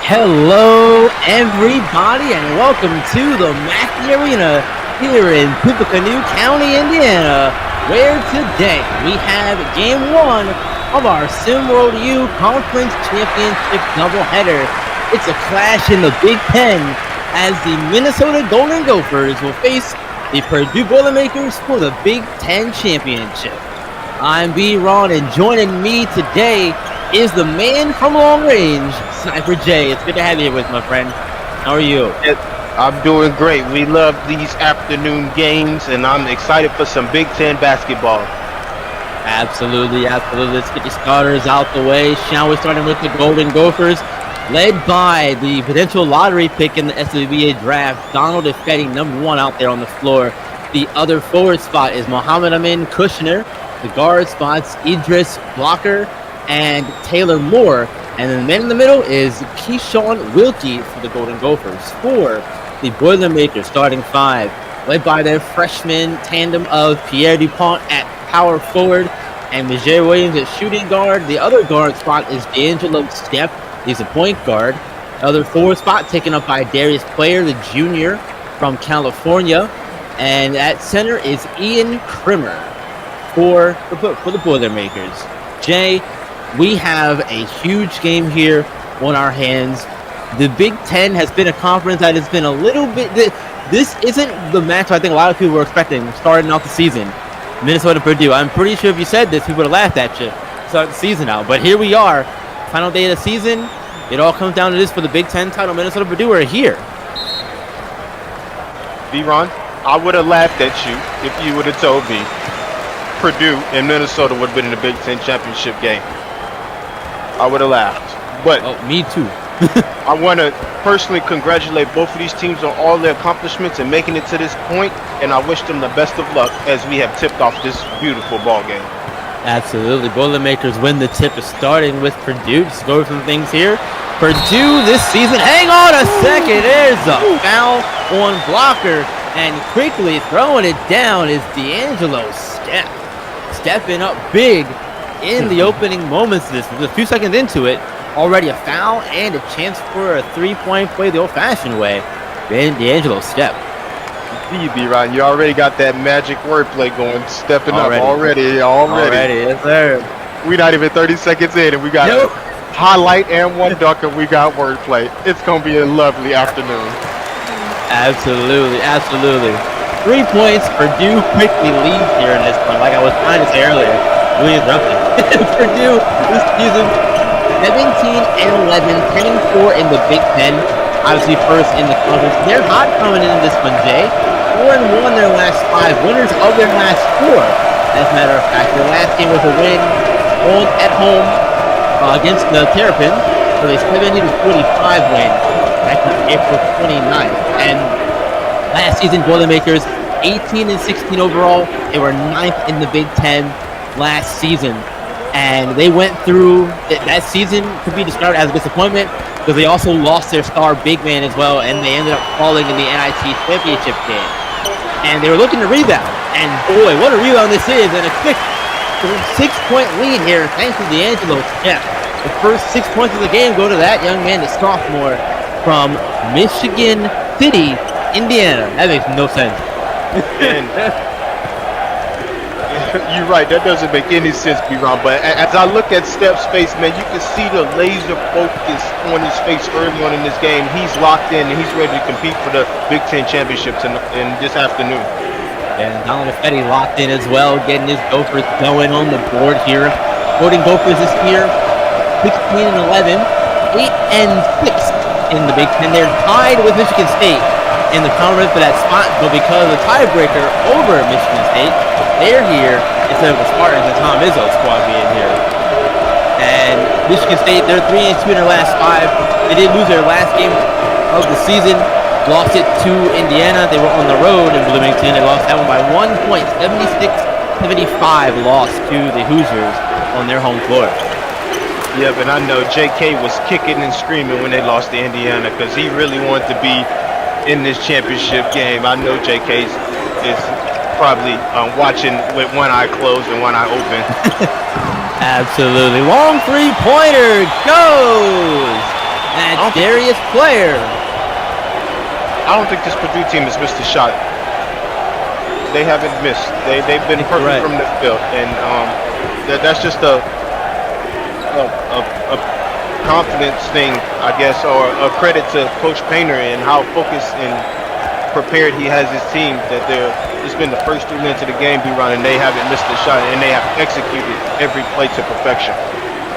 Hello, everybody, and welcome to the Mackey Arena here in Tippecanoe County, Indiana, where today we have Game 1 of our SimWorld U Conference Championship doubleheader. It's a clash in the Big Ten as the Minnesota Golden Gophers will face the Purdue Boilermakers for the Big Ten Championship. I'm B-Ron, and joining me today is the man from long range, Sniper J. It's good to have you here with my friend. How are you? I'm doing great. We love these afternoon games, and I'm excited for some Big Ten basketball. Absolutely. Let's get the starters out the way, shall we? Starting with the Golden Gophers, led by the potential lottery pick in the SWBA draft, Donald Ifedi, number 1 out there on the floor. The other forward spot is Mohammed Amin Kushner. The guard spots Idris Blocker and Taylor Moore. And the man in the middle is Keyshawn Wilkie for the Golden Gophers. For the Boilermakers, starting 5, led by their freshman tandem of Pierre Dupont at power forward and Mijay Williams at shooting guard. The other guard spot is D'Angelo Stepp. He's a point guard. The other forward spot taken up by Darius Player, the junior from California. And at center is Ian Krimmer for the Boilermakers. Jay, we have a huge game here on our hands. The Big Ten has been a conference that has been a little bit... This isn't the match I think a lot of people were expecting starting off the season. Minnesota-Purdue. I'm pretty sure if you said this, people would have laughed at you. Start the season out. But here we are. Final day of the season. It all comes down to this for the Big Ten title. Minnesota-Purdue are here. V-Ron, I would have laughed at you if you would have told me Purdue and Minnesota would have been in the Big Ten championship game. I would have laughed. But me too. I want to personally congratulate both of these teams on all their accomplishments and making it to this point, and I wish them the best of luck as we have tipped off this beautiful ball game. Absolutely. Boilermakers win the tip, starting with Purdue. Just go over some things here. Purdue this season, hang on a second, there's a foul on Blocker, and quickly throwing it down is D'Angelo Stepp. Stepping up big in the opening moments of this. A few seconds into it, already a foul and a chance for a three-point play the old-fashioned way. D'Angelo Stepp. B-Ron, you already got that magic wordplay going, stepping up already. Yes, sir. We're not even 30 seconds in, and we got a highlight and one dunk, and we got wordplay. It's going to be a lovely afternoon. Absolutely. 3 points. Purdue quickly leads here in this one. Like I was trying to say earlier, we interrupted. Purdue this season 17-11, 10-4 in the Big Ten. Obviously first in the conference. They're hot coming into this one, Jay. 4-1 their last 5. Winners of their last 4. As a matter of fact, their last game was a win at home against the Terrapins for a 70-45 win back on April 29th. And last season, Boilermakers 18-16 overall. They were 9th in the Big Ten last season. And they went through that season could be described as a disappointment because they also lost their star big man as well, and they ended up falling in the NIT championship game. And they were looking to rebound, and boy, what a rebound this is! And a quick 6-point lead here, thanks to D'Angelo Stepp. The first 6 points of the game go to that young man, the sophomore from Michigan City, Indiana. That makes no sense. You're right, that doesn't make any sense, B-Ron, but as I look at Stepp's face, man, you can see the laser focus on his face early on in this game. He's locked in and he's ready to compete for the Big Ten championships in this afternoon. And Donald Ifedi locked in as well, getting his Gophers going on the board here. Golden Gophers this year, 16-11, 8-6 in the Big Ten. They're tied with Michigan State in the conference for that spot, but because of the tiebreaker over Michigan State, they're here instead of the Spartans and Tom Izzo's squad being here. And Michigan State, they're 3-2 in their last 5. They did lose their last game of the season, lost it to Indiana. They were on the road in Bloomington. They lost that one by 1 point, 76-75 loss to the Hoosiers on their home floor. Yeah, but I know JK was kicking and screaming when they lost to Indiana because he really wanted to be in this championship game. I know JK is probably watching with one eye closed and one eye open. Absolutely. Long three-pointer goes. That's Darius Player. I don't think this Purdue team has missed a shot. They haven't missed. They've been perfect from the field, and that's just a confidence thing, I guess, or a credit to Coach Painter and how focused and prepared he has his team. That it's been the first 3 minutes of the game, B-Ron, and they haven't missed a shot, and they have executed every play to perfection.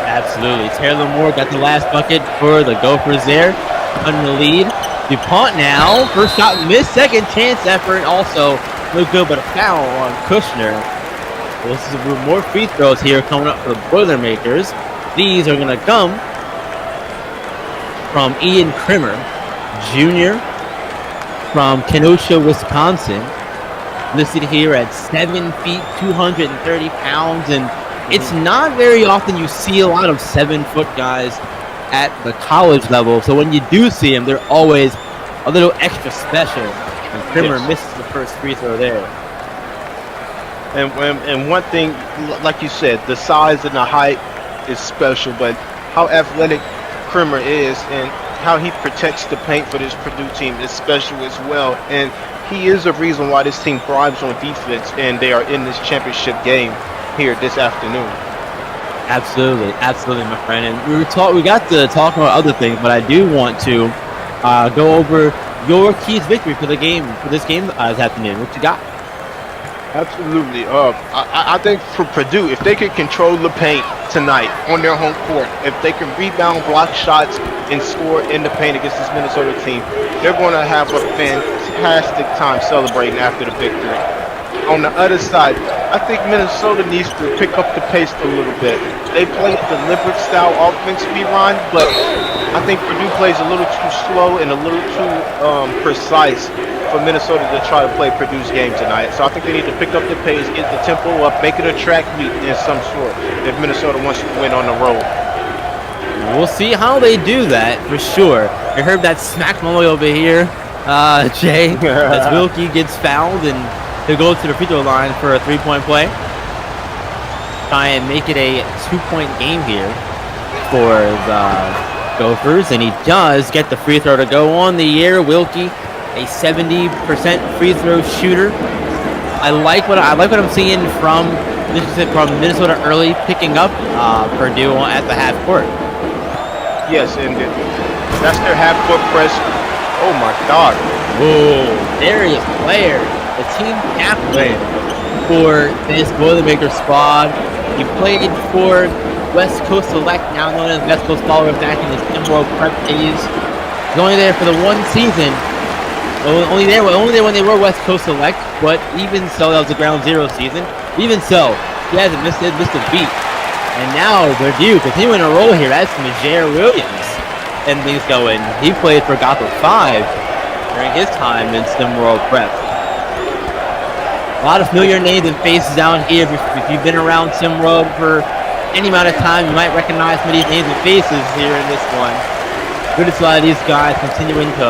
Absolutely. Taylor Moore got the last bucket for the Gophers there, on the lead. DuPont now, first shot missed, second chance effort also no good, but a foul on Kushner. We'll see more free throws here coming up for the Boilermakers. These are going to come from Ian Krimmer, Jr. from Kenosha, Wisconsin. Listed here at 7 feet, 230 pounds, and it's not very often you see a lot of 7-foot guys at the college level. So when you do see them, they're always a little extra special. And Krimmer misses the first free throw there. And one thing, like you said, the size and the height is special, but how athletic Krimmer is and how he protects the paint for this Purdue team is special as well. And he is a reason why this team thrives on defense, and they are in this championship game here this afternoon. Absolutely, absolutely, my friend. And we got to talk about other things, but I do want to go over your keys victory for this game this afternoon. What you got? Absolutely. I think for Purdue, if they can control the paint tonight on their home court, if they can rebound, block shots, and score in the paint against this Minnesota team, they're going to have a fantastic time celebrating after the victory. On the other side, I think Minnesota needs to pick up the pace a little bit. They play a deliberate style offense, B-Ron, but I think Purdue plays a little too slow and a little too precise for Minnesota to try to play Purdue's game tonight. So I think they need to pick up the pace, get the tempo up, make it a track meet in some sort if Minnesota wants to win on the road. We'll see how they do that for sure. I heard that smack moment over here, Jay, as Wilkie gets fouled and he'll go to the free throw line for a 3-point play. Try and make it a 2-point game here for the Gophers, and he does get the free throw to go on the year. Wilkie, a 70% free throw shooter. I like what I'm seeing from Minnesota early, picking up Purdue at the half court. Yes, and that's their half court press. Oh my God! Whoa, Darius Player, the team captain for this Boilermaker squad. He played for West Coast Select, now known as West Coast Followers, back in his SimWorld prep days. He's only there for the one season. Only there when they were West Coast Select, but even so, that was the Ground Zero season. Even so, he hasn't missed a beat. And now Purdue continuing to roll here. That's Majer Williams and things going. He played for Gotham 5 during his time in SimWorld Prep. A lot of familiar names and faces down here. If you've been around SimWorld for any amount of time, you might recognize some of these names and faces here in this one. Good to see a lot of these guys continuing to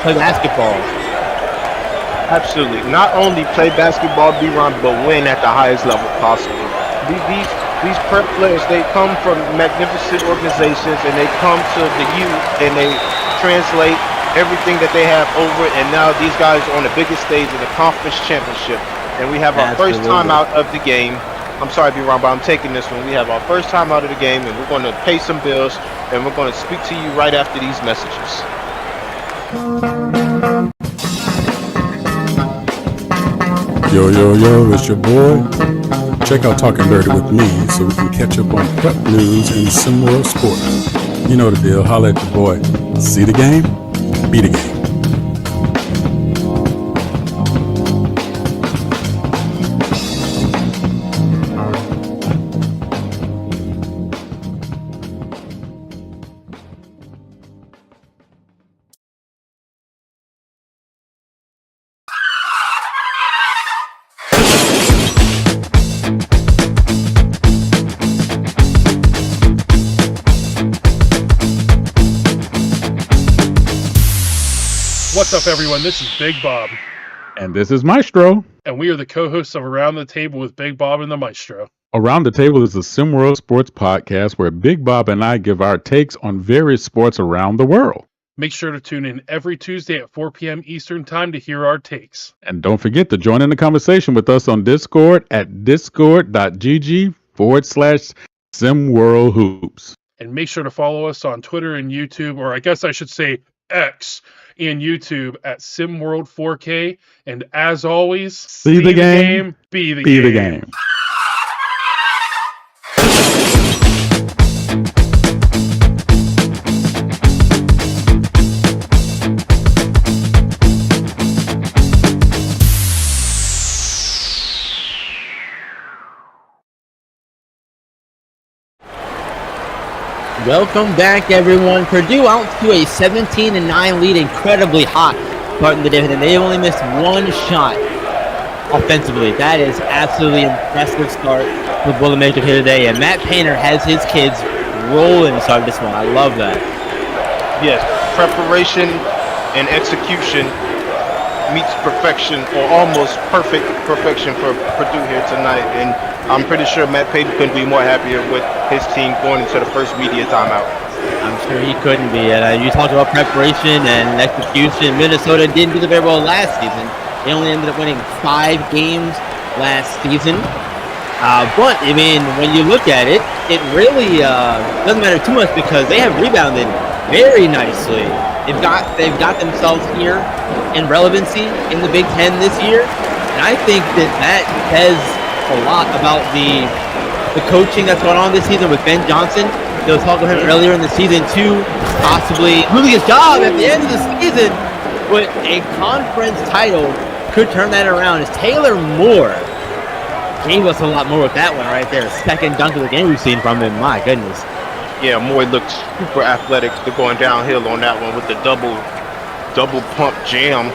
play basketball. Absolutely. Not only play basketball, B-Ron, but win at the highest level possible. These prep players, they come from magnificent organizations, and they come to the U, and they translate everything that they have over, and now these guys are on the biggest stage of the conference championship. And we have our first time out of the game. I'm sorry, B-Ron, but I'm taking this one. We have our first time out of the game, and we're going to pay some bills, and we're going to speak to you right after these messages. Yo, it's your boy. Check out Talking Dirty with me so we can catch up on prep news and SimWorld sport. You know the deal. Holla at your boy. See the game? Be the game. What's up, everyone? This is Big Bob. And this is Maestro. And we are the co-hosts of Around the Table with Big Bob and the Maestro. Around the Table is a SimWorld Sports podcast where Big Bob and I give our takes on various sports around the world. Make sure to tune in every Tuesday at 4 p.m. Eastern Time to hear our takes. And don't forget to join in the conversation with us on Discord at discord.gg/SimWorld Hoops. And make sure to follow us on Twitter and YouTube, or I guess I should say X, and YouTube at SimWorld 4K. And as always, see the game, be the game. Welcome back, everyone. Purdue out to a 17-9 lead, incredibly hot starting the division. They only missed one shot offensively. That is absolutely impressive start for the Boilermakers here today. And Matt Painter has his kids rolling to start this one. I love that. Yes, preparation and execution meets perfection, or almost perfect perfection for Purdue here tonight. And I'm pretty sure Matt Painter couldn't be more happier with his team going into the first media timeout. I'm sure he couldn't be. And you talked about preparation and execution. Minnesota didn't do the very well last season. They only ended up winning 5 games last season. But, I mean, when you look at it, it really doesn't matter too much because they have rebounded very nicely. They've got themselves here in relevancy in the Big Ten this year. And I think that says a lot about the coaching that's going on this season with Ben Johnson. They were talking about him earlier in the season too, possibly losing his job at the end of the season. But a conference title could turn that around. As Taylor Moore gave us a lot more with that one right there. Second dunk of the game we've seen from him. My goodness. Yeah, Moore looked super athletic going downhill on that one with the double pump jam.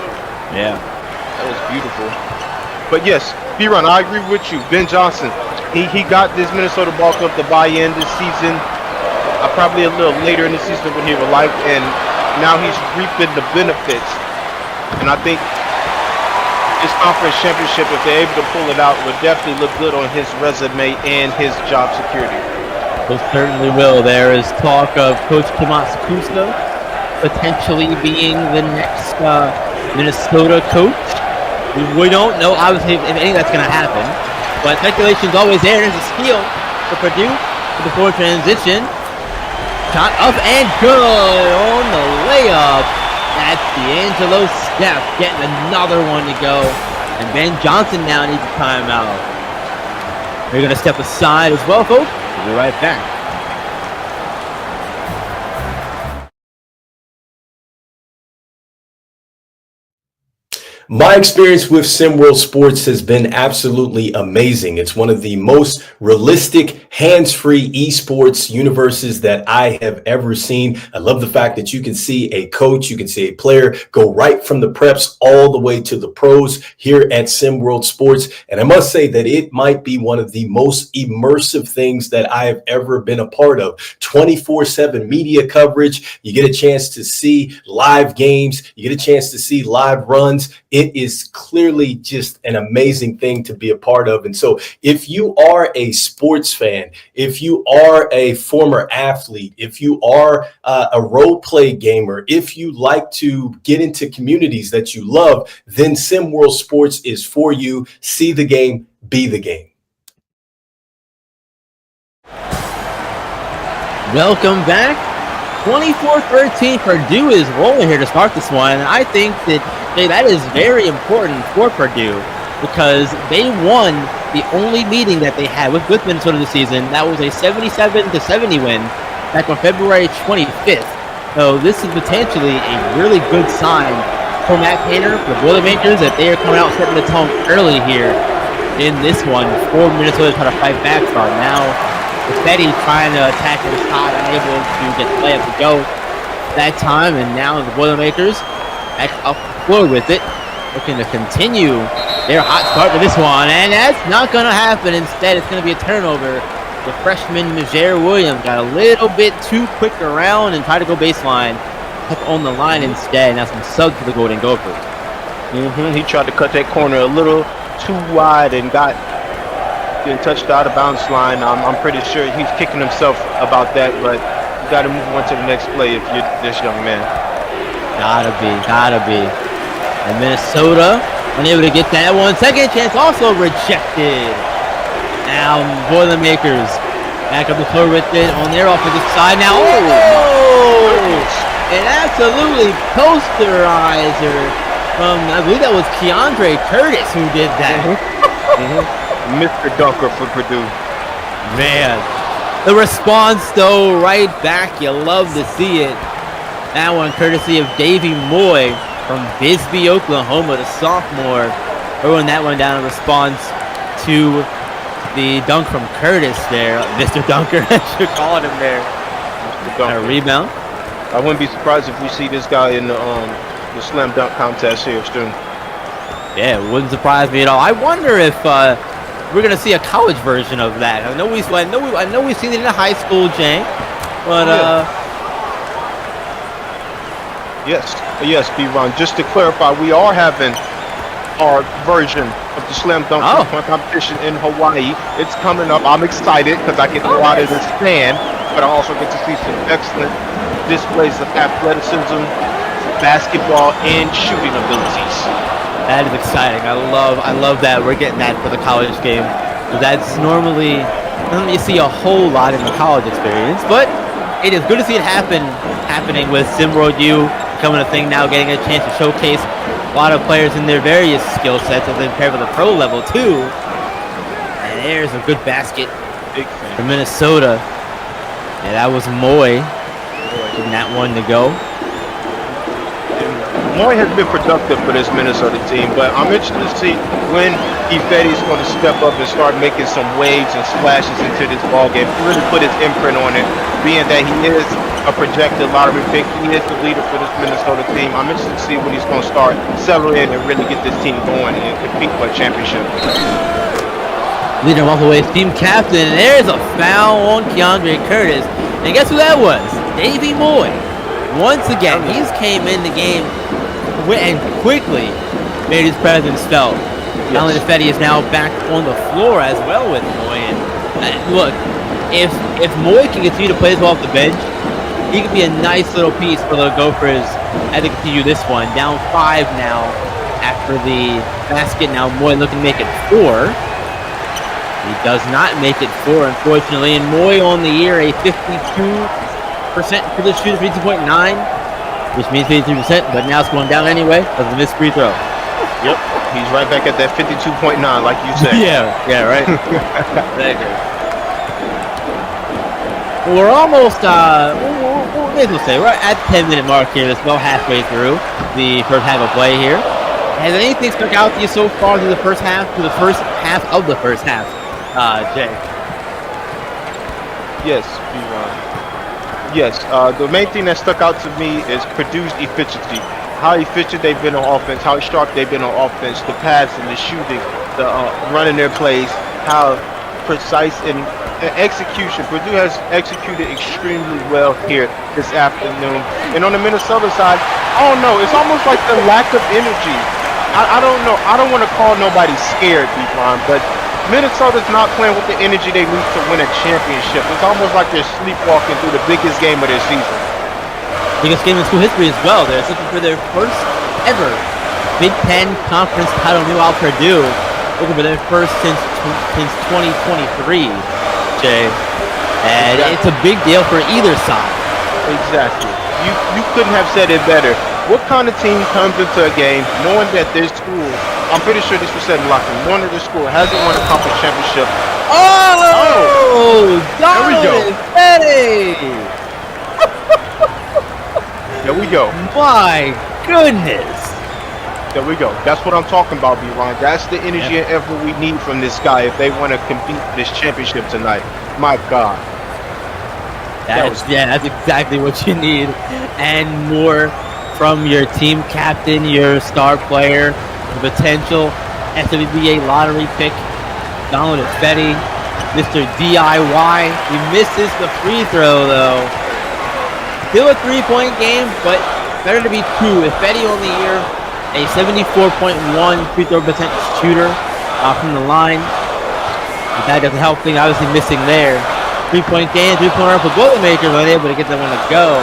Yeah. That was beautiful. But yes, B-Run, I agree with you. Ben Johnson, he got this Minnesota ball club to buy in this season, probably a little later in the season than he would like, and now he's reaping the benefits. And I think this conference championship, if they're able to pull it out, would definitely look good on his resume and his job security. It certainly will. There is talk of Coach Tomas Kusto potentially being the next Minnesota coach. We don't know, obviously, if any of that's going to happen. But speculation's always there. There's a steal for Purdue for the forward transition. Shot up and good on the layup. That's D'Angelo Steph getting another one to go. And Ben Johnson now needs a timeout. They're going to step aside as well, folks. We'll be right back. My experience with SimWorld Sports has been absolutely amazing. It's one of the most realistic, hands-free esports universes that I have ever seen. I love the fact that you can see a coach, you can see a player go right from the preps all the way to the pros here at SimWorld Sports. And I must say that it might be one of the most immersive things that I have ever been a part of. 24/7 media coverage. You get a chance to see live games. You get a chance to see live runs. It is clearly just an amazing thing to be a part of. And so if you are a sports fan, if you are a former athlete, if you are a role play gamer, if you like to get into communities that you love, then SimWorld Sports is for you. See the game, be the game. Welcome back. 24-13, Purdue is rolling here to start this one. And I think that is very important for Purdue because they won the only meeting that they had with Minnesota this season. That was a 77-70 win back on February 25th. So this is potentially a really good sign for Matt Painter, for the Boilermakers, that they are coming out setting the tone early here in this one for Minnesota to try to fight back from. Now, Fetti trying to attack the shot, unable to get the layup to go that time, and now the Boilermakers back up the floor with it, looking to continue their hot start to this one, and that's not going to happen. Instead, it's going to be a turnover. The freshman Majere Williams got a little bit too quick around and tried to go baseline, kept on the line instead. Now some subs for the Golden Gophers. He tried to cut that corner a little too wide and got getting touched out of bounds line. I'm pretty sure he's kicking himself about that, but you got to move on to the next play if you're this young man. Gotta be. And Minnesota unable to get that one. Second chance also rejected. Now Boilermakers back up the floor with it on their offensive side now. An absolutely posterizer from, I believe that was Keandre Curtis who did that. Mr. Dunker for Purdue. Man, the response though right back, you love to see it. That one courtesy of Davey Moy from Bisbee, Oklahoma, the sophomore, throwing that one down in response to the dunk from Curtis there. Mr. Dunker, as you're calling him there. A rebound. I wouldn't be surprised if we see this guy in the slam dunk contest here soon. Yeah, it wouldn't surprise me at all. I wonder if we're gonna see a college version of that. I know we've seen it in high school, Jay, but Yes, B-Ron. Just to clarify, we are having our version of the slam dunk competition in Hawaii. It's coming up. I'm excited because I get to go out of this stand, but I also get to see some excellent displays of athleticism, basketball, and shooting abilities. That is exciting. I love that we're getting that for the college game. That's normally something you see a whole lot in the college experience, but it is good to see it happening with SimWorld U becoming a thing now, getting a chance to showcase a lot of players in their various skill sets as they prepare for the pro level too. And there's a good basket for Minnesota. Yeah, that was Moy getting that one to go. Moy has been productive for this Minnesota team, but I'm interested to see when Ifedi's going to step up and start making some waves and splashes into this ballgame. Really put his imprint on it, being that he is a projected lottery pick. He is the leader for this Minnesota team. I'm interested to see when he's going to start settling and really get this team going and compete for a championship. Leading him off the way, team captain, and there's a foul on Keandre Curtis. And guess who that was? Davey Moy. Once again, he's came in the game and quickly made his presence felt. Alan Defetti is now back on the floor as well with Moy. And look, if Moy can continue to play this ball off the bench, he could be a nice little piece for the Gophers as they continue this one. Down 5 now after the basket. Now Moy looking to make it 4. He does not make it 4, unfortunately. And Moy on the year, a 52% for the shooter, 52.9, which means 53%, but now it's going down anyway because of the missed free throw. Yep, he's right back at that 52.9, like you said. yeah, right. We're almost, we'll say, we're at the 10-minute mark here. It's about halfway through the first half of play here. Has anything stuck out to you so far through the first half, of the first half, Jay? Yes, B-Ron. Yes, the main thing that stuck out to me is Purdue's efficiency. How efficient they've been on offense, how sharp they've been on offense, the passing, the shooting, the running their plays, how precise and execution. Purdue has executed extremely well here this afternoon. And on the Minnesota side, I don't know, it's almost like the lack of energy. I don't know. I don't want to call nobody scared, D-Ron, but Minnesota's not playing with the energy they need to win a championship. It's almost like they're sleepwalking through the biggest game of their season. Biggest game in school history as well. They're looking for their first ever Big Ten Conference title. Meanwhile, Purdue looking for their first since 2023, Jay. And it's a big deal for either side. Exactly. You couldn't have said it better. What kind of team comes into a game knowing that their school, I'm pretty sure this was said in locker room, knowing that their school hasn't won a conference championship. There we go. There we go. My goodness. There we go. That's what I'm talking about, B-Ron. That's the energy and effort we need from this guy if they want to compete for this championship tonight. My God. That's exactly what you need, and more from your team captain, your star player, the potential SWBA lottery pick, Donald Ifedi, Mr. DIY. He misses the free throw though. Still a 3-point game, but better to be 2. Ifedi on the year, a 74.1 free throw percentage shooter from the line. But that doesn't help things. Obviously missing there. 3-point game, 3-pointer for Boilermakers, unable to get that one to go.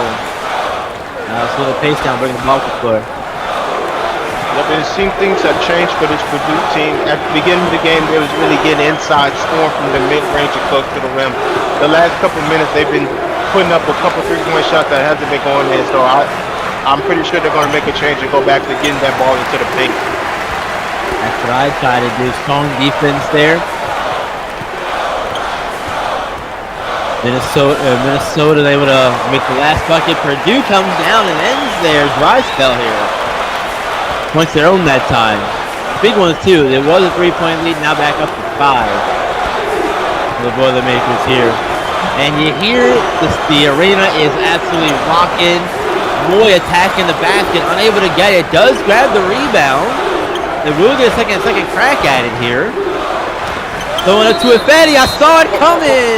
So the pace down, bringing the ball to the floor. Yep, it seemed things have changed for this Purdue team. At the beginning of the game, they was really getting inside storm from the mid-range and close to the rim. The last couple minutes, they've been putting up a couple 3-point shots that hasn't been going in. So I'm pretty sure they're going to make a change and go back to getting that ball into the paint. That's what I try to do. Strong defense there. Minnesota able to make the last bucket. Purdue comes down and ends their dry spell here. Points their own that time. Big ones too. There was a 3-point lead, now back up to 5 for the Boilermakers here. And you hear the arena is absolutely rocking. Moy attacking the basket, unable to get it. Does grab the rebound. They will get a second crack at it here. Throwing it to Ifedi. I saw it coming.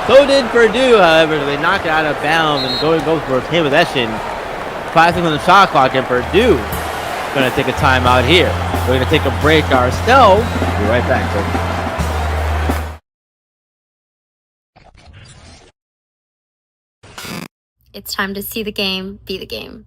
So did Purdue, however. They knock it out of bounds and go for a possession. 5 seconds on the shot clock, and Purdue going to take a timeout here. We're going to take a break ourselves. We'll be right back, folks. It's time to see the game, be the game.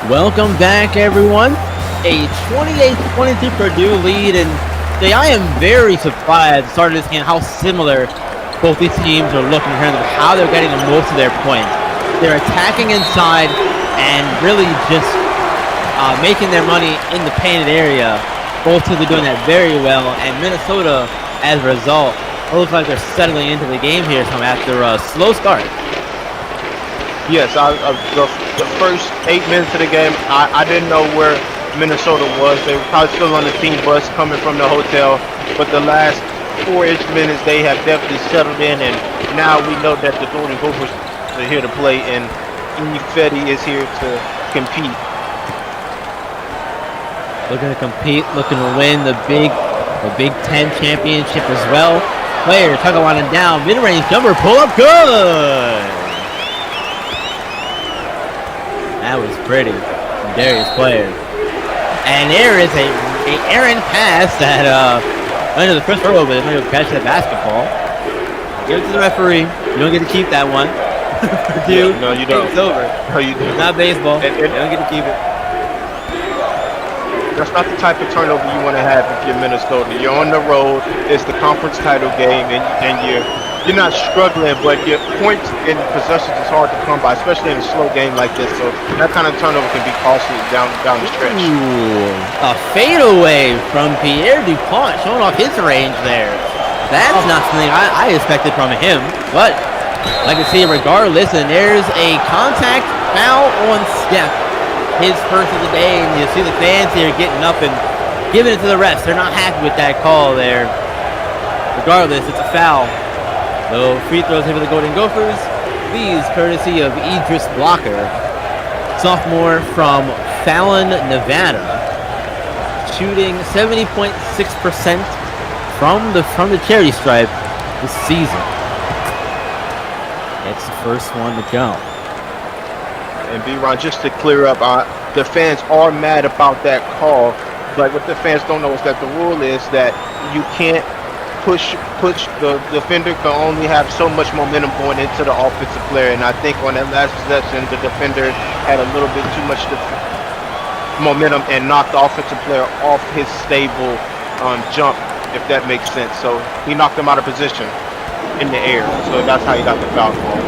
Welcome back, everyone. A 28-22 Purdue lead, and I am very surprised at the start of this game how similar both these teams are looking in terms of how they're getting the most of their points. They're attacking inside and really just making their money in the painted area. Both teams are doing that very well, and Minnesota, as a result, looks like they're settling into the game here after a slow start. Yes, the first 8 minutes of the game, I didn't know where Minnesota was. They were probably still on the team bus coming from the hotel. But the last 4-ish minutes, they have definitely settled in. And now we know that the Golden Gophers are here to play. And Ifedi is here to compete. Looking to compete, looking to win the Big Ten championship as well. Player, Tuggawan down. Mid-range jumper, pull up, good! That was pretty from Darius Player. And there is a errant pass that under the first row, but they're going to catch that basketball. Give it to the referee. You don't get to keep that one. Purdue, no, you don't. It's over. No, you don't. It's not baseball. You don't get to keep it. That's not the type of turnover you want to have if you're Minnesota. You're on the road. It's the conference title game, and you're not struggling, but your points and possessions is hard to come by, especially in a slow game like this. So that kind of turnover can be costly down the stretch. Ooh, a fadeaway from Pierre DuPont, showing off his range there. That's not something I expected from him, but like I see it regardless. And there's a contact foul on Steph, his first of the day, and you see the fans here getting up and giving it to the refs. They're not happy with that call there. Regardless, it's a foul. So free throws here for the Golden Gophers. These courtesy of Idris Blocker, sophomore from Fallon, Nevada, shooting 70.6% from the charity stripe this season. It's the first one to go. And B-Ron, just to clear up, the fans are mad about that call, but what the fans don't know is that the rule is that you can't push the defender can only have so much momentum going into the offensive player, and I think on that last possession, the defender had a little bit too much momentum and knocked the offensive player off his stable jump, if that makes sense. So he knocked him out of position in the air. So that's how he got the foul call.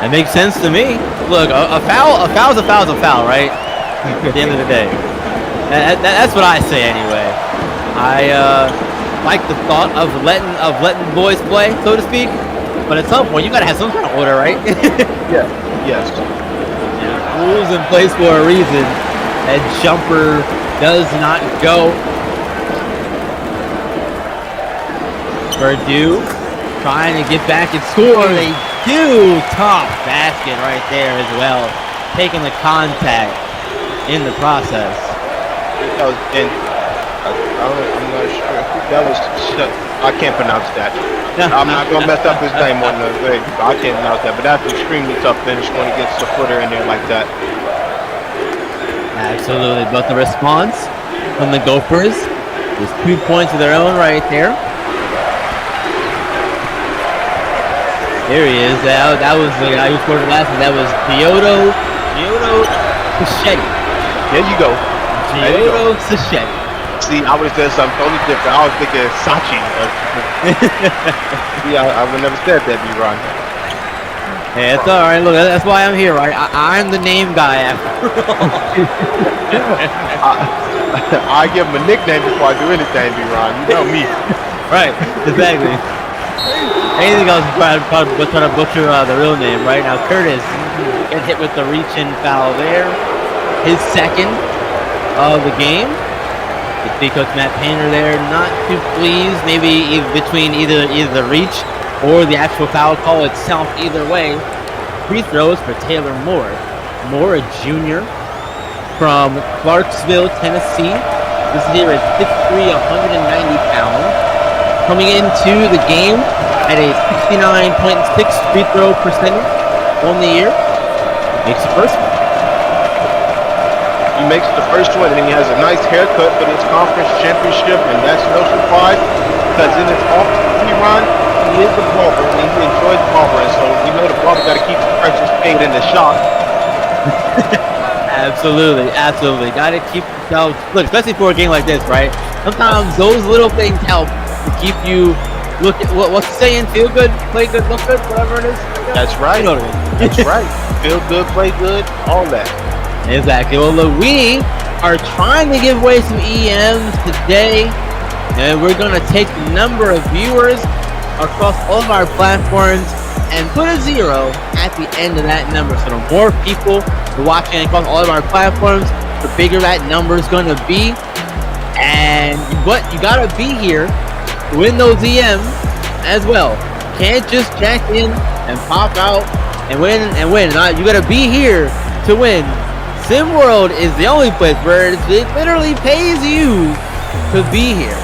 That makes sense to me. Look, a foul is a foul, right? At the end of the day, that's what I say anyway. I like the thought of letting boys play, so to speak. But at some point, you gotta have some kind of order, right? Yeah. Yes. Yeah, rules in place for a reason. That jumper does not go. Purdue trying to get back and score. They do. Top basket right there as well. Taking the contact in the process. That was, and I'm not sure. That was, I can't pronounce that. I'm not going to mess up his name on the way. I can't pronounce that, but that's an extremely tough finish when he gets the footer in there like that. Absolutely. But the response from the Gophers is 2 points of their own right there. There he is. That was the guy who scored the last one. That was Giodo Cichetti. There you go. Giodo Cichetti. See, I would have said something totally different. I was thinking Sachi. Yeah, I would never said that, B-Ron. Hey, it's all right. Look, that's why I'm here, right? I'm the name guy after all. I give him a nickname before I do anything, B-Ron. You know me. Right, exactly. Anything else is trying to butcher the real name, right? Now, Curtis get hit with the reach-in foul there. His second of the game. The coach Matt Painter there, not too pleased. Maybe between either the reach or the actual foul call itself. Either way, free throws for Taylor Moore. Moore, a junior from Clarksville, Tennessee. This is here at 6'3", 190 pounds. Coming into the game at a 69.6 free throw percentage on the year. Makes the first one. He makes the first one, and then he has a nice haircut for his conference championship, and that's no surprise because in his off-season run, he is a barber, and he enjoys barbering, so we know the barber got to keep the precious paid in the shop. Absolutely. Got to keep yourself, look, especially for a game like this, right? Sometimes those little things help to keep you, look at what's the saying, feel good, play good, look good, whatever it is. That's right. You know what I mean? That's right. Feel good, play good, all that. Exactly. Well, look, we are trying to give away some EMs today, and we're going to take the number of viewers across all of our platforms and put a 0 at the end of that number. So the more people are watching across all of our platforms, the bigger that number is going to be. And but you got to be here to win those EMs as well. Can't just check in and pop out and win. You got to be here to win. SimWorld is the only place where it literally pays you to be here.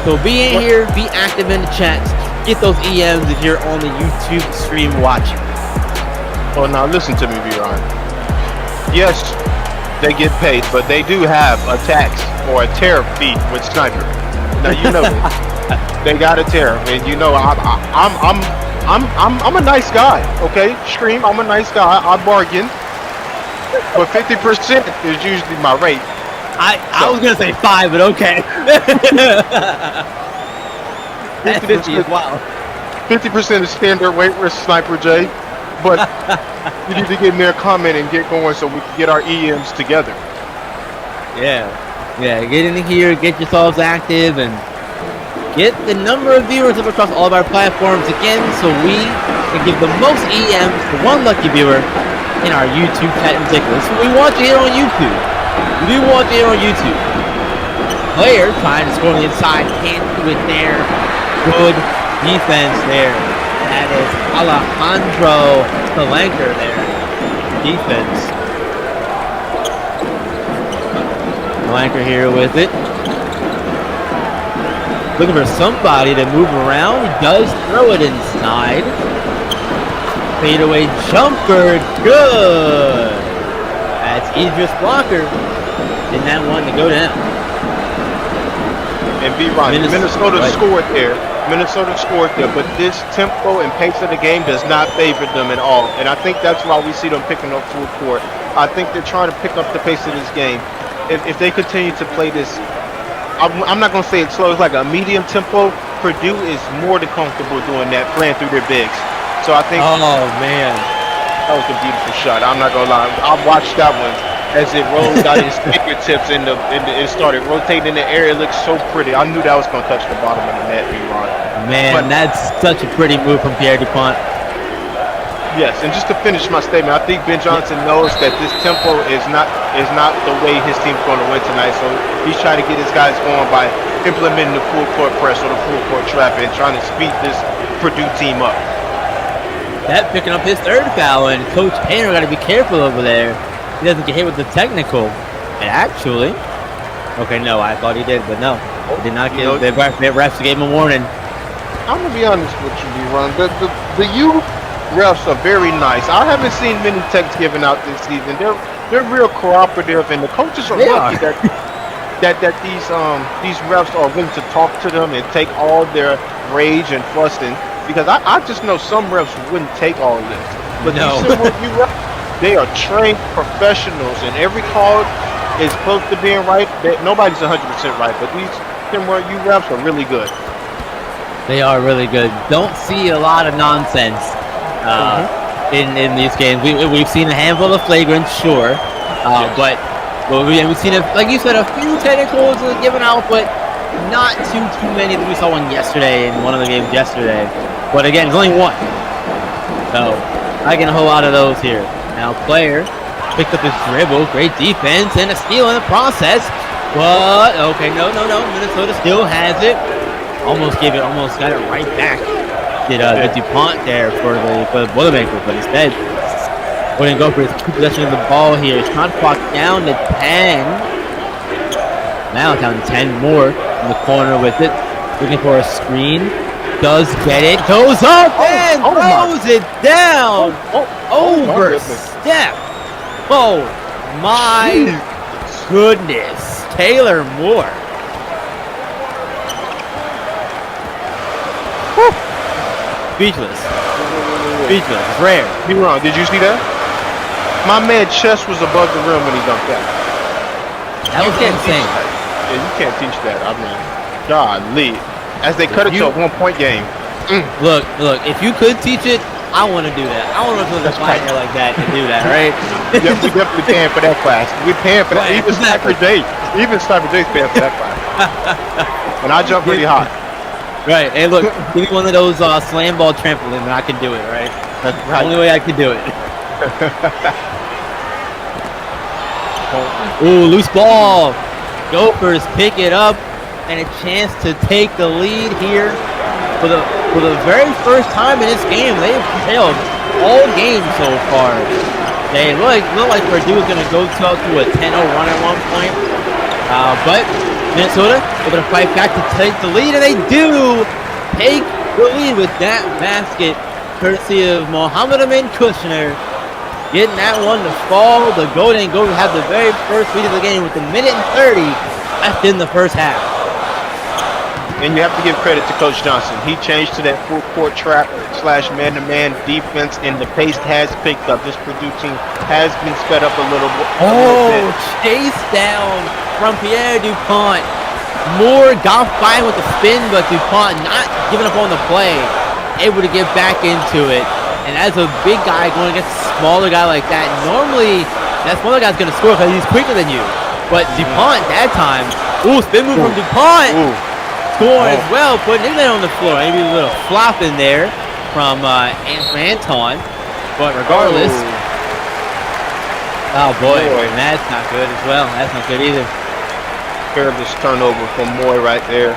So be in here, be active in the chats, get those EMs if you're on the YouTube stream watching. Well, now listen to me, V-Ron. Yes, they get paid, but they do have a tax or a tariff fee with Sniper. Now you know this. They got a tariff, and you know I'm a nice guy. Okay, stream. I'm a nice guy. I bargain. But 50% is usually my rate. I was gonna say 5, but okay. 50 is wild. 50% is standard weight with Sniper J. But you need to get in there, comment, and get going so we can get our EMs together. Yeah, get in here, get yourselves active, and get the number of viewers up across all of our platforms again, so we can give the most EMs to one lucky viewer in our YouTube chat in particular. So we want you here on YouTube. We do want you here on YouTube. Player trying to score on the inside, can't do it there. Good defense there. That is Alejandro Palanker there. Defense. Palanker here with it. Looking for somebody to move around. He does throw it inside. Fadeaway jumper, good. That's Idris Blocker in that one to go down. And V-Ron, Minnesota scored there. Minnesota scored there, but this tempo and pace of the game does not favor them at all. And I think that's why we see them picking up full court. I think they're trying to pick up the pace of this game. If they continue to play this, I'm not going to say it's slow, it's like a medium tempo. Purdue is more than comfortable doing that, playing through their bigs. So I think. Oh, man. That was a beautiful shot. I'm not going to lie. I watched that one as it rolled out his fingertips and it started rotating in the air. It looked so pretty. I knew that was going to touch the bottom of the net, B-Ron. Man, that's such a pretty move from Pierre DuPont. Yes, and just to finish my statement, I think Ben Johnson knows that this tempo is not the way his team's going to win tonight. So he's trying to get his guys going by implementing the full court press or the full court trap and trying to speed this Purdue team up. That picking up his third foul, and Coach Painter got to be careful over there. He doesn't get hit with the technical. And actually, okay, no, I thought he did, but no, he did not get. The refs gave him a warning. I'm gonna be honest with you, B-Ron. The youth refs are very nice. I haven't seen many techs given out this season. They're real cooperative, and the coaches are lucky that these refs are willing to talk to them and take all their rage and fussing. Because I just know some refs wouldn't take all of this. But no. They are trained professionals, and every call is close to being right. Nobody's 100% right, but these SimWorld refs are really good. They are really good. Don't see a lot of nonsense in these games. We've seen a handful of flagrants, sure, but we've seen, like you said, a few technicals given out, but not too many. We saw one yesterday in one of the games yesterday. But again, it's only one. So I get a whole lot of those here. Now Player picked up his dribble, great defense, and a steal in the process. But okay, no. Minnesota still has it. Almost got it right back. Did DuPont there for the Boilermakers, but instead wouldn't go for his possession of the ball here. Shot clock down to 10. Now down to 10 more in the corner with it. Looking for a screen. Does get it. Goes up and throws it down. Overstep. Oh my goodness. Taylor Moore. Whew. Speechless. Speechless. It's rare. Be wrong. Did you see that? My man chest was above the rim when he dunked that. That was insane. Yeah, you can't teach that. I mean, golly. As they cut it to a 1-point game. Look, if you could teach it, I want to do that. I want to put a fire like that and do that, right? Yeah, we definitely paying for that class. We're paying for that. Right, Even Sniper Jay's paying for that class. And I jump pretty high. Right. Hey, look, give me one of those slam ball trampolines and I can do it, right? That's the only way I can do it. Ooh, loose ball. Gophers pick it up, and a chance to take the lead here for the very first time in this game. They've trailed all game so far. They look like Purdue is going to go to a 10-0 run at one point, but Minnesota able to fight back to take the lead, and they do take the lead with that basket, courtesy of Mohammed Amin Kushner. Getting that one to fall. The Golden Gophers have the very first lead of the game with a minute and 30 left in the first half. And you have to give credit to Coach Johnson. He changed to that full court trap / man-to-man defense, and the pace has picked up. This Purdue team has been sped up a little bit. Chase down from Pierre DuPont. Moore got fine with the spin, but DuPont not giving up on the play. Able to get back into it. And as a big guy going against a smaller guy like that, normally that smaller guy's going to score because he's quicker than you. But DuPont that time, spin move from DuPont. Scoring as well, putting it on the floor. Maybe a little flop in there from Anton. But regardless, oh boy, and that's not good as well. That's not good either. Careless turnover from Moy right there.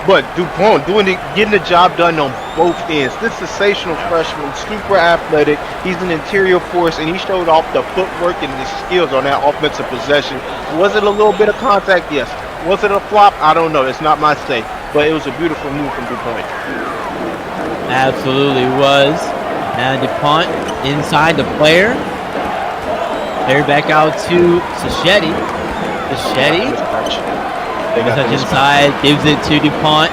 But DuPont getting the job done on both ends. This sensational freshman, super athletic. He's an interior force, and he showed off the footwork and his skills on that offensive possession. Was it a little bit of contact? Yes. Was it a flop? I don't know. It's not my say. But it was a beautiful move from DuPont. Absolutely was. Now DuPont inside the player. They're back out to Sacchetti. Sacchetti. Touch inside, gives it to DuPont.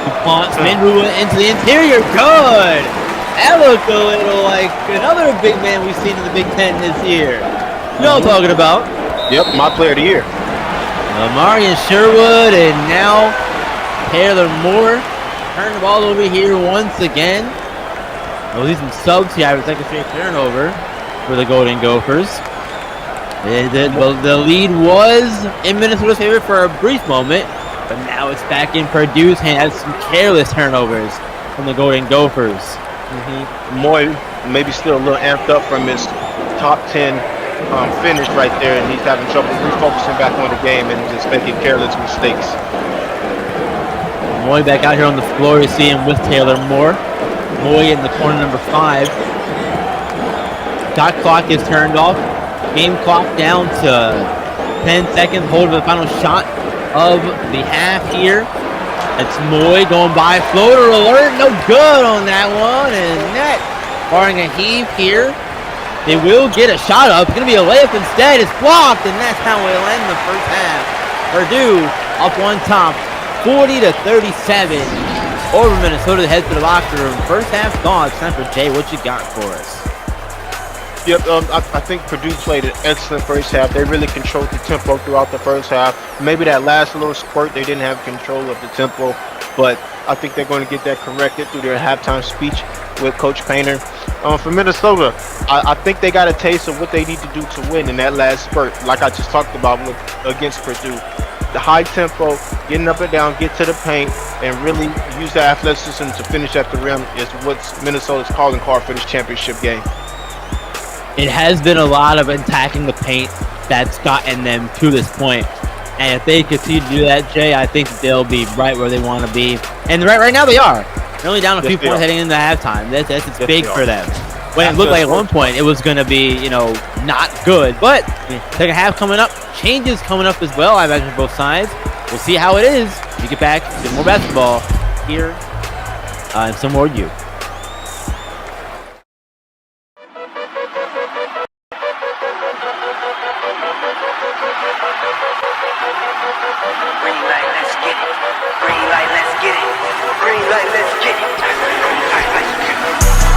DuPont spin move into the interior. Good. That looked a little like another big man we've seen in the Big Ten this year. You know what I'm talking about? Yep, my player of the year. Marion Sherwood and now Taylor Moore turn the ball over here once again. We'll see some subs here. A second straight turnover for the Golden Gophers. The lead was in Minnesota's favor for a brief moment, but now it's back in Purdue's hands. Some careless turnovers from the Golden Gophers. Moy maybe still a little amped up from his top 10 finish right there, and he's having trouble refocusing back on the game and just making careless mistakes. Moy back out here on the floor. You see him with Taylor Moore. Moy in the corner, number 5. Shot clock is turned off. Game clock down to 10 seconds. Hold for the final shot of the half here. It's Moy going by. Floater alert. No good on that one. And net barring a heave here. They will get a shot up. It's going to be a layup instead. It's blocked. And that's how we'll end the first half. Purdue up on top. 40-37 over Minnesota. Heads to the locker room. First half gone. It's time for Jay. What you got for us? Yep, I think Purdue played an excellent first half. They really controlled the tempo throughout the first half. Maybe that last little squirt, they didn't have control of the tempo, but I think they're going to get that corrected through their halftime speech with Coach Painter. For Minnesota, I think they got a taste of what they need to do to win in that last spurt, like I just talked about against Purdue. The high tempo, getting up and down, get to the paint, and really use the athleticism to finish at the rim is what's Minnesota's calling card for this championship game. It has been a lot of attacking the paint that's gotten them to this point. And if they continue to do that, Jay, I think they'll be right where they want to be. And right now they are. They're only down a few points heading into halftime. It's big for them. When it looked like at one point it was going to be, not good. But second half coming up, changes coming up as well, I imagine, both sides. We'll see how it is. We get back to more basketball here in SimWorld U.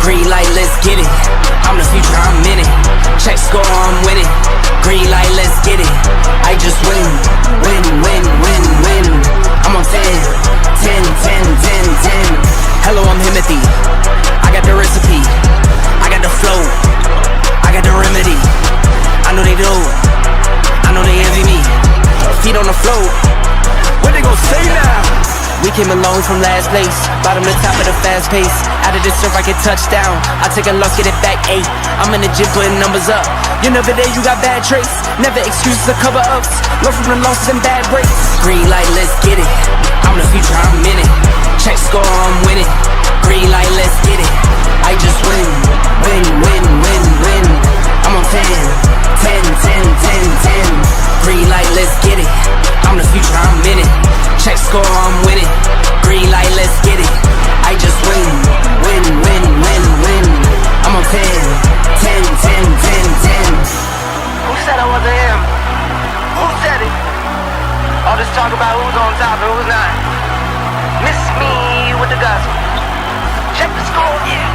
Green light, let's get it. I'm the future, I'm in it. Check score, I'm winning. Green light, let's get it. I just win. I'm on 10. Hello, I'm Himothy. I got the recipe. I got the flow. I got the remedy. I know they do. I know they envy me. Feet on the floor. What they gon' say now? We came along from last place, bottom to top of the fast pace. Out of this surf, I get touchdown. I take a loss, get it back 8. I'm in the gym putting numbers up. You're never there, you got bad traits. Never excuses or cover ups. Learn from the losses and bad breaks. Green light, let's get it. I'm the future, I'm in it. Check score, I'm winning. Green light, let's get it. I just win. I'm on 10. Green light, let's get it. I'm the future, I'm in it. Check score, I'm winning. Green light, let's get it. I just win. I'm on 10. Who said I wasn't him? Who said it? All this talk about who's on top and who's not. Miss me with the gospel. Check the score, yeah.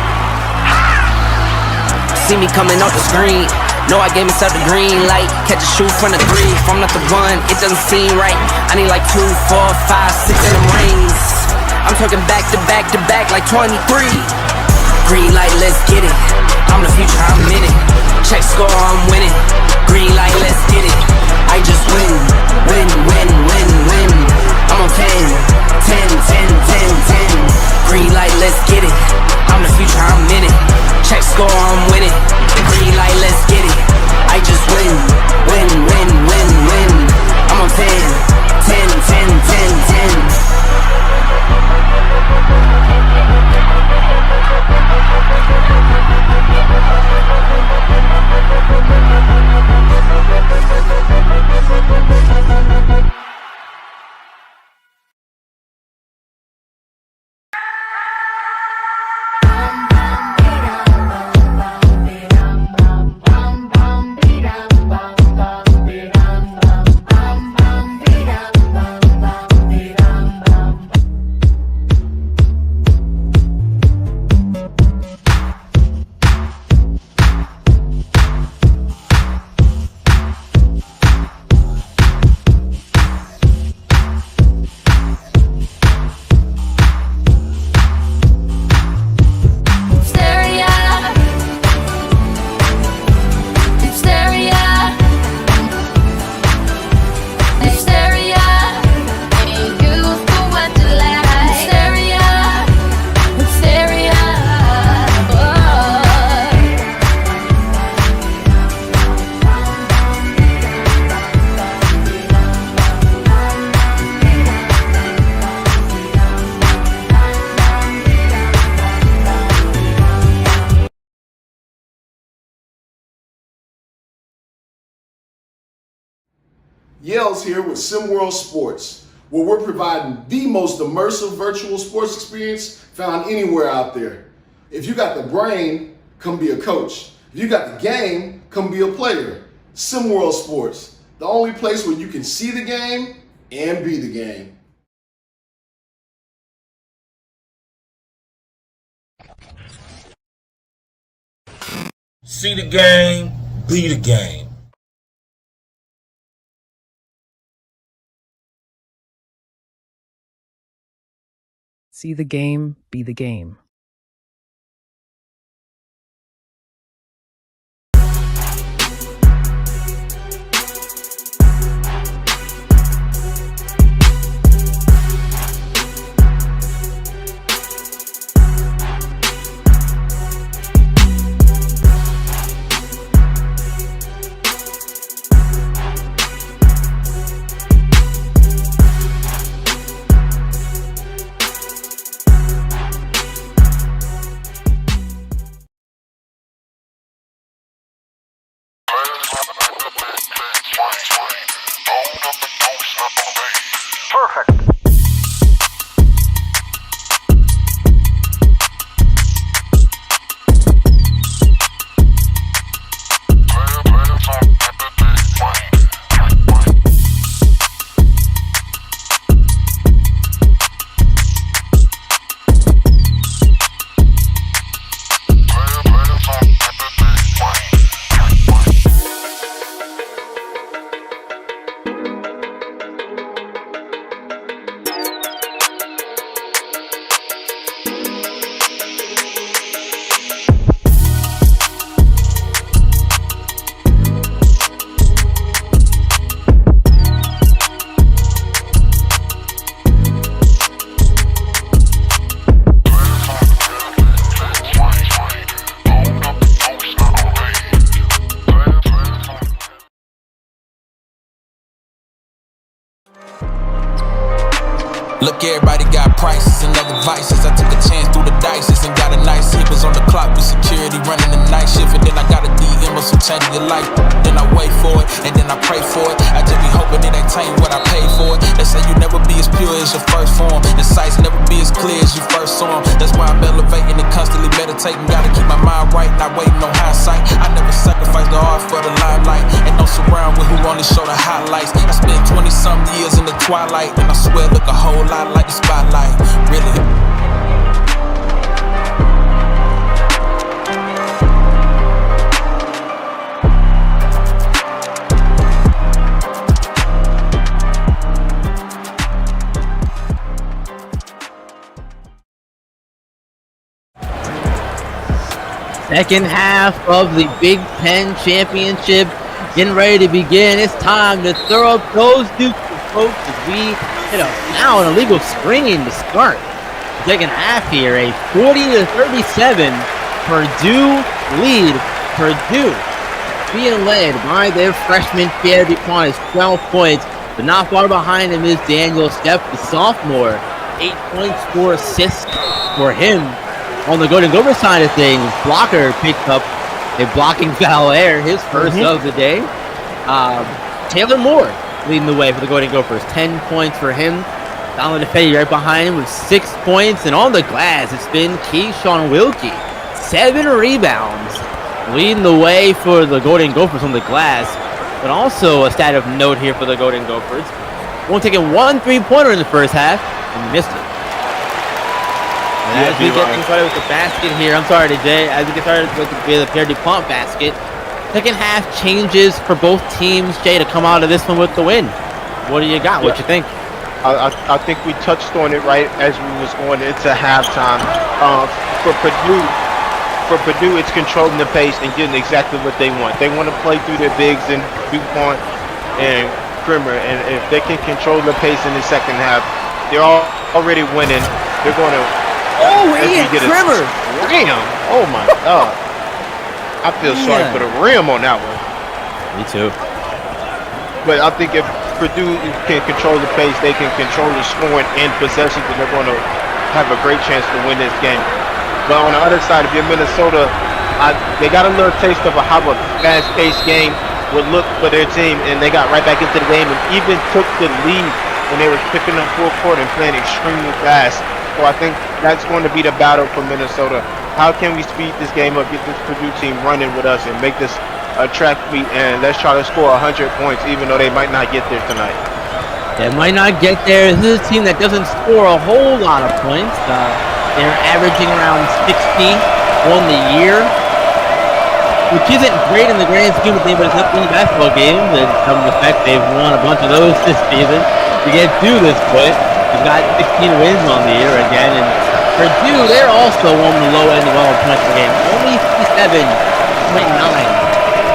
See me coming off the screen. Know I gave myself the green light. Catch a shoe from the 3. If I'm not the one, it doesn't seem right. I need like 2, 4, 5, 6 in them rings. I'm talking back to back to back like 23. Green light, let's get it. I'm the future, I'm in it. Check score, I'm winning. Green light, let's get it. I just win. I'm on 10. Green light, let's get it. I'm the future, I'm in it. Check score, I'm winning. Green light, let's get it. I just win. I'm on 10. Yale's here with SimWorld Sports, where we're providing the most immersive virtual sports experience found anywhere out there. If you got the brain, come be a coach. If you got the game, come be a player. SimWorld Sports, the only place where you can see the game and be the game. See the game, be the game. See the game, be the game. Look, everybody got prices and other vices. I took a chance through the dices and got a nice hit. Was on the clock with security running the night shift. And then I got a DM of some change in your life. Then I wait for it and then I pray for it. I just be hoping it ain't taint what I paid for it. They say you never be as pure as your first form. The sights never be as clear as you first saw them. That's why I'm elevating and constantly meditating. Gotta keep my mind right, not waiting on hindsight. I never sacrifice the art for the limelight. And don't surround with who only show the highlights. I spent 20-some years in the twilight. And I swear look a whole lot like the spotlight, really. Second half of the Big Ten Championship getting ready to begin. It's time to throw up those Dukes folks as we hit a foul and illegal screening to start. Second half here, a 40-37 Purdue lead. Purdue being led by their freshman Pierre Dupont, 12 points, but not far behind him is Daniel Stepp, the sophomore. 8 points, 4 assists for him. On the Golden Gopher side of things, Blocker picked up a blocking foul there, his first of the day. Taylor Moore leading the way for the Golden Gophers, 10 points for him. Donald DeFetti right behind him with 6 points. And on the glass, it's been Keyshawn Wilkie, 7 rebounds, leading the way for the Golden Gophers on the glass. But also a stat of note here for the Golden Gophers. Only taking 1 3-pointer in the first half and missed it. And as we get started with the basket here, as we get started with the Pierre Dupont basket, second half changes for both teams, Jay, to come out of this one with the win. What do you got? What you think? I think we touched on it right as we was going into halftime. For Purdue, it's controlling the pace and getting exactly what they want. They want to play through their bigs and Dupont and Krimmer, and if they can control the pace in the second half, they're already winning. They're going to. Oh, Ian Krimmer! Rim! Oh my God! I feel sorry for the rim on that one. Me too. But I think if Purdue can control the pace, they can control the scoring and possessions, and they're going to have a great chance to win this game. But on the other side, if you're Minnesota, they got a little taste of a fast-paced game. would look for their team, and they got right back into the game and even took the lead when they were picking up full court and playing extremely fast. So I think that's going to be the battle for Minnesota. How can we speed this game up, get this Purdue team running with us, and make this a track meet, and let's try to score 100 points, even though they might not get there tonight. They might not get there. This is a team that doesn't score a whole lot of points. They're averaging around 60 on the year, which isn't great in the grand scheme of things, but it's not winning basketball games. And some of the fact they've won a bunch of those this season to get to this point. They've got 16 wins on the year again, and Purdue, they're also on the low end of all points per game, only 57.9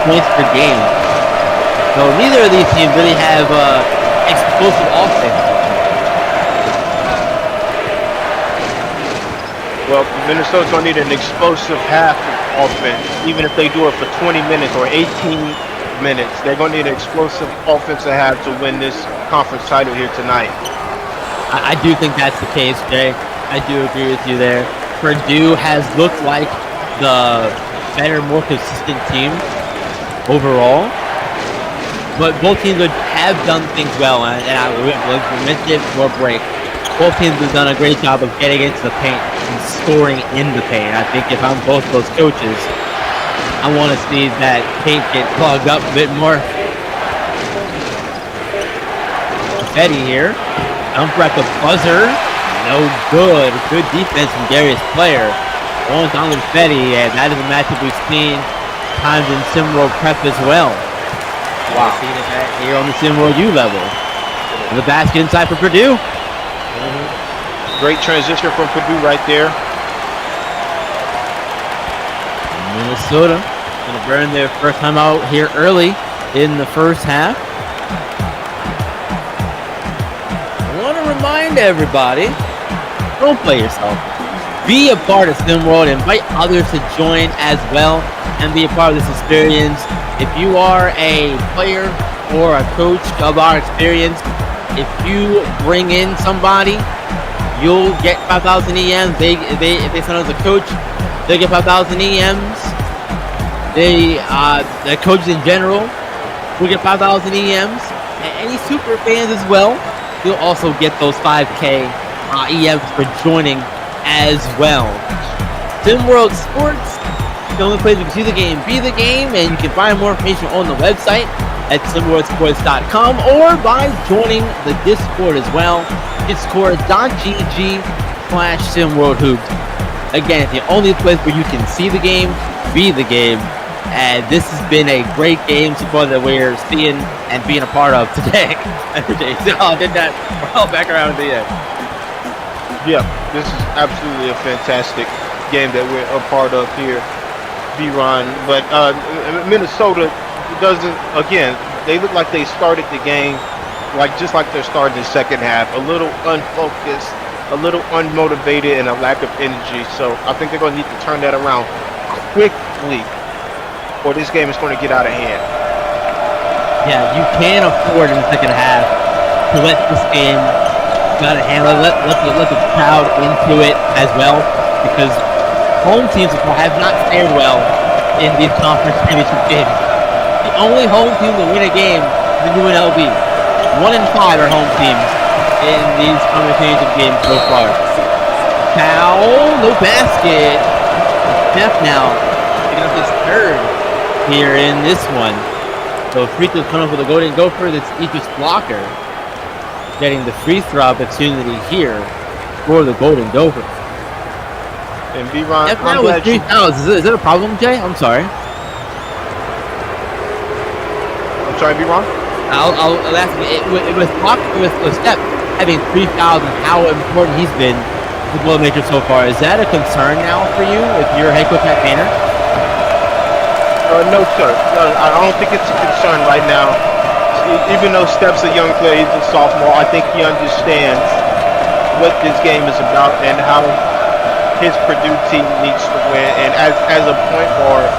points per game. So neither of these teams really have explosive offense. Well, Minnesota's going to need an explosive half offense, even if they do it for 20 minutes or 18 minutes. They're going to need an explosive offensive half to win this conference title here tonight. I do think that's the case, Jay. I do agree with you there. Purdue has looked like the better, more consistent team overall. But both teams have done things well, and we mentioned it before break. Both teams have done a great job of getting into the paint and scoring in the paint. I think if I'm both those coaches, I want to see that paint get clogged up a bit more. Betty here. Jumper at the buzzer. No good. Good defense from Darius Player. Going down to Fetty, and that is a matchup we've seen times in SimWorld Prep as well. Wow. We've seen it here on the SimWorld U level. The basket inside for Purdue. Great transition from Purdue right there. Minnesota going to burn their first time out here early in the first half. I want to remind everybody, don't play yourself. Be a part of SimWorld. Invite others to join as well and be a part of this experience. If you are a player or a coach of our experience, if you bring in somebody, you'll get 5,000 EMs. If they send us a coach, they get 5,000 EMs. The coaches in general will get 5,000 EMs. And any super fans as well, you'll also get those 5K EMs for joining as well. SimWorld Sports, the only place you can see the game, be the game, and you can find more information on the website at simworldsports.com or by joining the Discord as well. Discord.gg/SimWorld Hoops. Again, it's the only place where you can see the game, be the game, and this has been a great game so far that we're seeing and being a part of today. I did that well back around at the end. Yeah, this is absolutely a fantastic game that we're a part of here, B-Ron. But Minnesota doesn't, again, they look like they started the game just like they're starting the second half, a little unfocused, a little unmotivated, and a lack of energy. So I think they're going to need to turn that around quickly, or this game is going to get out of hand. Yeah, you can afford in the second half to let this game get out of hand. Let the crowd into it as well, because home teams have not fared well in these conference championship games. The only home team to win a game is the UNLV. 1-5 are home teams in these conference championship games so far. Foul, no basket. Steph now picking up his third here in this one. So free throw coming up with the Golden Gopher. That's Idris Blocker getting the free throw opportunity here for the Golden Gopher. And B-Ron, Steph now with 3 fouls. Is that a problem, Jay? I'm sorry. I'm sorry, B-Ron? I'll ask you, with Steph having 3 fouls and how important he's been to the Boilermakers so far, is that a concern now for you if you're head coach Matt Painter? No, sir. I don't think it's a concern right now. Even though Steph's a young player, he's a sophomore, I think he understands what this game is about and how his Purdue team needs to win. And as a point guard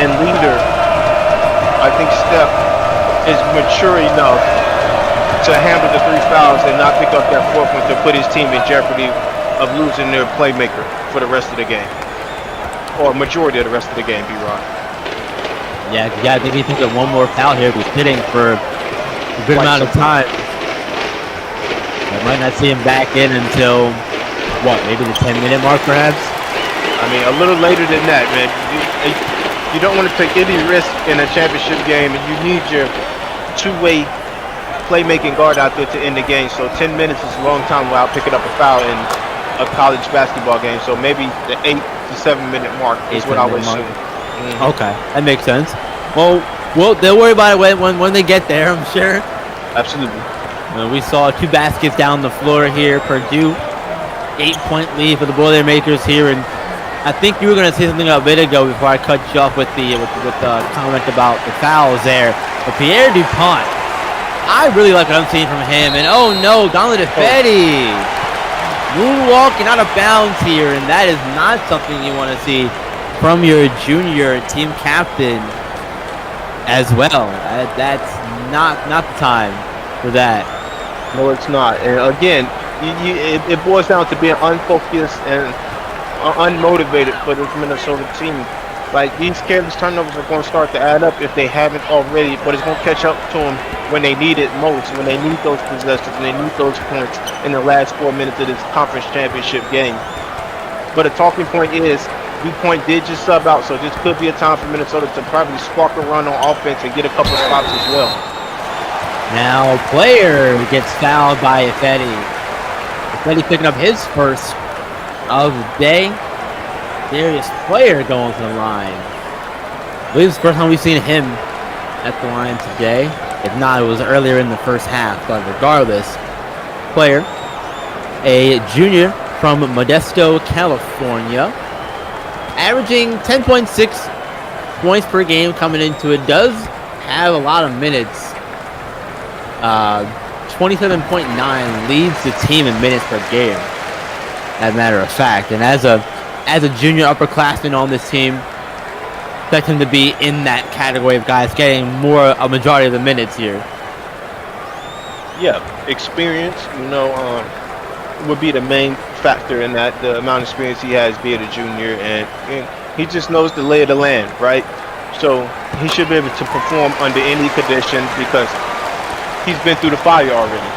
and leader, I think Steph is mature enough to handle the 3 fouls and not pick up that 4th one to put his team in jeopardy of losing their playmaker for the rest of the game, or majority of the rest of the game, B-Ron. Yeah, I think he took one more foul here. He's sitting for a good amount of time. I might not see him back in until, what, maybe the 10-minute mark, perhaps? I mean, a little later than that, man. You don't want to take any risk in a championship game, and you need your two-way playmaking guard out there to end the game. So 10 minutes is a long time without picking up a foul in a college basketball game. So maybe the 8 to 7 minute mark is what I would assume. Okay, that makes sense. Well, they'll worry about it when they get there, I'm sure. Absolutely. We saw 2 baskets down the floor here. Purdue, 8-point lead for the Boilermakers here, and I think you were going to say something a bit ago before I cut you off with the comment about the fouls there. But Pierre DuPont, I really like what I'm seeing from him. And oh no, Donald DeFetti moonwalking out of bounds here, and that is not something you want to see from your junior team captain as well. That's not the time for that. No, it's not. And again, it boils down to being unfocused and unmotivated for this Minnesota team. Like, these careless turnovers are going to start to add up if they haven't already, but it's going to catch up to them when they need it most, when they need those possessions, when they need those points in the last 4 minutes of this conference championship game. But a talking point is, DuPont did just sub out, so this could be a time for Minnesota to probably spark a run on offense and get a couple stops as well. Now, Player gets fouled by Ifedi. Ifedi picking up his first of the day. Darius Player going to the line. I believe it's the first time we've seen him at the line today. If not, it was earlier in the first half. But regardless, Player, a junior from Modesto, California, averaging 10.6 points per game coming into it. Does have a lot of minutes. 27.9 leads the team in minutes per game, as a matter of fact. And as a junior upperclassman on this team, expect him to be in that category of guys getting a majority of the minutes here. Yeah, experience, would be the main factor in that. The amount of experience he has being a junior, and he just knows the lay of the land, right? So he should be able to perform under any condition because he's been through the fire already.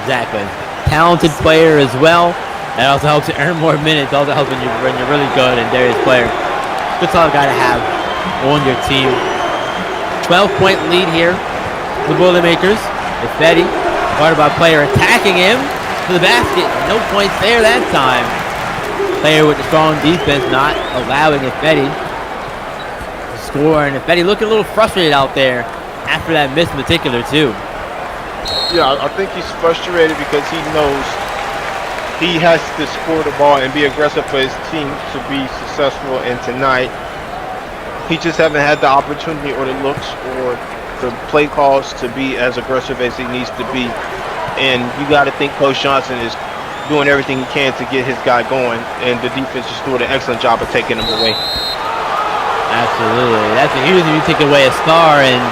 Exactly. Talented player as well. That also helps you earn more minutes. Also helps when you're really good. And Darius Player, good solid guy to have on your team. 12-point lead here for the Boilermakers. Ifedi, guarded by Player, attacking him to the basket. No points there that time. Player with the strong defense, not allowing Ifedi to score. And Ifedi looking a little frustrated out there after that miss in particular too. Yeah, I think he's frustrated because he knows he has to score the ball and be aggressive for his team to be successful. And tonight, he just haven't had the opportunity or the looks or the play calls to be as aggressive as he needs to be. And you got to think Coach Johnson is doing everything he can to get his guy going, and the defense is doing an excellent job of taking him away. Absolutely. That's a huge when you take away a star. And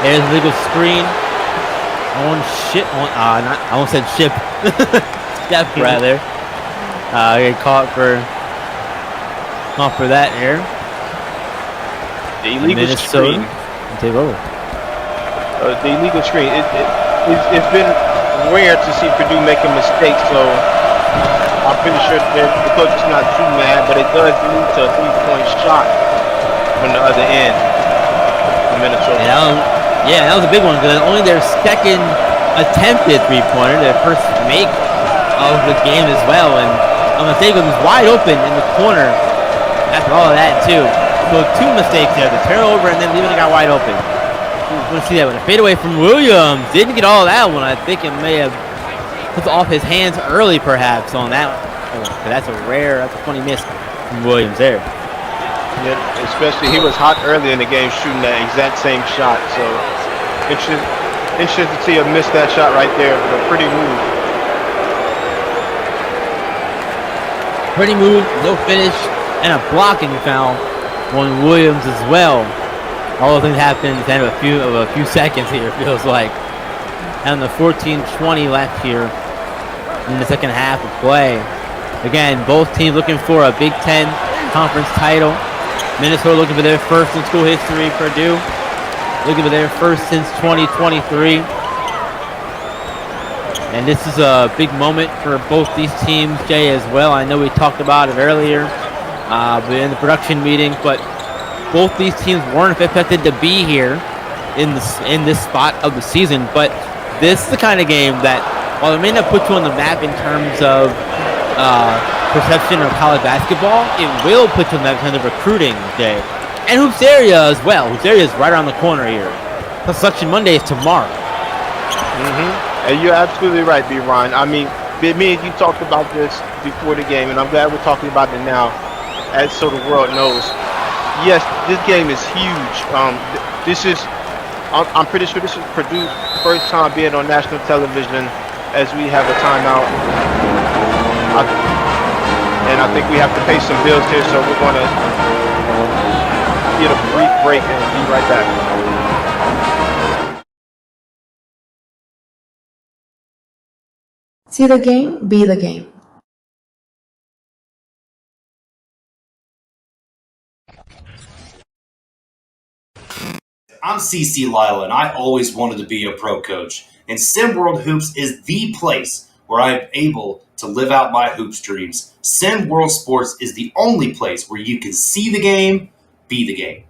there's a legal screen on Ship. I almost said Ship. Steph, rather. Get caught for that here. The illegal screen. Take over. The illegal screen. It's been rare to see Purdue make a mistake, so I'm pretty sure that the coach is not too mad, but it does lead to a 3-point shot from the other end in Minnesota. Yeah, that was a big one because only their second attempted three-pointer, their first make of the game as well. And a mistake was wide open in the corner after all of that too. So 2 mistakes there, the turnover and then leaving the guy wide open. You want to see that one. A fadeaway from Williams. Didn't get all that one. I think it may have put off his hands early perhaps on that one. That's a funny miss from Williams there. Yeah, especially he was hot early in the game shooting that exact same shot. So interesting to see him miss that shot right there, but a pretty move. Pretty move, no finish, and a blocking foul on Williams as well. All those things happened in a few seconds here, it feels like. And the 14-20 left here in the second half of play. Again, both teams looking for a Big Ten conference title. Minnesota looking for their first in school history. Purdue looking for their first since 2023. And this is a big moment for both these teams, Jay, as well. I know we talked about it earlier in the production meeting, but both these teams weren't expected to be here in this spot of the season. But this is the kind of game that, while it may not put you on the map in terms of perception of college basketball, it will put you on that kind of recruiting, Jay. And Hoops area as well. Hoops area is right around the corner here. Selection Monday is tomorrow. And you're absolutely right, B-Ron. I mean, me and you talked about this before the game, and I'm glad we're talking about it now, as so the world knows. Yes, this game is huge. I'm pretty sure this is Purdue's first time being on national television as we have a timeout. And I think we have to pay some bills here, so we're going to get a brief break and be right back. See the game, be the game. I'm CC Lyle, and I always wanted to be a pro coach. And SimWorld Hoops is the place where I'm able to live out my hoops dreams. SimWorld Sports is the only place where you can see the game, be the game.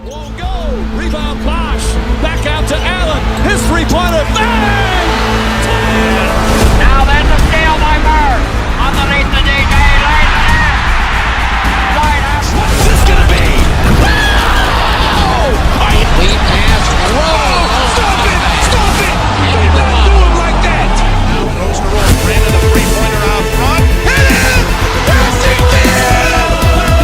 Won't go. Rebound Bosch. Back out to Allen. His three-pointer. Bang! Now there's a steal by Murr. Underneath the DJ. What's this gonna be? Lead pass. Roll. Stop it! Stop it! Do not do him like that! Now goes to roll. Brandon the three-pointer out front. Hit it! Yes, he did!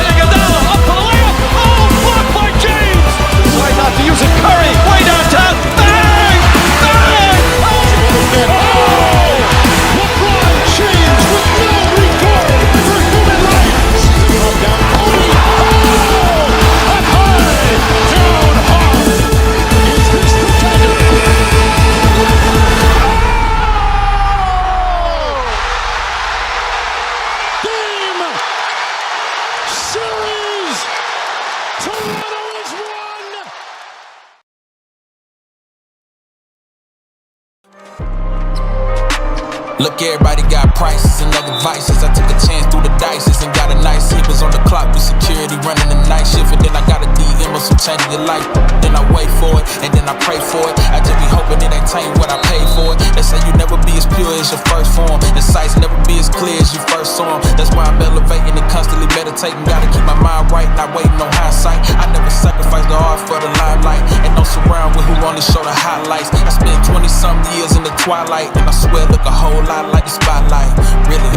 Iguodala up to the layup. Oh, blocked by James. Decide not to use it. Curry way downtown. Bang! Bang! Oh! LeBron James with no regard for human life. Come down. Look, everybody got prices and other vices. I took a chance through the dices and got a nice hit. Was on the clock with security running the night shift. And then I got a DM or some change in your life. Then I wait for it and then I pray for it. I just be hoping it ain't taint what I paid for it. They say you never be as pure as your first form, and sights never be as clear as you first saw them. That's why I'm elevating and constantly meditating. Gotta keep my mind right, not waiting on hindsight. I never sacrifice the art for the limelight, and don't surround with who only show the highlights. I spent 20-some years in the twilight, and I swear look a whole lot like the spotlight, really.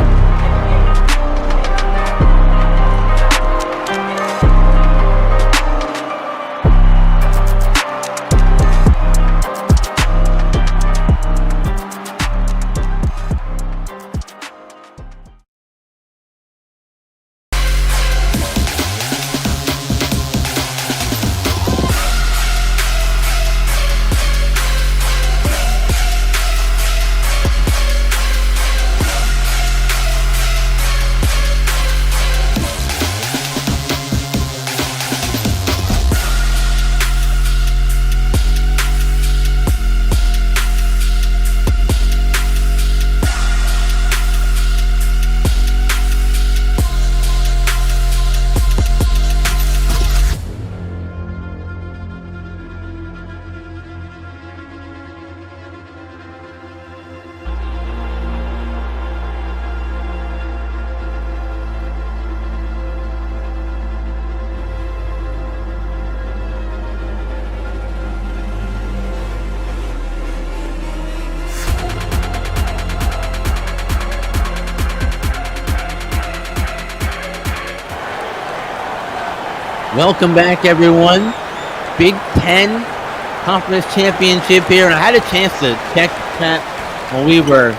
Welcome back, everyone. Big Ten Conference Championship here, and I had a chance to check that when we were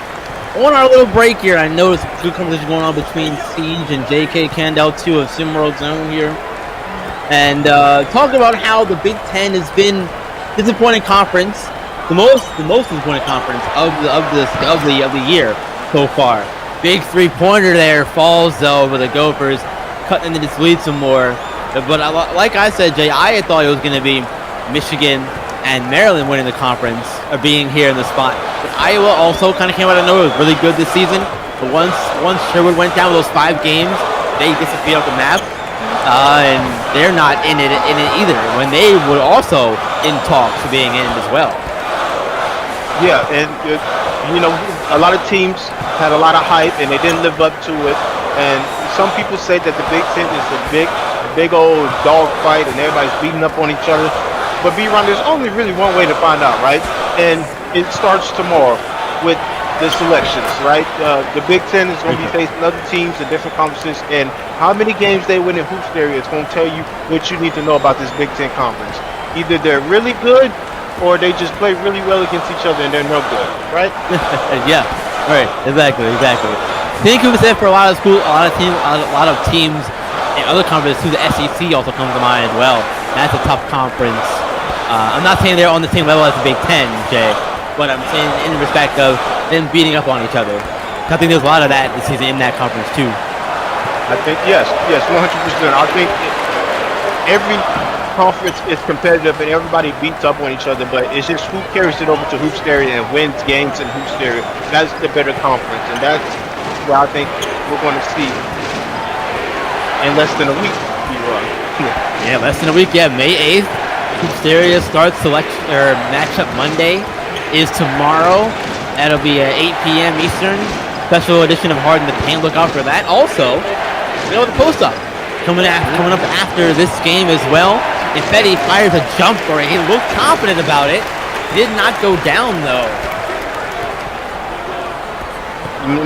on our little break here. I noticed a good conversation going on between Siege and J.K. Candell, two of SimWorld Zone here, and talking about how the Big Ten has been disappointing conference, the most disappointing conference of the year so far. Big three-pointer there falls, though, for the Gophers, cutting into this lead some more. But like I said, Jay, I thought it was going to be Michigan and Maryland winning the conference, or being here in the spot. But Iowa also kind of came out of nowhere. It was really good this season. But once Sherwood went down with those 5 games, they disappeared off the map. And they're not in it either, when they were also in talks of being in as well. Yeah, and a lot of teams had a lot of hype and they didn't live up to it. And some people say that the Big Ten is a big old dog fight and everybody's beating up on each other. But B-Ron, there's only really one way to find out, right? And it starts tomorrow with the selections, right? The Big Ten is going to be facing other teams in different conferences, and how many games they win in hoops area is going to tell you what you need to know about this Big Ten conference. Either they're really good, or they just play really well against each other and they're no good, right? Yeah, right, exactly. I think we said for a lot of teams in other conferences too. The SEC also comes to mind as well. That's a tough conference. I'm not saying they're on the same level as the Big Ten, Jay, but I'm saying in respect of them beating up on each other. I think there's a lot of that this season in that conference too. I think yes, 100%. I think every conference is competitive and everybody beats up on each other, but it's just who carries it over to hoops area and wins games in hoops area. That's the better conference, and that's what I think we're going to see in less than a week. Yeah, less than a week. Yeah, May 8th. Hoops area starts matchup Monday is tomorrow. That'll be at 8 p.m. Eastern. Special edition of Hard in the Paint. Look out for that. Also, the post-up coming up after this game as well. Ifedi fires a jumper. He looked confident about it. Did not go down though.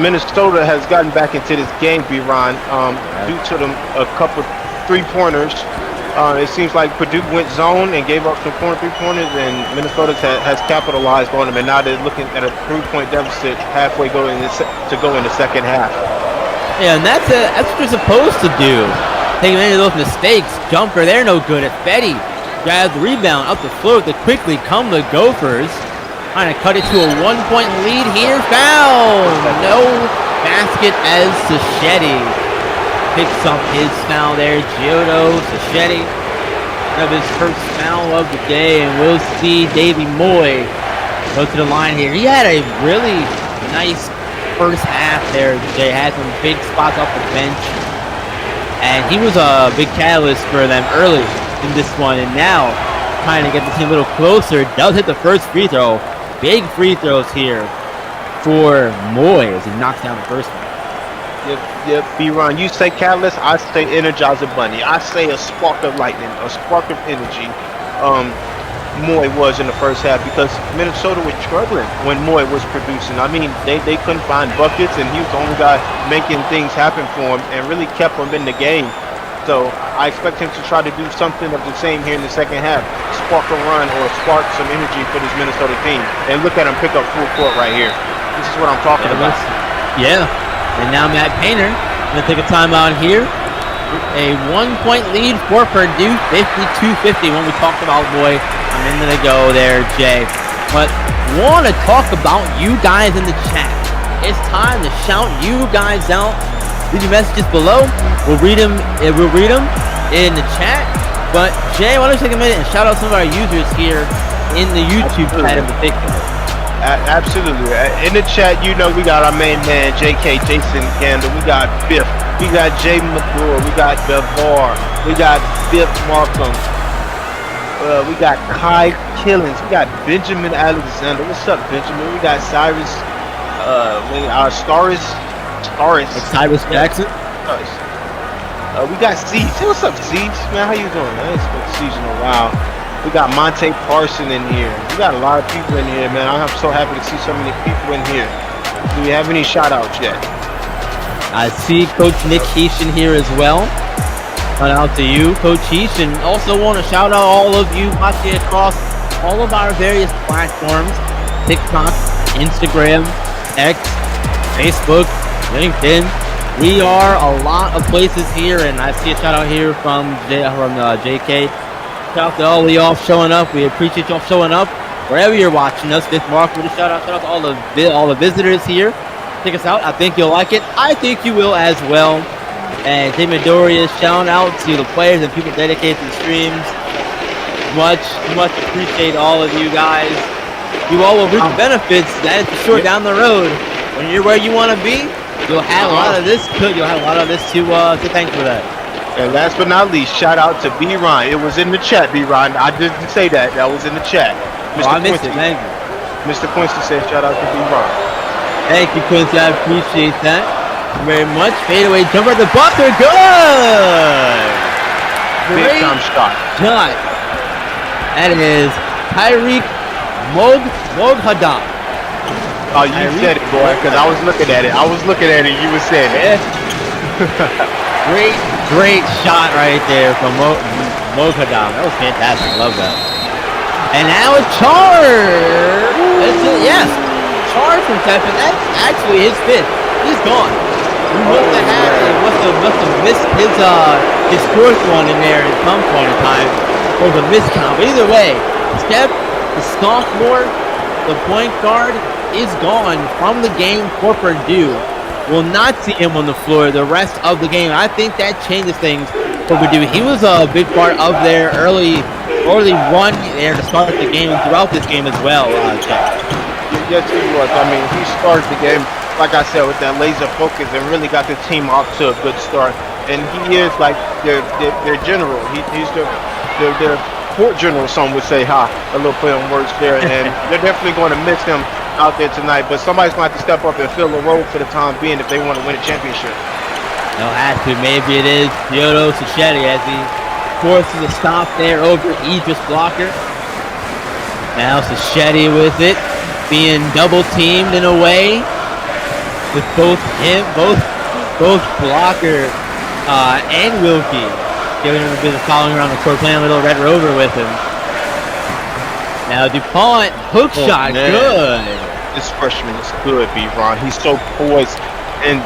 Minnesota has gotten back into this game, B-Ron, due to a couple 3-pointers. It seems like Purdue went zone and gave up some corner 3-pointers, and Minnesota has capitalized on them, and now they're looking at a 3-point deficit halfway to go in the second half. Yeah, and that's what you're supposed to do. Taking any of those mistakes. Jumper there, no good. Ifedi grabs the rebound up the floor to quickly come the Gophers. Trying to cut it to a 1-point lead here. Foul! No basket as Sacheti picks up his foul there. Giotto Sacheti, one of his first foul of the day, and we'll see Davey Moy go to the line here. He had a really nice first half there. They had some big spots off the bench, and he was a big catalyst for them early in this one, and now trying to get the team a little closer. Does hit the first free throw. Big free throws here for Moy as he knocks down the first one. Yep, B-Ron, you say catalyst, I say Energizer Bunny. I say a spark of lightning, a spark of energy. Moy was in the first half, because Minnesota was struggling when Moy was producing. I mean, they couldn't find buckets, and he was the only guy making things happen for him and really kept them in the game. So I expect him to try to do something of the same here in the second half. Spark a run or spark some energy for this Minnesota team. And look at him pick up full court right here. This is what I'm talking about. Yeah. And now Matt Painter going to take a timeout here. A 1-point lead for Purdue, 52-50 when we talked about Moy a minute ago there, Jay. But want to talk about you guys in the chat. It's time to shout you guys out. Leave your messages below. We'll read them in the chat. But Jay, why don't you take a minute and shout out some of our users here in the YouTube chat in particular. Absolutely. In the chat, we got our main man, JK, Jason Gander. We got Biff. We got Jay McGraw. We got Bevar. We got Biff Markham. We got Kai Killings. We got Benjamin Alexander. What's up, Benjamin? We got Cyrus. Cyrus Jackson. We got Siege. Hey, what's up, Siege? Man, how you doing? I ain't spoke to Siege in a while. We got Monte Parson in here. We got a lot of people in here, man. I'm so happy to see so many people in here. Do we have any shout outs yet? I see Coach Nick Heeshin here as well. Shout out to you, Coach Heeshin. Also want to shout out all of you watching across all of our various platforms: TikTok, Instagram, X, Facebook, LinkedIn. We are a lot of places here, and I see a shout out here from JK. Shout out to all of y'all showing up. We appreciate y'all showing up wherever you're watching us. This Mark with a shout out to all the visitors here Check us out. I think you'll like it. I think you will as well. And Jay Midoriya, shout out to the players and people dedicated to the streams. Much appreciate all of you guys. You all will reap the benefits. That is for sure down the road. When you're where you want to be, you'll have a lot of this. You'll have a lot of this to thank for that. And last but not least, shout out to B. Ron. It was in the chat, B. Ron. I didn't say that. That was in the chat. I missed it. Thank you. Mr. Quincy said shout out to B. Ron. Thank you, Quincy. I appreciate that very much. Fadeaway jumper at the buzzer. Good. Big time shot. That is Tyreek Moghadam. Oh, you said it, boy, because I was looking at it. You were saying it. Great shot right there from Moghadam. That was fantastic. Love that. And now it's Char. Yes, Char from Tefin. That's actually his fifth. He's gone. He must have missed his fourth one in there at some point in time. Or the miscount. But either way, Steph, the sophomore, the point guard, is gone from the game for Purdue. Will not see him on the floor the rest of the game. I think that changes things for Purdue. He was a big part of their early run there to start the game and throughout this game as well. Yes, he was. I mean, he started the game, like I said, with that laser focus and really got the team off to a good start. And he is like their general. He's their court general, some would say. A little play on words there. And they're definitely going to miss him out there tonight. But somebody's going to have to step up and fill the role for the time being if they want to win a championship. They'll have to. Maybe it is Kyoto Sacheti as he forces a stop there over Idris Blocker. Now Sacheti with it, being double teamed in a way with both Blocker and Wilkie giving him a bit of following around the court, playing a little Red Rover with him. Now DuPont hook shot, man. Good. This freshman is good, B. Ron. He's so poised and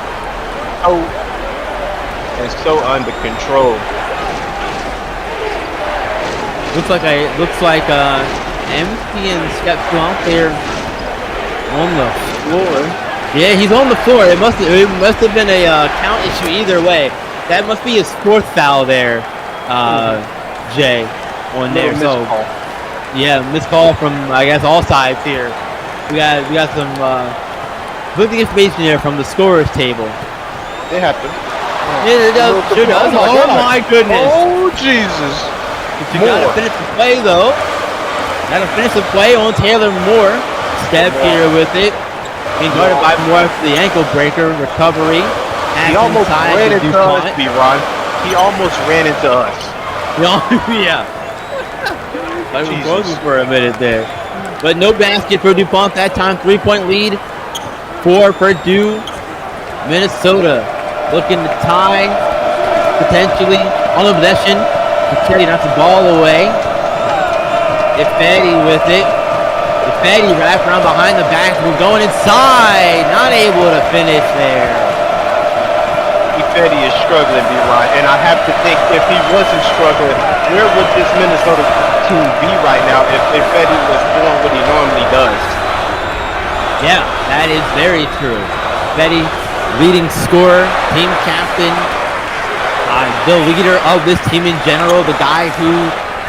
so under control. Looks like empty and steps out there on the floor. Yeah, he's on the floor. It must have been a count issue either way. That must be his fourth foul there, Jay, on there. So yeah, missed call from I guess all sides here. We got some look the information here from the scorers table. It happened. Yeah, it does. Sure does. Oh my goodness. Oh Jesus. But you gotta finish the play though. Gotta finish the play on Taylor Moore. Step here with it. Being guarded by Moore for the ankle breaker recovery. He almost ran into us, B-Ron. He almost ran into us. Yeah. I was frozen for a minute there. But no basket for DuPont that time. 3-point lead for Purdue. Minnesota looking to tie potentially on the possession. Teddy knocks the ball away. Ifedi with it. Ifedi wrapped around behind the back. We're going inside. Not able to finish there. Ifedi is struggling, B-Ron. And I have to think if he wasn't struggling, where would this Minnesota team be right now if Ifedi was doing what he normally does? Yeah, that is very true. Ifedi, leading scorer, team captain, the leader of this team in general, the guy who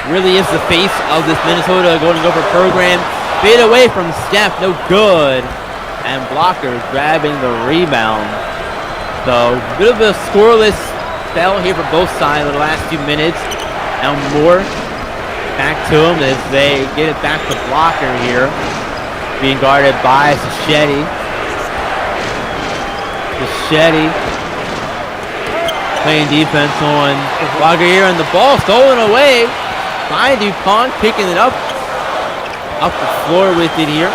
really is the face of this Minnesota Golden Gopher program. Fade away from Steph, no good. And Blocker grabbing the rebound. So, a bit of a scoreless spell here for both sides in the last few minutes. Now Moore back to him as they get it back to Blocker here. Being guarded by Sacheti. Playing defense on Blocker here, and the ball stolen away by DuPont, picking it up the floor with it here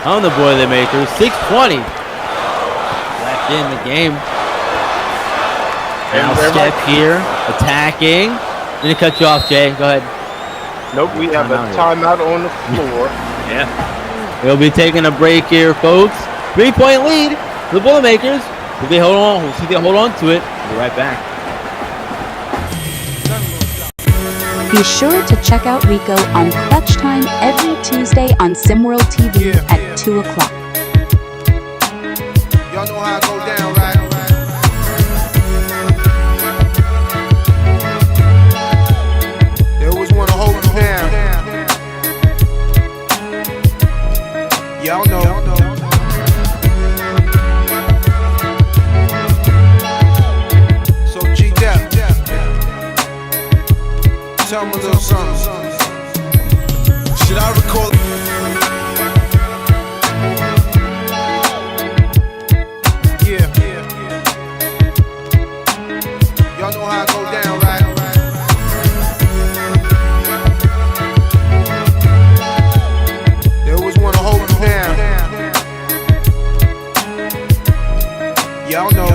on the Boilermakers. 6:20 left in the game. Now Steph here, attacking. I'm gonna cut you off, Jay. Go ahead. Nope, we have a timeout on the floor. Yeah. We'll be taking a break here, folks. 3-point lead for the Boilermakers. We'll see if they hold on to it. We'll be right back. Be sure to check out Rico on Clutch Time every Tuesday on SimWorld TV at 2 o'clock. Y'all know tell him a little something. Should I record? Yeah. Y'all know how I go down, right? They always want to hold you down. Y'all know.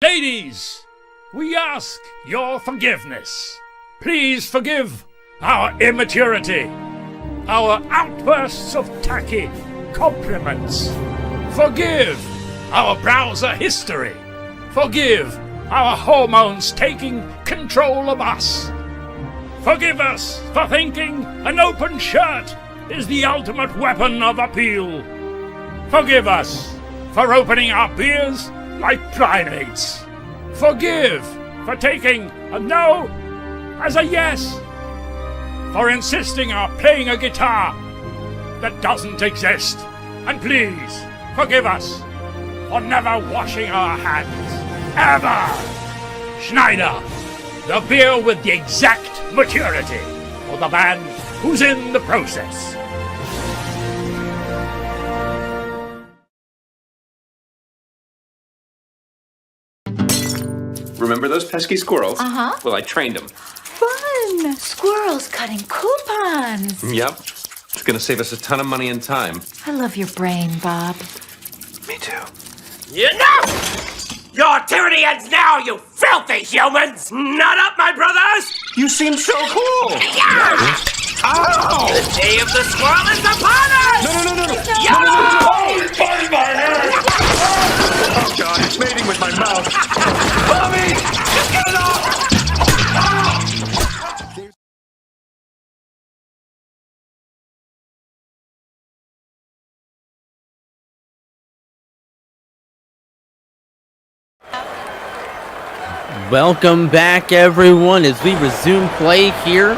Ladies, we ask your forgiveness. Please forgive our immaturity, our outbursts of tacky compliments. Forgive our browser history. Forgive our hormones taking control of us. Forgive us for thinking an open shirt is the ultimate weapon of appeal. Forgive us for opening our beers like primates. Forgive for taking a no as a yes. For insisting on playing a guitar that doesn't exist. And please forgive us for never washing our hands. Ever! Schneider, the beer with the exact maturity for the man who's in the process. Remember those pesky squirrels? Uh-huh. Well, I trained them. Fun! Squirrels cutting coupons. Yep. It's gonna save us a ton of money and time. I love your brain, Bob. Me too. Enough! Your tyranny ends now, you filthy humans! Not up, my brothers! You seem so cool! Yeah! Ow! The day of the squirrel is upon us! No! YOLO! Oh, it's biting my head! Oh, God, it's mating with my mouth. Bobby! Just get it off! Welcome back, everyone, as we resume play here.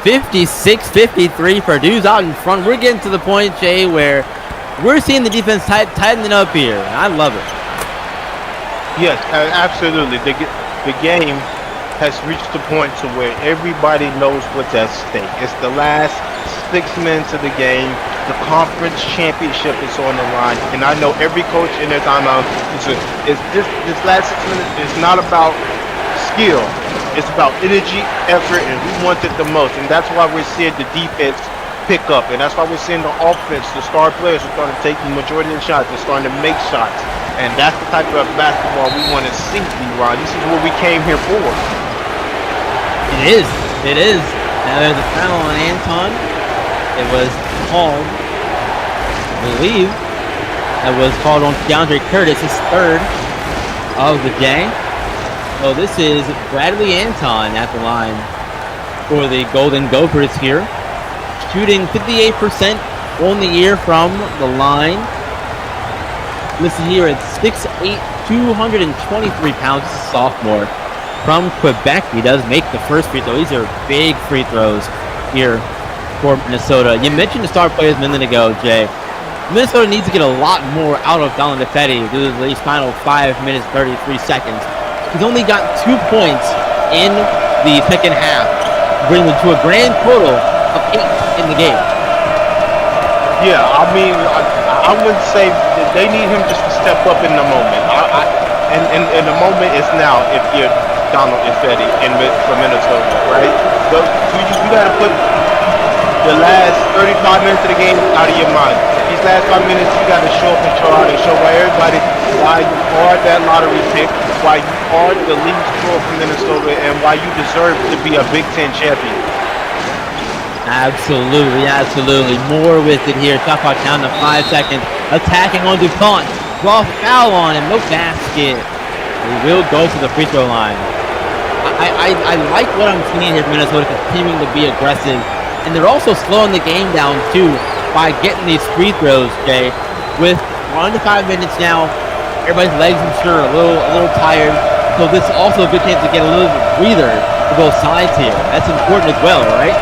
56-53, Purdue's out in front. We're getting to the point, Jay, where we're seeing the defense tightening up here. I love it. Yes, absolutely. The game has reached the point to where everybody knows what's at stake. It's the last 6 minutes of the game. The conference championship is on the line, and I know every coach in their timeout is this last 6 minutes is not about skill. It's about energy, effort, and who wants it the most. And that's why we're seeing the defense pick up, and that's why we're seeing the offense, the star players are starting to take the majority of the shots. They're starting to make shots, and that's the type of basketball we want to see, Ron. This is what we came here for. It is. Now there's a foul on Anton. It was called, I believe, it was called on DeAndre Curtis, his third of the day. So this is Bradley Anton at the line for the Golden Gophers here. Shooting 58% on the year from the line. Listed here at 6'8", 223 pounds, sophomore from Quebec. He does make the first free throw. These are big free throws here for Minnesota. You mentioned the star players a minute ago, Jay. Minnesota needs to get a lot more out of Donald Defetti due to these final 5 minutes, 33 seconds. He's only got 2 points in the second half, bringing them to a grand total of 8 in the game. Yeah, I mean, I would say that they need him just to step up in the moment. And the moment is now if you're Donald Defetti for Minnesota, right? So you got to put the last 35 minutes of the game out of your mind. These last 5 minutes, you got to show up and show out and show everybody why you are that lottery pick, why you are the lead scorer from Minnesota, and why you deserve to be a Big Ten champion. Absolutely. More with it here. Shot clock down to 5 seconds. Attacking on DuPont. Draw foul on him. No basket. He will go to the free throw line. I like what I'm seeing here from Minnesota continuing to be aggressive. And they're also slowing the game down, too, by getting these free throws, Jay. With 1 to 5 minutes now, everybody's legs, I'm sure, a little tired. So this is also a good chance to get a little breather to both sides here. That's important as well, right?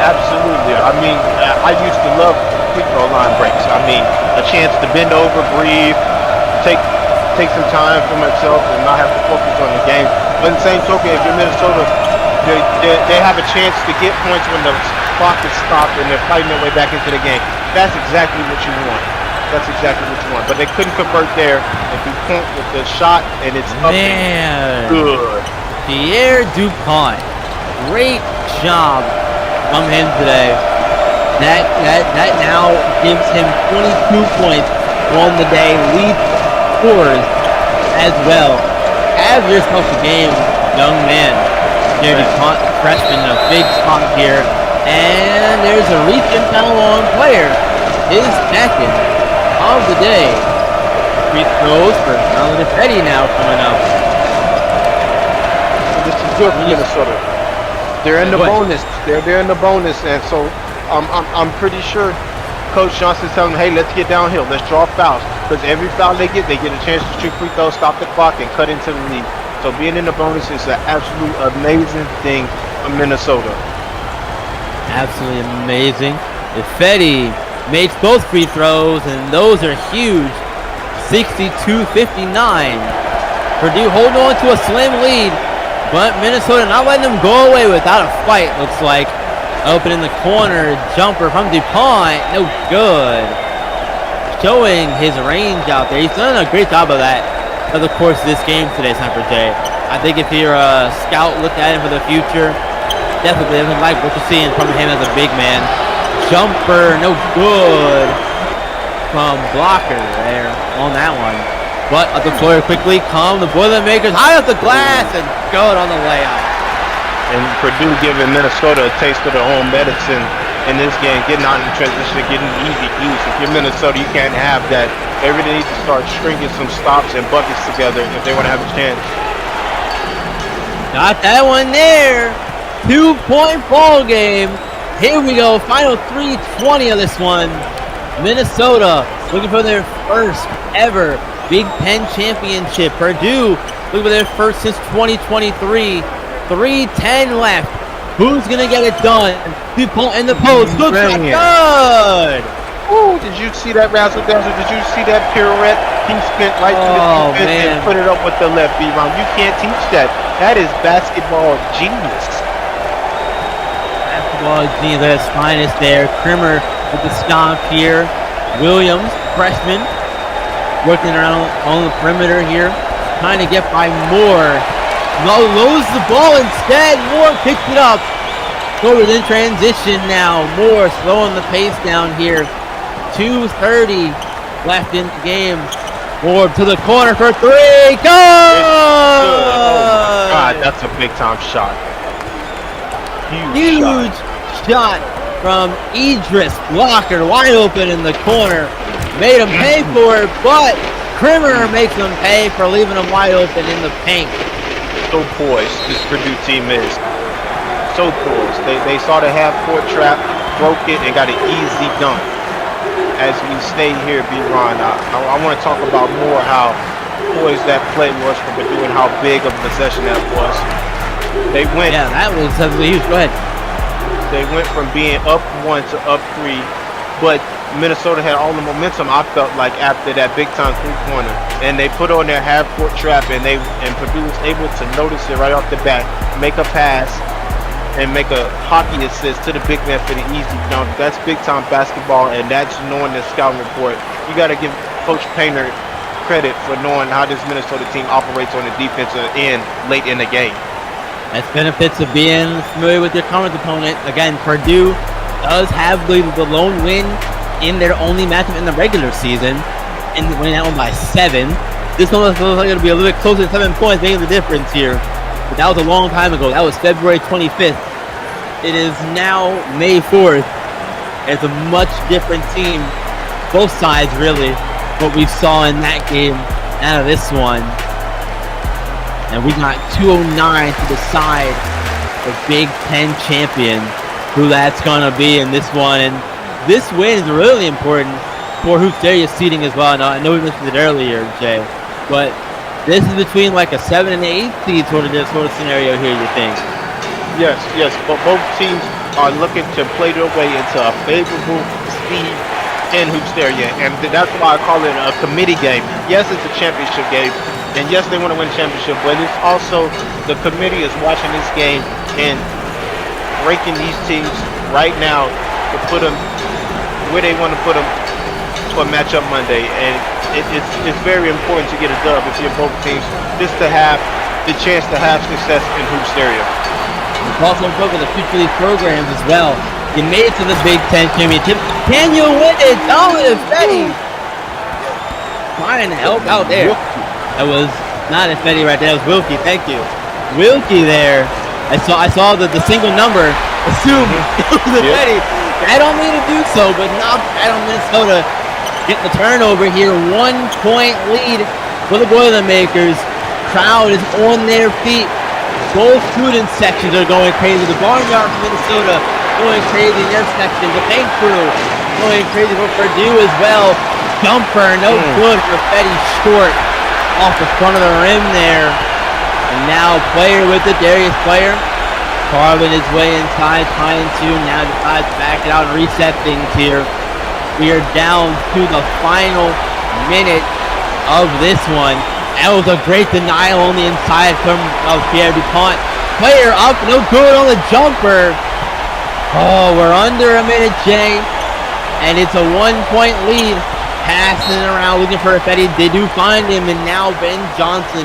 Absolutely. I mean, I used to love free throw line breaks. I me a chance to bend over, breathe, take some time for myself, and not have to focus on the game. But in the same token, if you're Minnesota, they have a chance to get points when the clock is stopped and they're fighting their way back into the game. That's exactly what you want. That's exactly what you want. But they couldn't convert there and DuPont with the shot, and it's up and good. Pierre DuPont, great job from him today. That now gives him 22 points on the day. Lead scores as well. Have yourself a game, young man. Pierre DuPont, freshman, a big spot here. And there's a recent foul on player. His second of the day. Free throws for Donald Petty now coming up. This is good for Minnesota. They're in the bonus. They're in the bonus, and so I'm pretty sure Coach Johnson's telling them, hey, let's get downhill. Let's draw fouls. Because every foul they get a chance to shoot free throws, stop the clock, and cut into the lead. So being in the bonus is an absolute amazing thing for Minnesota. Absolutely amazing. Ifedi makes both free throws, and those are huge. 62-59. Purdue holding on to a slim lead, but Minnesota not letting them go away without a fight, looks like. Open in the corner, jumper from DuPont, no good. Showing his range out there. He's done a great job of that over the course of this game today, Sniper J. I think if you're a scout, look at him for the future, definitely doesn't like what you're seeing from him as a big man. Jumper, no good from Blocker there on that one. But up the floor quickly come the Boilermakers, high off the glass, and good on the layup. And Purdue giving Minnesota a taste of their own medicine in this game, getting out in transition, getting easy use. If you're Minnesota, you can't have that. They really need to start stringing some stops and buckets together if they want to have a chance. Got that one there. 2-point ball game. Here we go. Final 3:20 of this one. Minnesota looking for their first ever Big Ten championship. Purdue looking for their first since 2023. 3:10 left. Who's gonna get it done? DuPont in the post. Good shot. Good. Ooh, did you see that razzle dazzle? Did you see that pirouette? He spent right through the defense and put it up with the left B-round. You can't teach that. That is basketball genius. Basketball genius at its finest there. Krimmer with the stomp here. Williams, freshman, working around on the perimeter here, trying to get by Moore. Loses the ball instead. Moore picks it up. Goes in transition now. Moore slowing the pace down here. 2:30 left in the game. Moore to the corner for three. Go! Oh my God, that's a big time shot. Huge shot from Idris. Blocker wide open in the corner. Made him pay for it, but Krimmer makes him pay for leaving him wide open in the paint. So poised, this Purdue team is. So poised. They saw the half-court trap, broke it, and got an easy dunk. As we stay here, B-Ron, I want to talk about more how poised that play was for Purdue and how big of a possession that was. They went. Yeah, that was huge. Go ahead. They went from being up 1 to up 3, but Minnesota had all the momentum, I felt like, after that big-time three-pointer. And they put on their half-court trap, and Purdue was able to notice it right off the bat, make a pass, and make a hockey assist to the big man for the easy dunk. That's big-time basketball, and that's knowing the scouting report. You got to give Coach Painter credit for knowing how this Minnesota team operates on the defensive end late in the game. That's benefits of being familiar with your conference opponent. Again, Purdue does have the lone win in their only matchup in the regular season, and winning that one by 7. This one looks like it'll be a little bit closer to 7 points, making the difference here. But that was a long time ago. That was February 25th. It is now May 4th. It's a much different team. Both sides, really, what we saw in that game out of this one. And we got 209 to decide the Big Ten champion, who that's going to be in this one. And this win is really important for Hoops area seeding as well. Now, I know we mentioned it earlier, Jay, but this is between like a 7 and 8 seed sort of scenario here, you think? Yes, but both teams are looking to play their way into a favorable seed in Hoopsteria, and that's why I call it a committee game. Yes, it's a championship game, and yes, they want to win a championship, but it's also the committee is watching this game and ranking these teams right now to put them where they want to put them to a matchup Monday, and it's very important to get a dub if you're both teams, just to have the chance to have success in Hoopsteria. It's also important for the future league programs as well. You made it to the Big Ten championship. Can you win it? Donald Fetty trying to help out there. That was not Fetty right there. That was Wilkie. Thank you, Wilkie there. I saw the single number. Assume it was Fetty. I don't mean to do so, but knocked out on Minnesota. Get the turnover here. 1 point lead for the Boilermakers. Crowd is on their feet. Both student sections are going crazy. The Barnyard from Minnesota going crazy in their section. The Paint Crew going crazy for Purdue as well. Jumper, no good for Fetty, short off the front of the rim there. And now Player with the Darius Player. Carving his way inside, trying to now decides to back it out and reset things here. We are down to the final minute of this one. That was a great denial on the inside from Pierre DuPont. Player up, no good on the jumper. Oh, we're under a minute, Jay. And it's a 1 point lead. Passing around, looking for Fetty. They do find him, and now Ben Johnson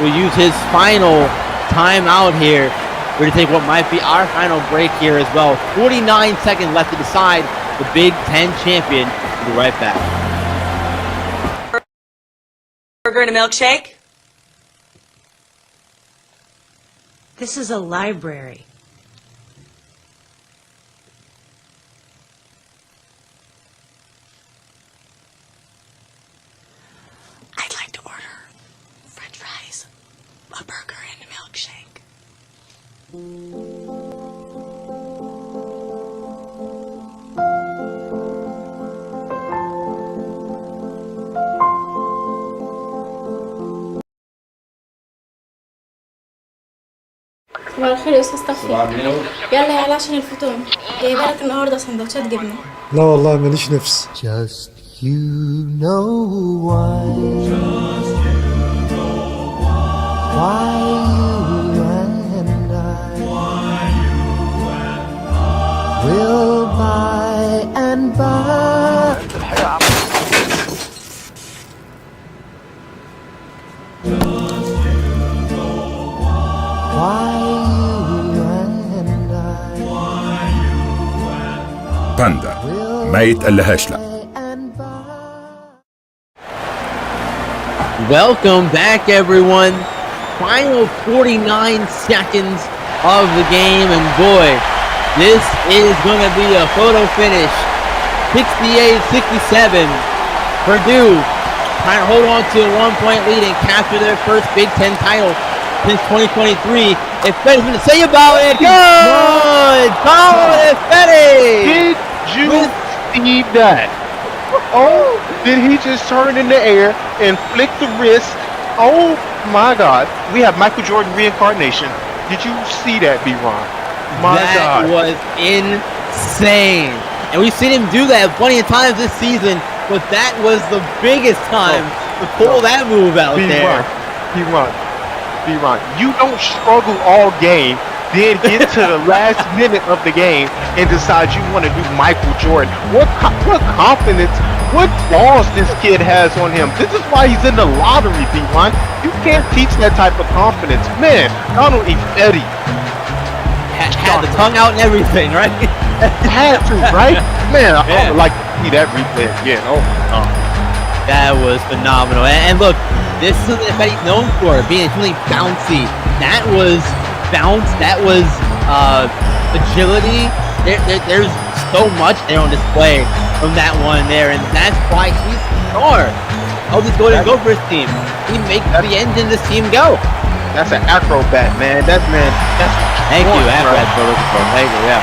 will use his final timeout here. We're going to take what might be our final break here as well. 49 seconds left to decide the Big Ten champion. We'll be right back. Burger and a milkshake? This is a library. I'd like to order french fries, a burger, and a milkshake. صباح الخير يا استاذ توفيق. يلا يلا عشان الفطور جايبه لك النهارده سندوتشات جبنه. لا والله ماليش نفس. Just you know why. Just you know why. Why you and I will by and by. باندا ما يتقلهاش لا. Welcome back, everyone. Final 49 seconds of the game, and boy, this is going to be a photo finish. 68-67. Purdue trying to hold on to a 1 point lead and capture their first Big Ten title since 2023. If Fetty's going to say about it, good! Donald Fetty! Did you see that? Oh, did he just turn in the air and flick the wrist? Oh my God. We have Michael Jordan reincarnation. Did you see that, B-Ron? My that God. Was insane. And we've seen him do that plenty of times this season, but that was the biggest time to pull that move out there. B-Ron, you don't struggle all game, then get to the last minute of the game and decide you want to do Michael Jordan. What confidence, what balls this kid has on him. This is why he's in the lottery, B-Ron. You can't teach that type of confidence. Man, Donald Fetty. Had the tongue out and everything, right? Had to, right? Man, I would like to see that replay again. Oh, no. That was phenomenal. And look, this is something that Fetty's known for, being really bouncy. That was bounce. That was agility. There's so much there on display from that one there, and that's why he's the star of this Golden Gophers team. He makes the engine of this team go. That's an acrobat, man. That's Thank you, acrobat. Thank you, yeah.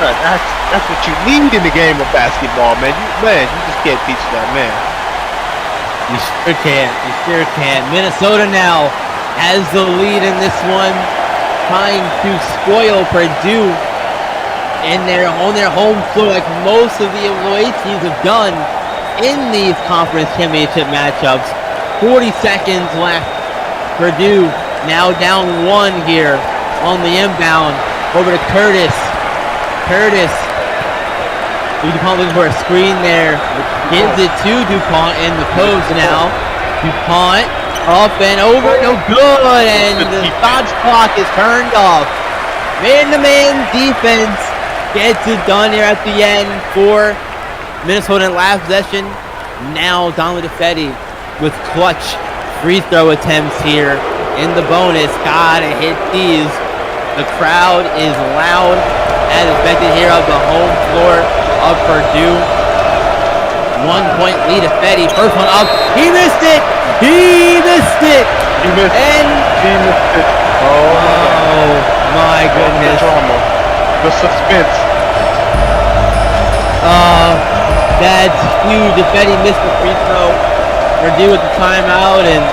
That's what you need in the game of basketball, man. You just can't teach that, man. You sure can. You sure can. Minnesota now has the lead in this one, trying to spoil Purdue on their home floor, like most of the away teams have done. in these conference championship matchups. 40 seconds left. Purdue now down 1 here on the inbound. Over to Curtis. Curtis. DuPont looking for a screen there. Gives it to DuPont in the post now. DuPont up and over. No good. And the shot clock is turned off. Man-to-man defense gets it done here at the end for Minnesota in last possession. Now Donald DeFetti with clutch free throw attempts here in the bonus. Gotta hit these. The crowd is loud as expected here of the home floor of Purdue. 1 point lead to Fetty. First one up. He missed it. He missed it. He missed it. Oh my goodness. The suspense. That's huge. DeFetti missed the free throw. Purdue with the timeout, and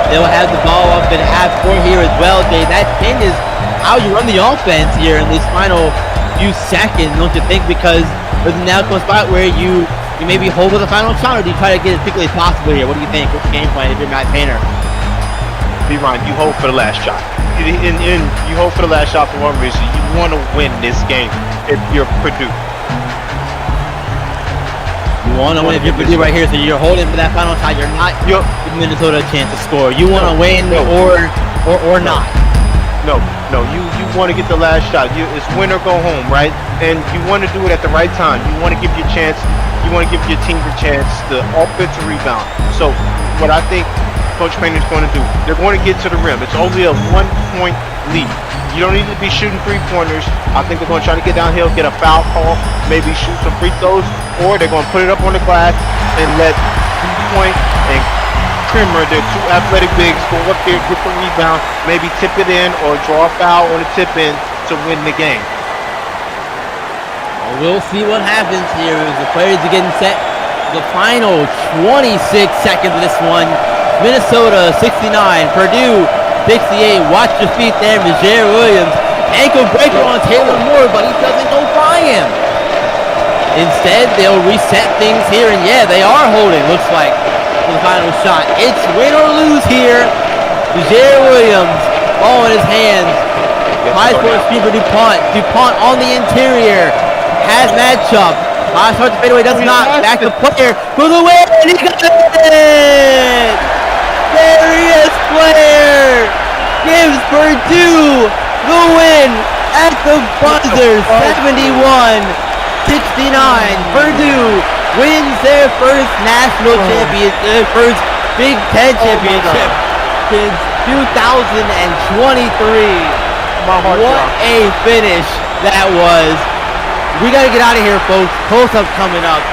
they'll have the ball up in half court here as well. Jay, that changes how you run the offense here in these final few seconds, don't you think? Because there's now a spot where you maybe hold with the final shot, or do you try to get as quickly as possible here? What do you think? What's the game plan if you're Matt Painter? B-Ron, you hold for the last shot. You hold for the last shot for one reason. You want to win this game if you're Purdue. You want to win if you're Purdue right here, so you're holding for that final shot. You're not giving Minnesota a chance to score. You want to win or not. No. You want to get the last shot. It's win or go home, right? And you want to do it at the right time. You want to give your chance. You want to give your team the chance to offensive rebound. So what I think Coach Painter's going to do, they're going to get to the rim. It's only a 1 point lead. You don't need to be shooting 3-pointers. I think they're going to try to get downhill, get a foul call, maybe shoot some free throws, or they're going to put it up on the glass and let DuPont and Krimmer, their 2 athletic bigs, go up there, get the rebound, maybe tip it in or draw a foul on the tip in to win the game. Well, we'll see what happens here as the players are getting set. The final 26 seconds of this one. Minnesota 69, Purdue 68. Watch your feet there, Majere Williams. Ankle breaker on Taylor Moore, but he doesn't go by him. Instead, they'll reset things here, and yeah, they are holding, looks like, for the final shot. It's win or lose here. Majere Williams, ball in his hands. High score screen for DuPont. DuPont on the interior. Has matchup. High start to fade away, does not. Back to player for the win. He got it! Darius Player gives Purdue the win at the buzzer. 71-69. Purdue wins their first national championship, first Big Ten championship since 2023. What a finish that was. We got to get out of here, folks. Close-up coming up.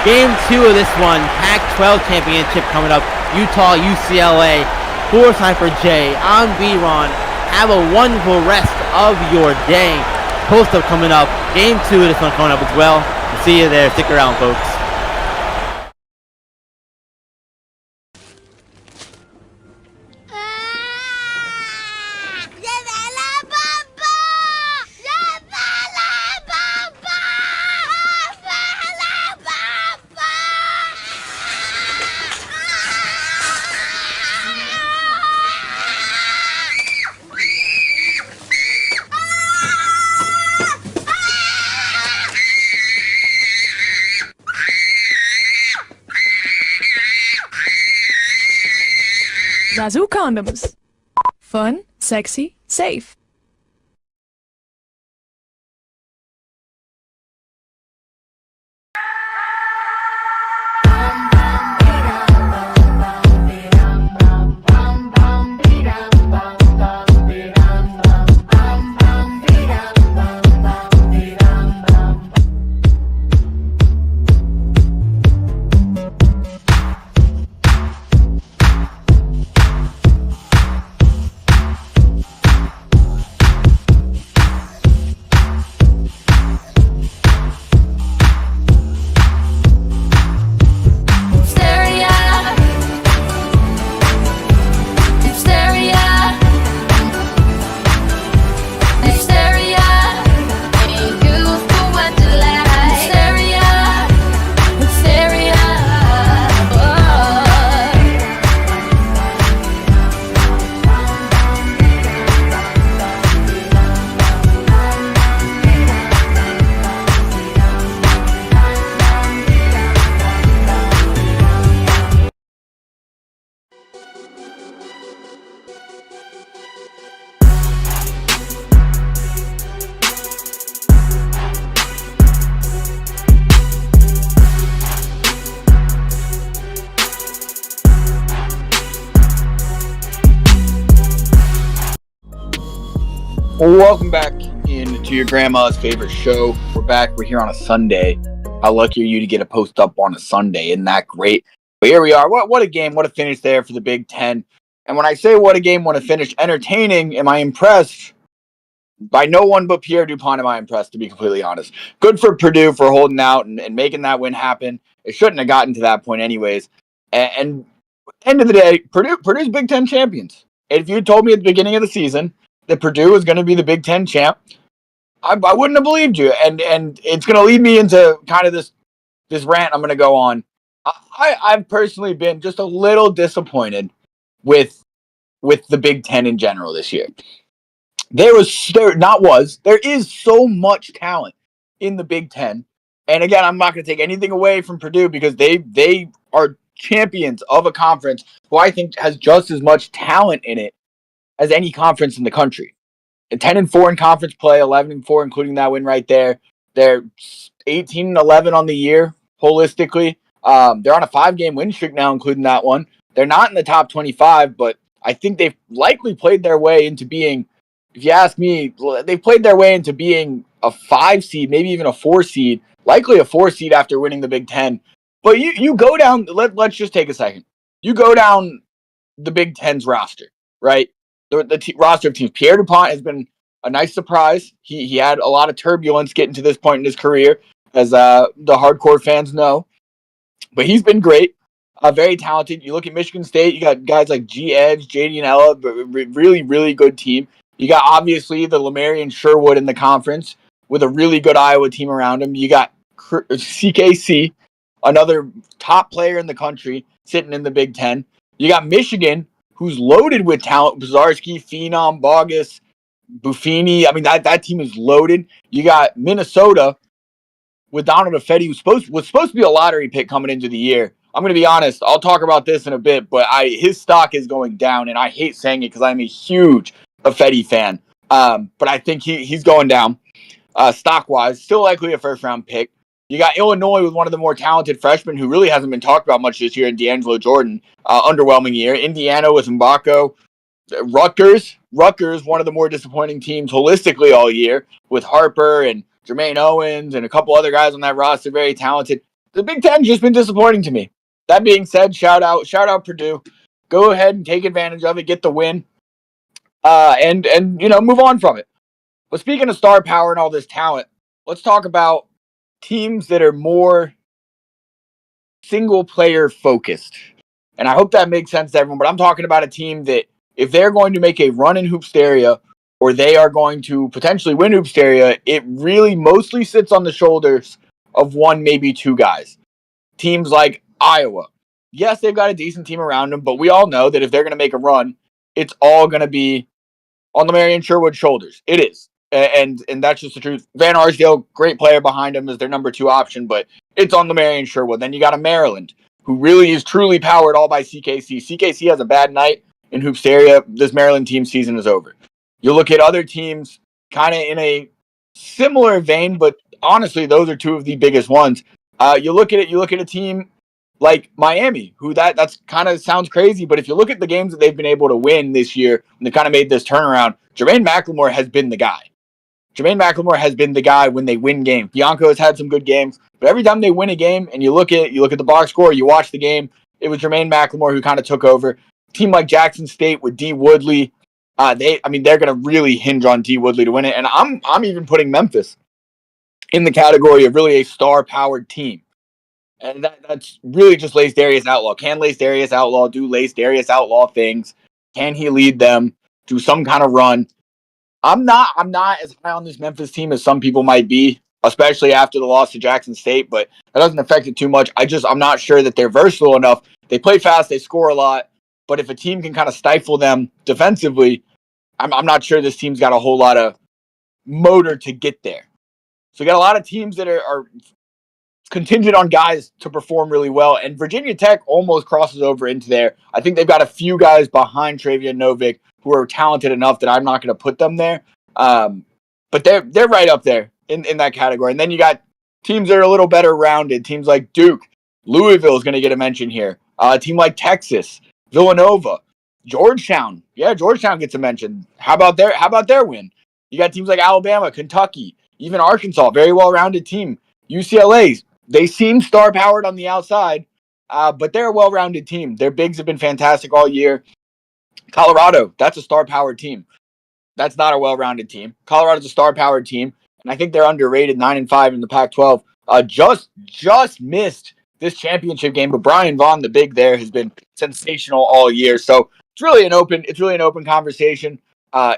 Game 2 of this one, Pac-12 championship coming up. Utah, UCLA. For Cypher J, I'm B-Ron. Have a wonderful rest of your day. Post-up coming up. Game 2 of this one coming up as well. See you there. Stick around, folks. Zazu condoms. Fun, sexy, safe. Welcome back into your grandma's favorite show. We're back. We're here on a Sunday. How lucky are you to get a post up on a Sunday? Isn't that great? But here we are. What a game. What a finish there for the Big Ten. And when I say what a game, what a finish, entertaining, am I impressed? By no one but Pierre Dupont am I impressed, to be completely honest. Good for Purdue for holding out and making that win happen. It shouldn't have gotten to that point anyways. And end of the day, Purdue's Big Ten champions. And if you told me at the beginning of the season that Purdue was going to be the Big Ten champ, I wouldn't have believed you. And it's going to lead me into kind of this rant I'm going to go on. I've personally been just a little disappointed with the Big Ten in general this year. There is so much talent in the Big Ten. And again, I'm not going to take anything away from Purdue because they are champions of a conference who I think has just as much talent in it as any conference in the country. 10-4 in conference play, 11-4, including that win right there. They're 18-11 on the year holistically. They're on a 5-game win streak now, including that one. They're not in the top 25, but I think they've likely played their way into being, if you ask me, they've played their way into being a 5 seed, maybe even a 4 seed, likely a 4 seed after winning the Big Ten. But you go down, let's just take a second. You go down the Big Ten's roster, right? The roster of teams. Pierre Dupont has been a nice surprise. He had a lot of turbulence getting to this point in his career, as the hardcore fans know. But he's been great. Very talented. You look at Michigan State, you got guys like G. Edge, JD and Ella, but really, really good team. You got, obviously, the Lamarian Sherwood in the conference with a really good Iowa team around him. You got CKC, another top player in the country, sitting in the Big Ten. You got Michigan, who's loaded with talent. Bzarski, Phenom, Bogus, Buffini. I mean, that team is loaded. You got Minnesota with Donald Effetti, who was supposed to be a lottery pick coming into the year. I'm going to be honest. I'll talk about this in a bit, but his stock is going down, and I hate saying it because I'm a huge Effetti fan. But I think he's going down stock-wise. Still likely a first-round pick. You got Illinois with one of the more talented freshmen who really hasn't been talked about much this year in D'Angelo Jordan. Underwhelming year. Indiana with Mbako. Rutgers, one of the more disappointing teams holistically all year with Harper and Jermaine Owens and a couple other guys on that roster, very talented. The Big Ten's just been disappointing to me. That being said, shout out Purdue. Go ahead and take advantage of it, get the win, and move on from it. But speaking of star power and all this talent, let's talk about teams that are more single player focused. And I hope that makes sense to everyone, but I'm talking about a team that if they're going to make a run in Hoopsteria or they are going to potentially win Hoopsteria, it really mostly sits on the shoulders of one, maybe two guys. Teams like Iowa. Yes, they've got a decent team around them, but we all know that if they're going to make a run, it's all going to be on Lamarian Sherwood's shoulders. It is. And that's just the truth. Van Arsdale, great player behind him as their number 2 option, but it's on Lamarian Sherwood. Then you got a Maryland, who really is truly powered all by CKC. CKC has a bad night in Hoopsteria. This Maryland team season is over. You look at other teams kind of in a similar vein, but honestly, those are two of the biggest ones. You look at a team like Miami, who that's kind of sounds crazy, but if you look at the games that they've been able to win this year, and they kind of made this turnaround, Jermaine McLemore has been the guy. Jermaine McLemore has been the guy when they win games. Bianco has had some good games, but every time they win a game, and you look at the box score, you watch the game, it was Jermaine McLemore who kind of took over. A team like Jackson State with D. Woodley, they're going to really hinge on D. Woodley to win it, and I'm even putting Memphis in the category of really a star-powered team. And that's really just Lace Darius Outlaw. Can Lace Darius Outlaw do Lace Darius Outlaw things? Can he lead them to some kind of run? I'm not as high on this Memphis team as some people might be, especially after the loss to Jackson State, but that doesn't affect it too much. I'm not sure that they're versatile enough. They play fast, they score a lot, but if a team can kind of stifle them defensively, I'm not sure this team's got a whole lot of motor to get there. So we got a lot of teams that are contingent on guys to perform really well, and Virginia Tech almost crosses over into there. I think they've got a few guys behind Travian Novick who are talented enough that I'm not going to put them there, but they're right up there in that category. And then you got teams that are a little better rounded, teams like Duke, Louisville is going to get a mention here. A team like Texas, Villanova, Georgetown. Yeah, Georgetown gets a mention. How about their win? You got teams like Alabama, Kentucky, even Arkansas, very well-rounded team. UCLA, they seem star-powered on the outside, but they're a well-rounded team. Their bigs have been fantastic all year. Colorado, that's a star-powered team. That's not a well-rounded team. Colorado's a star-powered team, and I think they're underrated, 9-5 in the Pac-12. Just missed this championship game, but Brian Vaughn, the big there, has been sensational all year. So it's really an open conversation.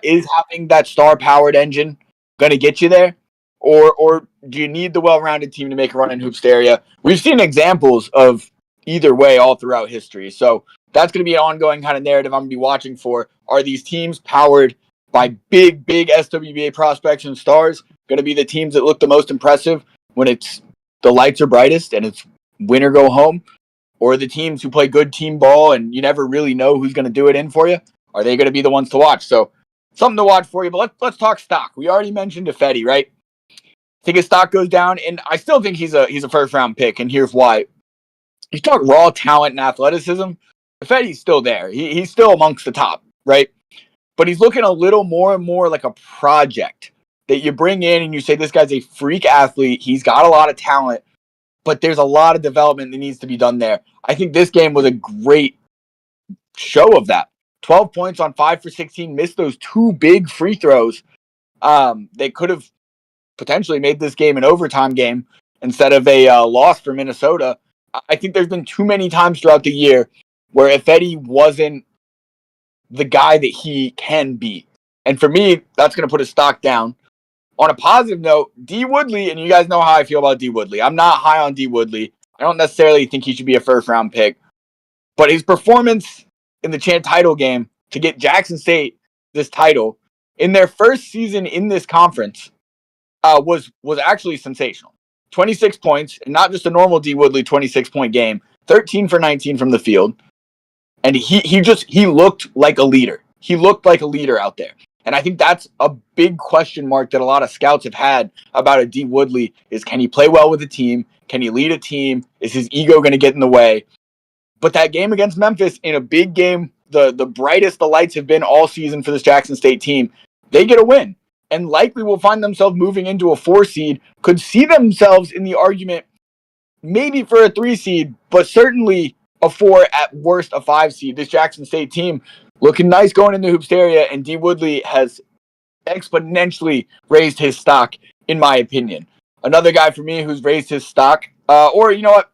Is having that star-powered engine going to get you there, or do you need the well-rounded team to make a run in Hoopsteria? We've seen examples of either way all throughout history. So that's going to be an ongoing kind of narrative I'm going to be watching for. Are these teams powered by big SWBA prospects and stars going to be the teams that look the most impressive when it's the lights are brightest and it's win or go home? Or the teams who play good team ball and you never really know who's going to do it in for you? Are they going to be the ones to watch? So something to watch for you, but let's talk stock. We already mentioned Defetti, right? I think his stock goes down, and I still think he's a first round pick, and here's why. You talk raw talent and athleticism, Defetti's still there. He's still amongst the top, right? But he's looking a little more and more like a project that you bring in and you say, this guy's a freak athlete. He's got a lot of talent, but there's a lot of development that needs to be done there. I think this game was a great show of that. 12 points on 5 for 16, missed those 2 big free throws. They could have potentially made this game an overtime game instead of a loss for Minnesota. I think there's been too many times throughout the year where Ifedi wasn't the guy that he can be. And for me, that's going to put his stock down. On a positive note, D. Woodley, and you guys know how I feel about D. Woodley. I'm not high on D. Woodley. I don't necessarily think he should be a first-round pick. But his performance in the title game to get Jackson State this title in their first season in this conference was actually sensational. 26 points, and not just a normal D. Woodley 26-point game. 13 for 19 from the field. And he looked like a leader. He looked like a leader out there. And I think that's a big question mark that a lot of scouts have had about a D. Woodley is, can he play well with a team? Can he lead a team? Is his ego going to get in the way? But that game against Memphis, in a big game, the brightest the lights have been all season for this Jackson State team, they get a win. And likely will find themselves moving into a 4 seed, could see themselves in the argument maybe for a 3 seed, but certainly a 4, at worst a 5 seed. This Jackson State team looking nice going into Hoopsteria, and D. Woodley has exponentially raised his stock, in my opinion. Another guy for me who's raised his stock, or you know what,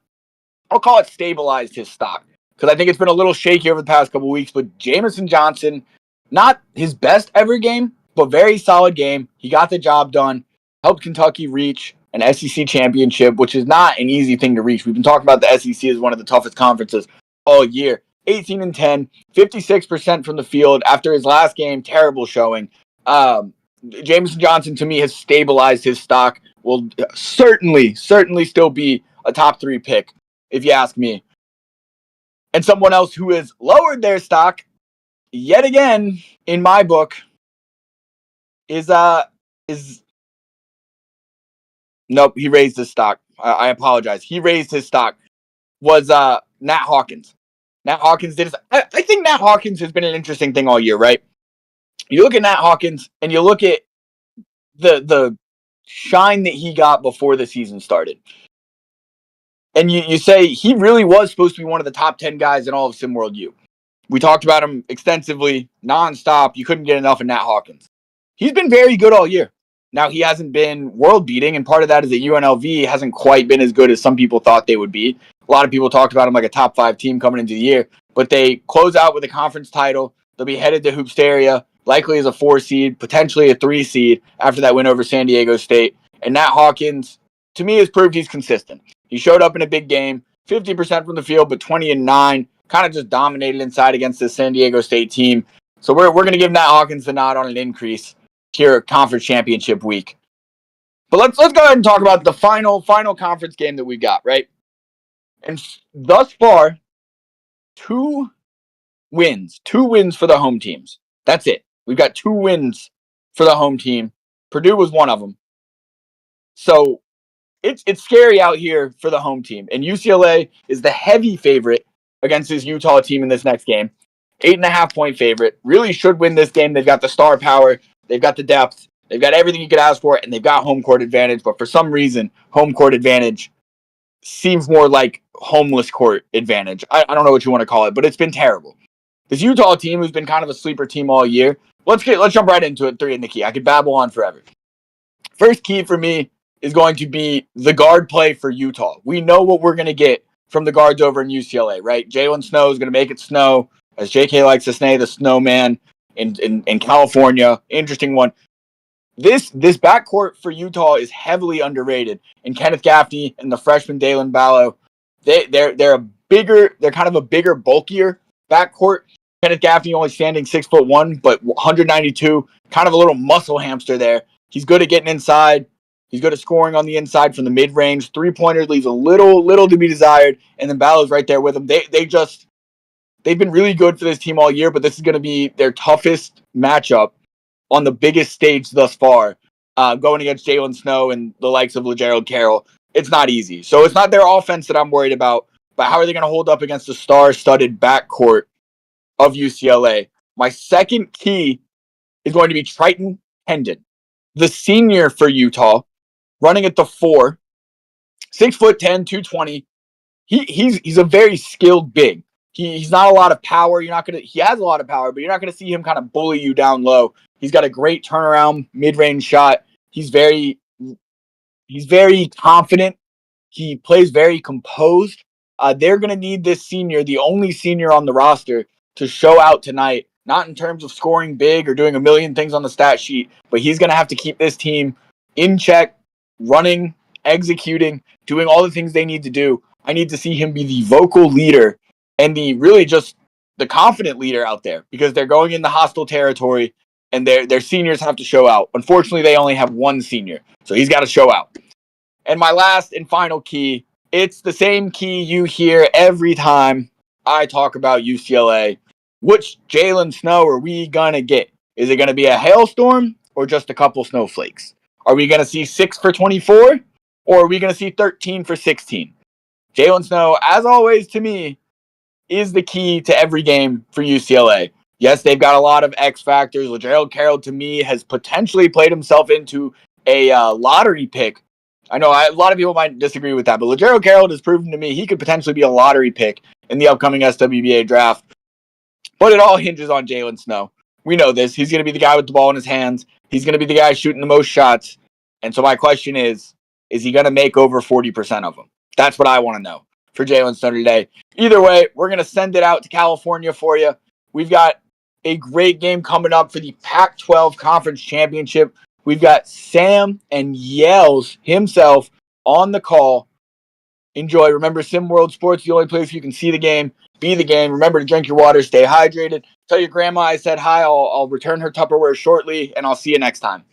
I'll call it stabilized his stock, because I think it's been a little shaky over the past couple weeks, but Jamison Johnson, not his best ever game, but very solid game. He got the job done, helped Kentucky reach an SEC championship, which is not an easy thing to reach. We've been talking about the SEC as one of the toughest conferences all year. 18-10, 56% from the field after his last game. Terrible showing. Jamison Johnson, to me, has stabilized his stock. Will certainly still be a top 3 pick, if you ask me. And someone else who has lowered their stock yet again, in my book, is nope, he raised his stock. I apologize. He raised his stock. Was Nat Hawkins. Nat Hawkins did his, I think Nat Hawkins has been an interesting thing all year, right? You look at Nat Hawkins and you look at the shine that he got before the season started. And you say he really was supposed to be one of the top 10 guys in all of SimWorld U. We talked about him extensively, nonstop. You couldn't get enough of Nat Hawkins. He's been very good all year. Now, he hasn't been world-beating, and part of that is that UNLV hasn't quite been as good as some people thought they would be. A lot of people talked about him like a top 5 team coming into the year, but they close out with a conference title. They'll be headed to Hoopsteria, likely as a 4 seed, potentially a 3 seed after that win over San Diego State. And Nat Hawkins, to me, has proved he's consistent. He showed up in a big game, 50% from the field, but 20-9, kind of just dominated inside against this San Diego State team. So we're going to give Nat Hawkins the nod on an increase here at conference championship week. But let's go ahead and talk about the final conference game that we got, right? And thus far, 2 wins for the home teams. That's it. We've got 2 wins for the home team. Purdue was one of them. So it's scary out here for the home team. And UCLA is the heavy favorite against this Utah team in this next game. 8.5-point favorite. Really should win this game. They've got the star power. They've got the depth. They've got everything you could ask for, and they've got home court advantage. But for some reason, home court advantage seems more like homeless court advantage. I don't know what you want to call it, but it's been terrible. This Utah team, who's been kind of a sleeper team all year, let's jump right into it. 3 in the key. I could babble on forever. First key for me is going to be the guard play for Utah. We know what we're going to get from the guards over in UCLA, right? Jalen Snow is going to make it snow, as JK likes to say, the snowman in California. Interesting one. This backcourt for Utah is heavily underrated. And Kenneth Gaffney and the freshman Dalen Ballo, they're kind of a bigger, bulkier backcourt. Kenneth Gaffney only standing 6'1", but 192, kind of a little muscle hamster there. He's good at getting inside. He's good at scoring on the inside from the mid-range. 3-pointer leaves a little to be desired, and then Ballo's right there with him. They've been really good for this team all year, but this is going to be their toughest matchup on the biggest stage thus far, going against Jalen Snow and the likes of LaGerald Carroll. It's not easy. So it's not their offense that I'm worried about, but how are they going to hold up against the star-studded backcourt of UCLA? My second key is going to be Triton Hendon, the senior for Utah, running at the 4, 6'10", 220. He's a very skilled big. He's not a lot of power. He has a lot of power, but you're not gonna see him kind of bully you down low. He's got a great turnaround mid-range shot. He's very confident. He plays very composed. They're gonna need this senior, the only senior on the roster, to show out tonight. Not in terms of scoring big or doing a million things on the stat sheet, but he's gonna have to keep this team in check, running, executing, doing all the things they need to do. I need to see him be the vocal leader and the confident leader out there, because they're going in the hostile territory and their seniors have to show out. Unfortunately, they only have one senior, so he's got to show out. And my last and final key, it's the same key you hear every time I talk about UCLA. Which Jalen Snow are we going to get? Is it going to be a hailstorm or just a couple snowflakes? Are we going to see 6 for 24 or are we going to see 13 for 16? Jalen Snow, as always to me, is the key to every game for UCLA. Yes, they've got a lot of X factors. LaGerald Carroll, to me, has potentially played himself into a lottery pick. I know a lot of people might disagree with that, but LaGerald Carroll has proven to me he could potentially be a lottery pick in the upcoming SWBA draft. But it all hinges on Jalen Snow. We know this. He's going to be the guy with the ball in his hands. He's going to be the guy shooting the most shots. And so my question is he going to make over 40% of them? That's what I want to know for Jalen Snow today. Either way, we're going to send it out to California for you. We've got a great game coming up for the Pac-12 Conference Championship. We've got Sam and Yells himself on the call. Enjoy. Remember, SimWorld Sports, the only place you can see the game, be the game. Remember to drink your water, stay hydrated. Tell your grandma I said hi. I'll return her Tupperware shortly, and I'll see you next time.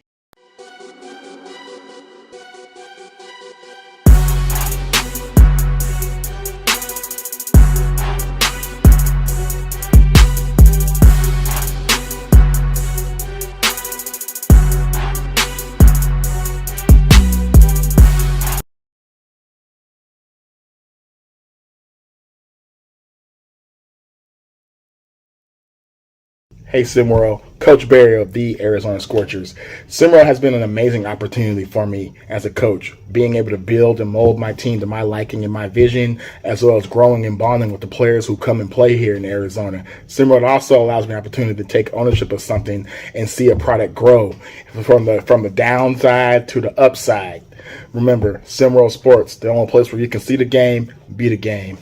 Hey SimWorld, Coach Barry of the Arizona Scorchers. SimWorld has been an amazing opportunity for me as a coach, being able to build and mold my team to my liking and my vision, as well as growing and bonding with the players who come and play here in Arizona. SimWorld also allows me an opportunity to take ownership of something and see a product grow from the downside to the upside. Remember, SimWorld Sports, the only place where you can see the game, be the game.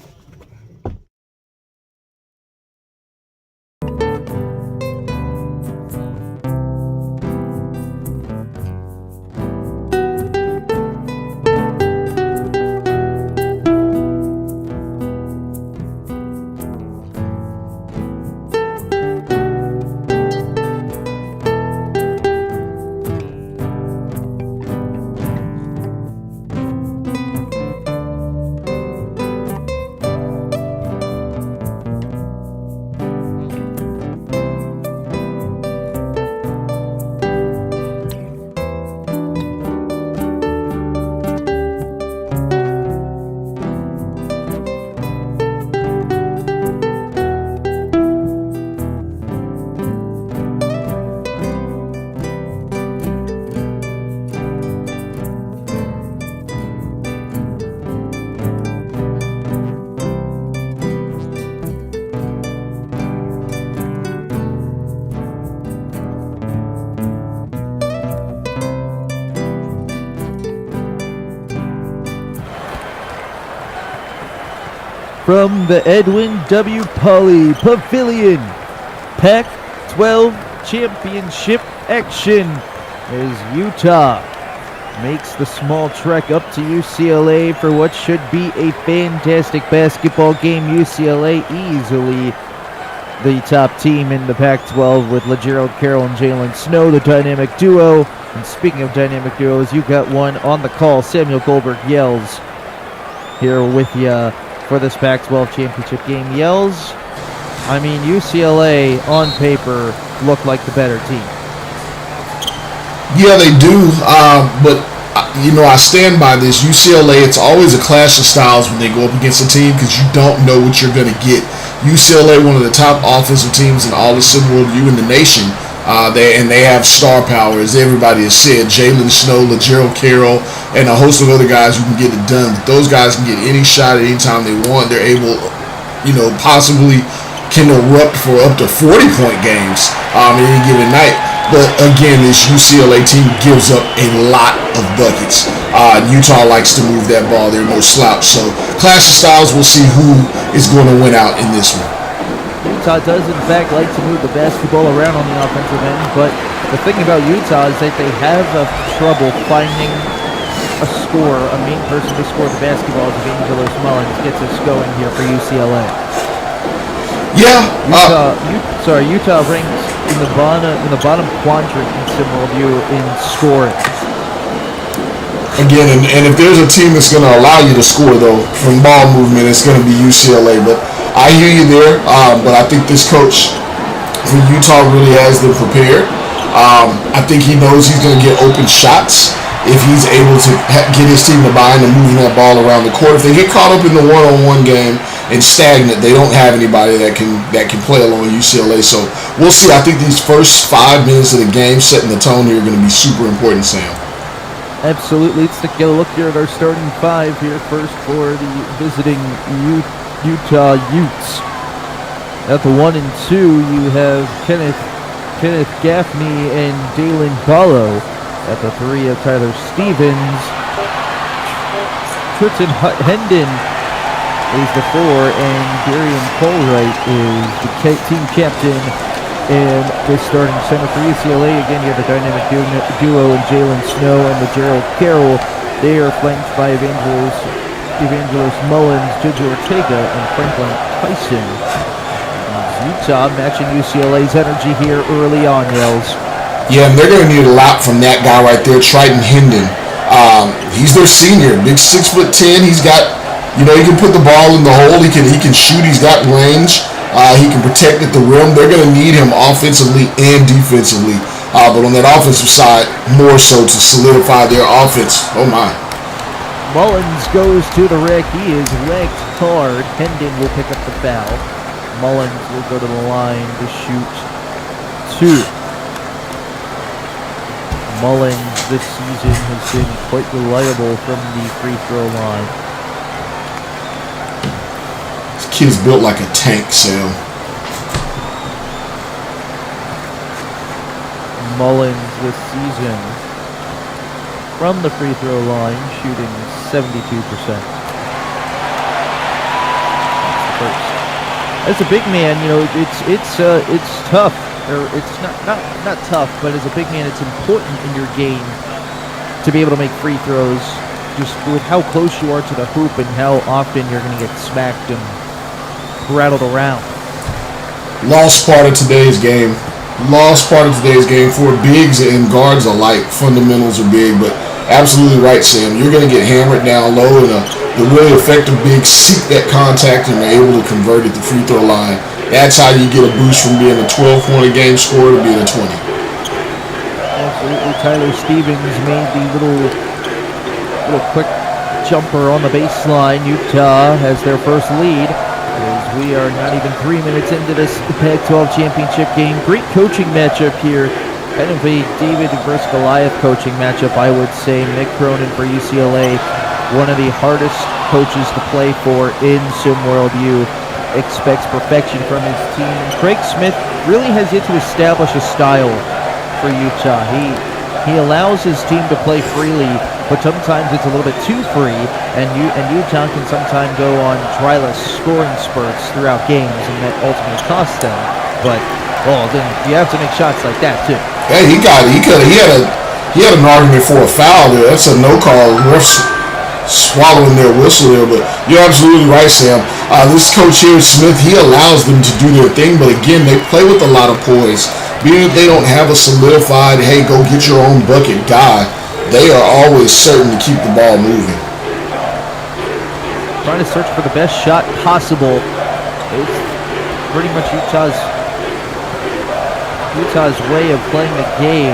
from the Edwin W. Pauley Pavilion. Pac-12 Championship action as Utah makes the small trek up to UCLA for what should be a fantastic basketball game. UCLA easily the top team in the Pac-12 with LaGerald Carroll and Jalen Snow, the dynamic duo. And speaking of dynamic duos, you got one on the call. Samuel Goldberg Yells here with you for this Pac-12 championship game. Yells, I mean, UCLA on paper look like the better team. Yeah, they do, but I stand by this. UCLA, it's always a clash of styles when they go up against a team because you don't know what you're going to get. UCLA, one of the top offensive teams in all of SimWorld U in the nation, they have star power, as everybody has said. Jalen Snow, LaGerald Carroll, and a host of other guys who can get it done. But those guys can get any shot at any time they want. They're able, possibly can erupt for up to 40-point games any given night. But again, this UCLA team gives up a lot of buckets. Utah likes to move that ball. They're no slouch. So clash of styles, we'll see who is going to win out in this one. Utah does, in fact, like to move the basketball around on the offensive end. But the thing about Utah is that they have trouble finding a scorer, a main person to score the basketball. As Evangelos Mullins gets us going here for UCLA. Yeah. Utah ranks in the bottom quadrant in SimWorld U in scoring. Again, and if there's a team that's going to allow you to score, though, from ball movement, it's going to be UCLA. But I hear you there, but I think this coach from Utah really has them prepared. I think he knows he's going to get open shots if he's able to get his team to buy into moving that ball around the court. If they get caught up in the one-on-one game and stagnant, they don't have anybody that can play along UCLA. So we'll see. I think these first 5 minutes of the game setting the tone here are going to be super important, Sam. Absolutely. Let's take a look here at our starting five here. First for the visiting Utah Utes. At the 1 and 2, you have Kenneth Gaffney and Dalen Ballo. At the 3 of Tyler Stevens. Tristan Hendon is the 4, and Darian Colwright is the team captain. And the starting center for UCLA, again, you have the dynamic duo in Jalen Snow and LaGerald Carroll. They are flanked by Evangelos Mullins, Jojo Ortega, and Franklin Tyson. Utah matching UCLA's energy here early on, Yells. Yeah, and they're going to need a lot from that guy right there, Triton Hendon. He's their senior, big 6'10". He's got, he can put the ball in the hole. He can shoot. He's got range. He can protect at the rim. They're going to need him offensively and defensively. But on that offensive side, more so to solidify their offense. Oh, my. Mullins goes to the rack. He is racked hard. Hendon will pick up the foul. Mullins will go to the line to shoot 2. Mullins this season has been quite reliable from the free throw line. This kid's built like a tank, Sam. Mullins this season from the free throw line shooting 72%. As a big man, it's tough. Or it's not tough, but as a big man, it's important in your game to be able to make free throws, just with how close you are to the hoop and how often you're going to get smacked and rattled around. Lost part of today's game. For bigs and guards alike. Fundamentals are big, but absolutely right, Sam. You're going to get hammered down low, and the really effective bigs seek that contact and are able to convert at the free throw line. That's how you get a boost from being a 12-point a game scorer to being a 20. Absolutely. Tyler Stevens made the little quick jumper on the baseline. Utah has their first lead. As we are not even 3 minutes into this Pac-12 championship game. Great coaching matchup here. Kind of a David versus Goliath coaching matchup, I would say. Mick Cronin for UCLA, one of the hardest coaches to play for in SimWorld U. Expects perfection from his team. And Craig Smith really has yet to establish a style for Utah. He allows his team to play freely, but sometimes it's a little bit too free. And Utah can sometimes go on dryless scoring spurts throughout games, and that ultimately costs them. But then you have to make shots like that too. Yeah, he had an argument for a foul there. That's a no call. Refs swallowing their whistle there, but you're absolutely right, Sam. This coach here, Smith, he allows them to do their thing, but again, they play with a lot of poise. Being that they don't have a solidified, hey, go get your own bucket guy, they are always certain to keep the ball moving. Trying to search for the best shot possible. It's pretty much Utah's way of playing the game.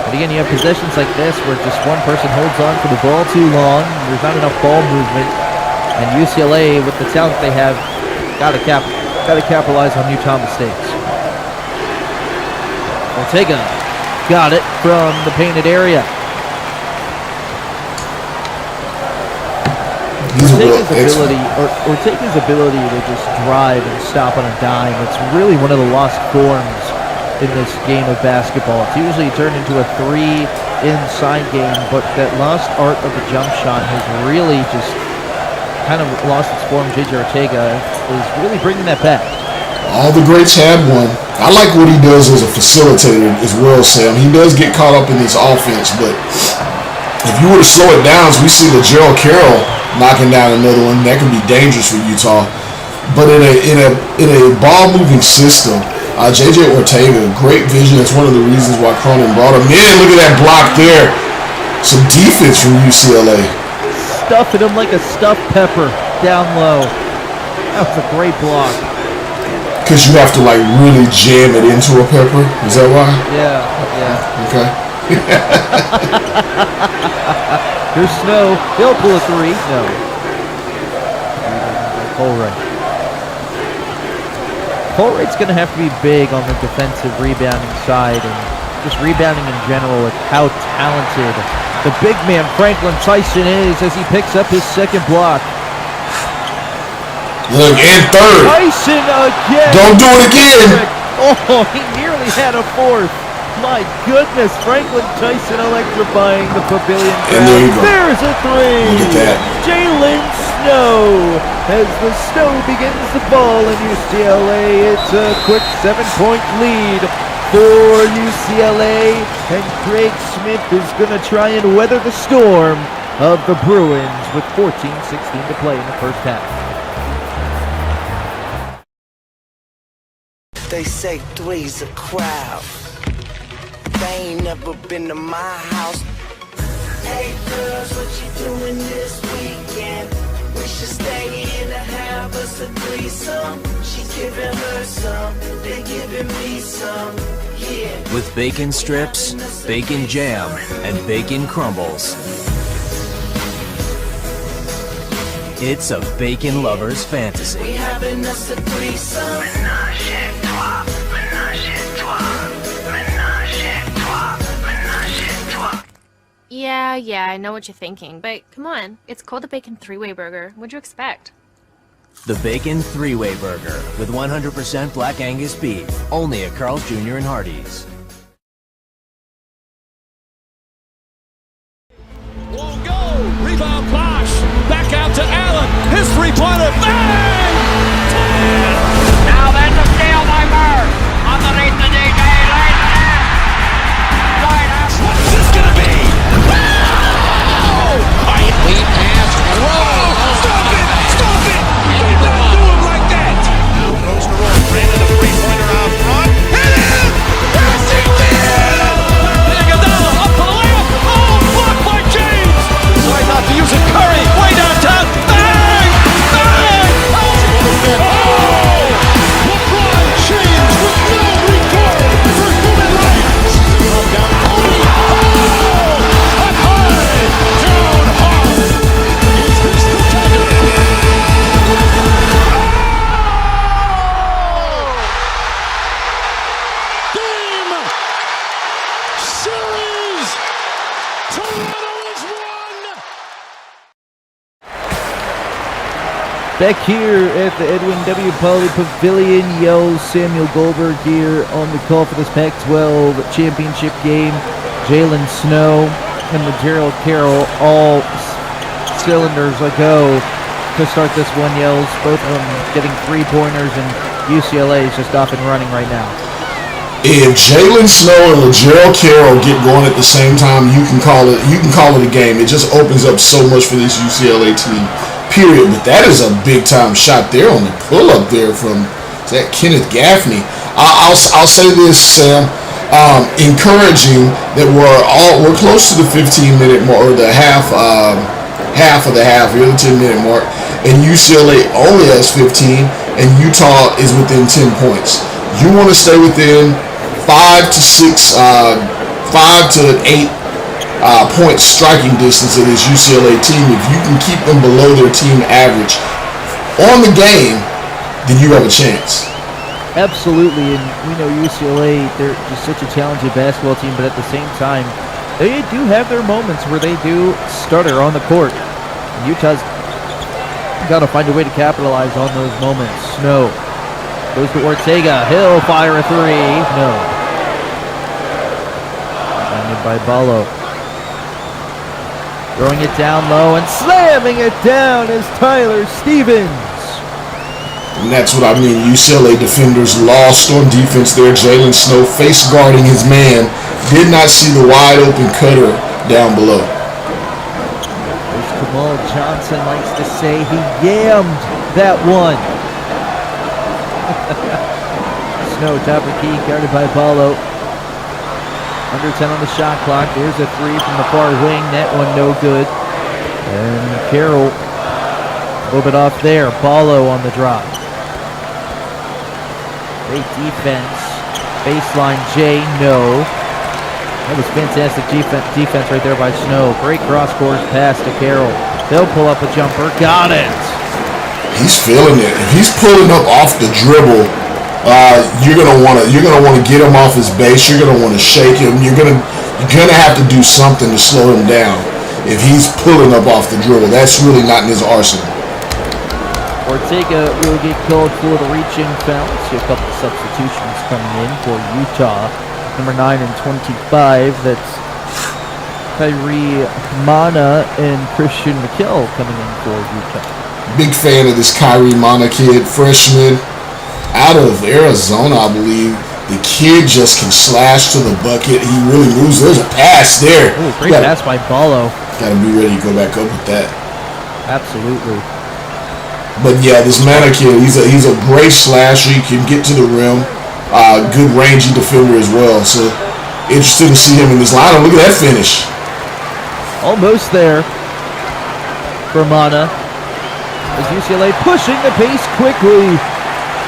But again, you have possessions like this where just one person holds on for the ball too long. There's not enough ball movement. And UCLA, with the talent they have, got to capitalize on Utah mistakes. Ortega got it from the painted area. Ortega's ability to just drive and stop on a dime, it's really one of the lost forms in this game of basketball. It's usually turned into a 3 inside game, but that lost art of the jump shot has really just kind of lost its form. JJ Ortega is really bringing that back. All the greats had one. I like what he does as a facilitator as well, Sam. He does get caught up in this offense, but if you were to slow it down, as we see the Gerald Carroll knocking down another one, that can be dangerous for Utah. But in a ball moving system, JJ Ortega, great vision. That's one of the reasons why Cronin brought him in. Look at that block there. Some defense from UCLA. Stuffing him like a stuffed pepper down low. That was a great block. Because you have to really jam it into a pepper. Is that why? Yeah. Okay. Here's Snow. He'll pull a 3. No. Colwright's going to have to be big on the defensive rebounding side and just rebounding in general with how talented the big man Franklin Tyson is as he picks up his second block. Look, and third. Tyson again. Don't do it again. Oh, he nearly had a fourth. My goodness, Franklin Tyson electrifying the pavilion crowd. And there you go. There's a 3. Look at that. Jalen Snow as the snow begins to fall in UCLA. It's a quick 7-point lead for UCLA. And Craig Smith is going to try and weather the storm of the Bruins with 14:16 to play in the first half. They say 3's a crowd. They ain't never been to my house. Hey girls, what you doing this weekend? We should stay in and have us a threesome. She giving her some, they giving me some. Yeah. With bacon strips, bacon jam, and bacon crumbles. It's a bacon lover's fantasy. We having us a threesome. Menage a trois, menage a trois, menage a trois, menage a trois. Yeah, I know what you're thinking, but come on, it's called the Bacon 3-Way Burger. What'd you expect? The Bacon 3-Way Burger with 100% Black Angus beef, only at Carl's Jr. and Hardee's. Won't go. Rebound Bosch. Back out to Allen. His three-pointer. Bang! Now that's a steal by Murr. Underneath the DJ. What's this gonna be? Lead pass. Whoa! Stop it! Stop it! Do not do him like that! Now goes to roll. Brandon, the three-pointer out front. Hit him! Yes, he did! Iguodala up for the layup. Oh, blocked by James. Decide not to use it. Curry way downtown. Bang! Bang! Oh! LeBron James with no regard for human rights. Come down. Up high, down hard. Is this the tiger? Game! Series! Toronto is won! Back here at the Edwin W. Pauley Pavilion, Yo Samuel Goldberg here on the call for this Pac-12 championship game. Jalen Snow and the Gerald Carroll all cylinders go to start this one, Yells. Both of them getting 3-pointers, and UCLA is just off and running right now. If Jalen Snow and LaGerald Carroll get going at the same time, you can call it a game. It just opens up so much for this UCLA team, period. But that is a big-time shot there on the pull-up there from that Kenneth Gaffney. I'll say this, Sam. Encouraging that we're close to the 15-minute mark, or the half of the half, or the 10-minute mark, and UCLA only has 15, and Utah is within 10 points. You want to stay within 5 to 8 point striking distance of this UCLA team. If you can keep them below their team average on the game, then you have a chance. Absolutely, and we know UCLA, they're just such a talented basketball team, but at the same time, they do have their moments where they do stutter on the court. And Utah's got to find a way to capitalize on those moments. Snow goes to Ortega. He'll fire a three. No. Defended by Ballo. Throwing it down low and slamming it down is Tyler Stevens. And that's what I mean. UCLA defenders lost on defense there. Jalen Snow face guarding his man. Did not see the wide open cutter down below. As Kamal Johnson likes to say, he yammed that one. Snow, top of the key, guarded by Ballo. Under 10 on the shot clock. There's a three from the far wing. That one no good. And Carroll a little bit off there. Ballo on the drop. Great defense. Baseline J, no. That was fantastic defense right there by Snow. Great cross-court pass to Carroll. They'll pull up a jumper. Got it. He's feeling it. If he's pulling up off the dribble, you're gonna want to get him off his base. You're gonna want to shake him. You're gonna have to do something to slow him down. If he's pulling up off the dribble, that's really not in his arsenal. Ortega will get called for the reach-in foul. See a couple of substitutions coming in for Utah. Number 9 and 25. That's Kyrie Mana and Christian McKell coming in for Utah. Big fan of this Kyrie Mana kid, freshman out of Arizona, I believe. The kid just can slash to the bucket. He really moves. There's a pass there. Ooh, great pass by Ballo. Got to be ready to go back up with that. Absolutely. But yeah, this Mana kid, he's a great slasher. He can get to the rim. Good rangy defender as well. So interested to see him in this lineup. Look at that finish. Almost there for Mana. As UCLA pushing the pace quickly.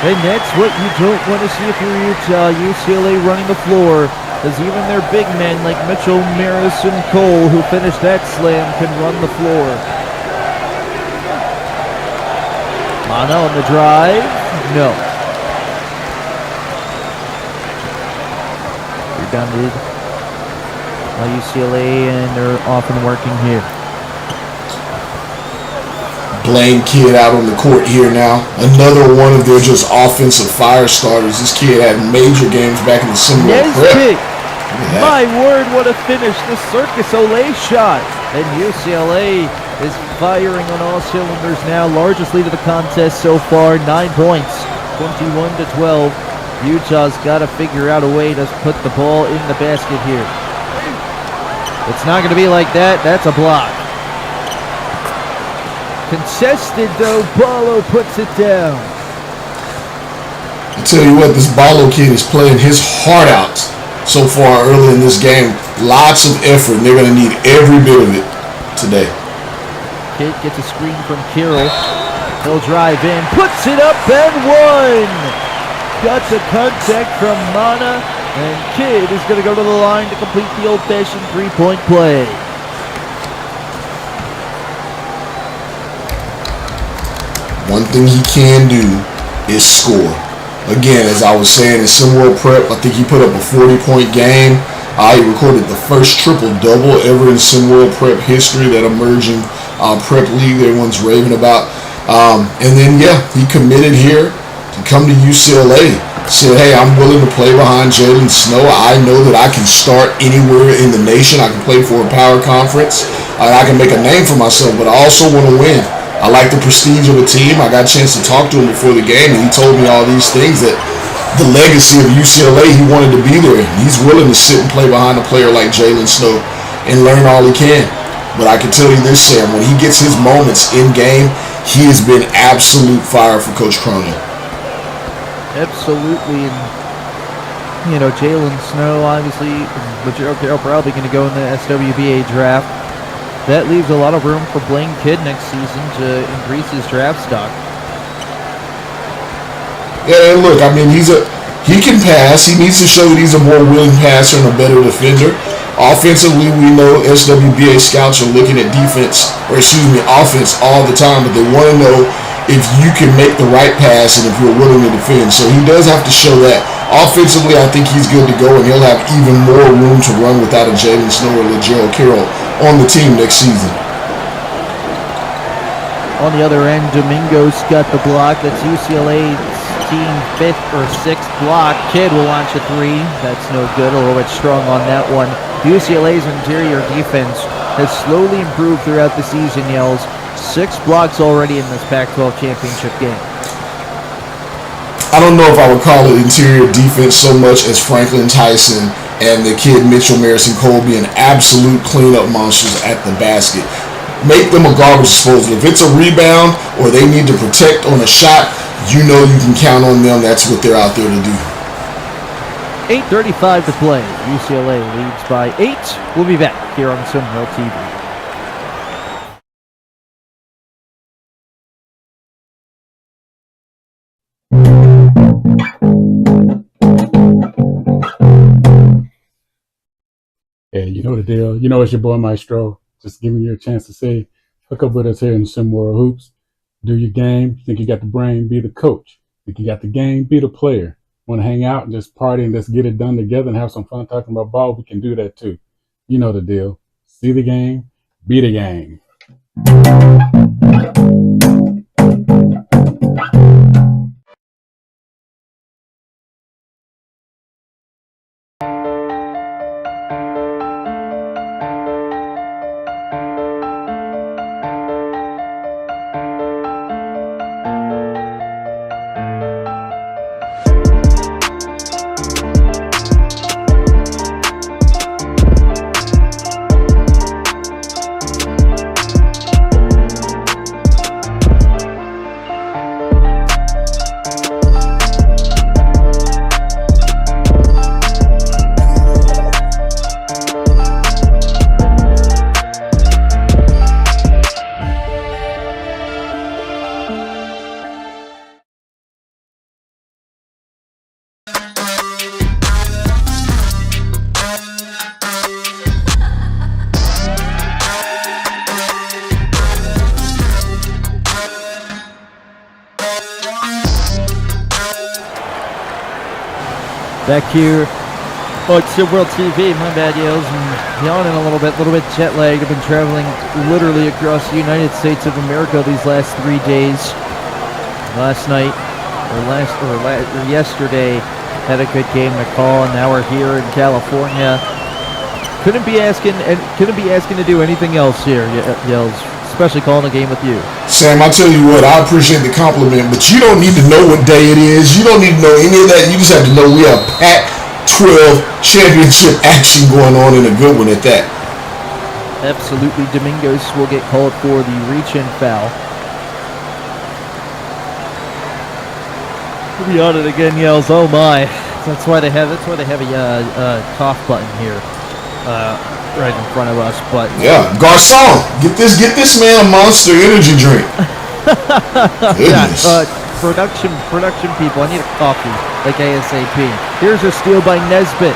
And that's what you don't want to see if you're Utah. UCLA running the floor. As even their big men like Mitchell, Maris, and Cole, who finished that slam, can run the floor. Mana on the drive. No. Rebounded by UCLA, and they're off and working here. Blaine kid out on the court here now. Another one of their just offensive fire starters. This kid had major games back in the SimWorld Prep. My word, what a finish. The Circus Olay shot. And UCLA is firing on all cylinders now. Largest lead of the contest so far, 9 points, 21-12. Utah's got to figure out a way to put the ball in the basket here. It's not going to be like that. That's a block. Contested though, Ballo puts it down. I tell you what, this Ballo kid is playing his heart out so far early in this game. Lots of effort, and they're going to need every bit of it today. Kid gets a screen from Carroll. He'll drive in, puts it up and one. Got the contact from Mana, and Kid is going to go to the line to complete the old-fashioned three-point play. One thing he can do is score. Again, as I was saying in SimWorld Prep, I think he put up a 40-point game. He recorded the first triple-double ever in SimWorld Prep history, that emerging prep league that everyone's raving about. And then, yeah, he committed here to come to UCLA. Said, hey, I'm willing to play behind Jalen Snow. I know that I can start anywhere in the nation. I can play for a power conference. I can make a name for myself, but I also want to win. I like the prestige of the team. I got a chance to talk to him before the game, and he told me all these things that the legacy of UCLA, he wanted to be there. He's willing to sit and play behind a player like Jalen Snow and learn all he can. But I can tell you this, Sam, when he gets his moments in game, he has been absolute fire for Coach Cronin. Absolutely. And, Jalen Snow, obviously, they're probably going to go in the SWBA draft. That leaves a lot of room for Blaine Kidd next season to increase his draft stock. Yeah, and look, I mean, he can pass. He needs to show that he's a more willing passer and a better defender. Offensively, we know SWBA scouts are looking at offense all the time, but they want to know if you can make the right pass and if you're willing to defend. So he does have to show that. Offensively, I think he's good to go, and he'll have even more room to run without a Jalen Snow or LaGerald Carroll on the team next season. On the other end, Domingo's got the block. That's UCLA's team 5th or 6th block. Kidd will launch a 3. That's no good. A little bit strong on that one. UCLA's interior defense has slowly improved throughout the season, Yells. 6 blocks already in this Pac-12 championship game. I don't know if I would call it interior defense so much as Franklin Tyson and the kid Mitchell Marison Cole being absolute cleanup monsters at the basket. Make them a garbage disposal. If it's a rebound or they need to protect on a shot, you know you can count on them. That's what they're out there to do. 8:35 to play. UCLA leads by 8. We'll be back here on SimWorld TV. Yeah, you know the deal. You know it's your boy Maestro. Just giving you a chance to say, hook up with us here in SimWorld Hoops. Do your game. Think you got the brain, be the coach. Think you got the game, be the player. Want to hang out and just party and just get it done together and have some fun talking about ball? We can do that too. You know the deal. See the game, be the game. Back here on SimWorld TV, my bad, Yales. I'm yawning a little bit jet lagged. I've been traveling literally across the United States of America these last 3 days. Last night, or yesterday, had a good game to call, and now we're here in California. Couldn't be asking to do anything else here, Yales. Especially calling a game with you. Sam, I tell you what, I appreciate the compliment, but you don't need to know what day it is. You don't need to know any of that. You just have to know we have Pac-12 championship action going on, and a good one at that. Absolutely. Domingos will get called for the reach-in foul. We'll be on it again, Yells. Oh my! That's why they have a cough button here. Right in front of us, but yeah, Garcon, get this man a Monster Energy drink. Goodness. Yeah, production people, I need a coffee, like ASAP. Here's a steal by Nesbitt.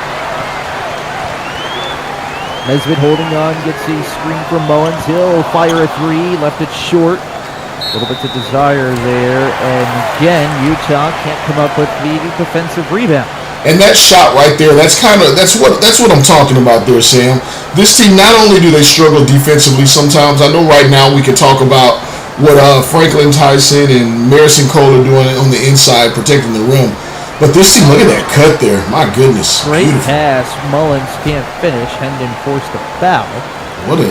Nesbitt holding on, gets the screen from Mullins. He'll fire a 3, left it short. A little bit to desire there, and again, Utah can't come up with the defensive rebound. And that shot right there, that's what I'm talking about there, Sam. This team, not only do they struggle defensively sometimes, I know right now we can talk about what Franklin Tyson and Marison Cole are doing on the inside, protecting the rim. But this team, look at that cut there. My goodness. Great pass. Mullins can't finish. Hendon forced the foul. What a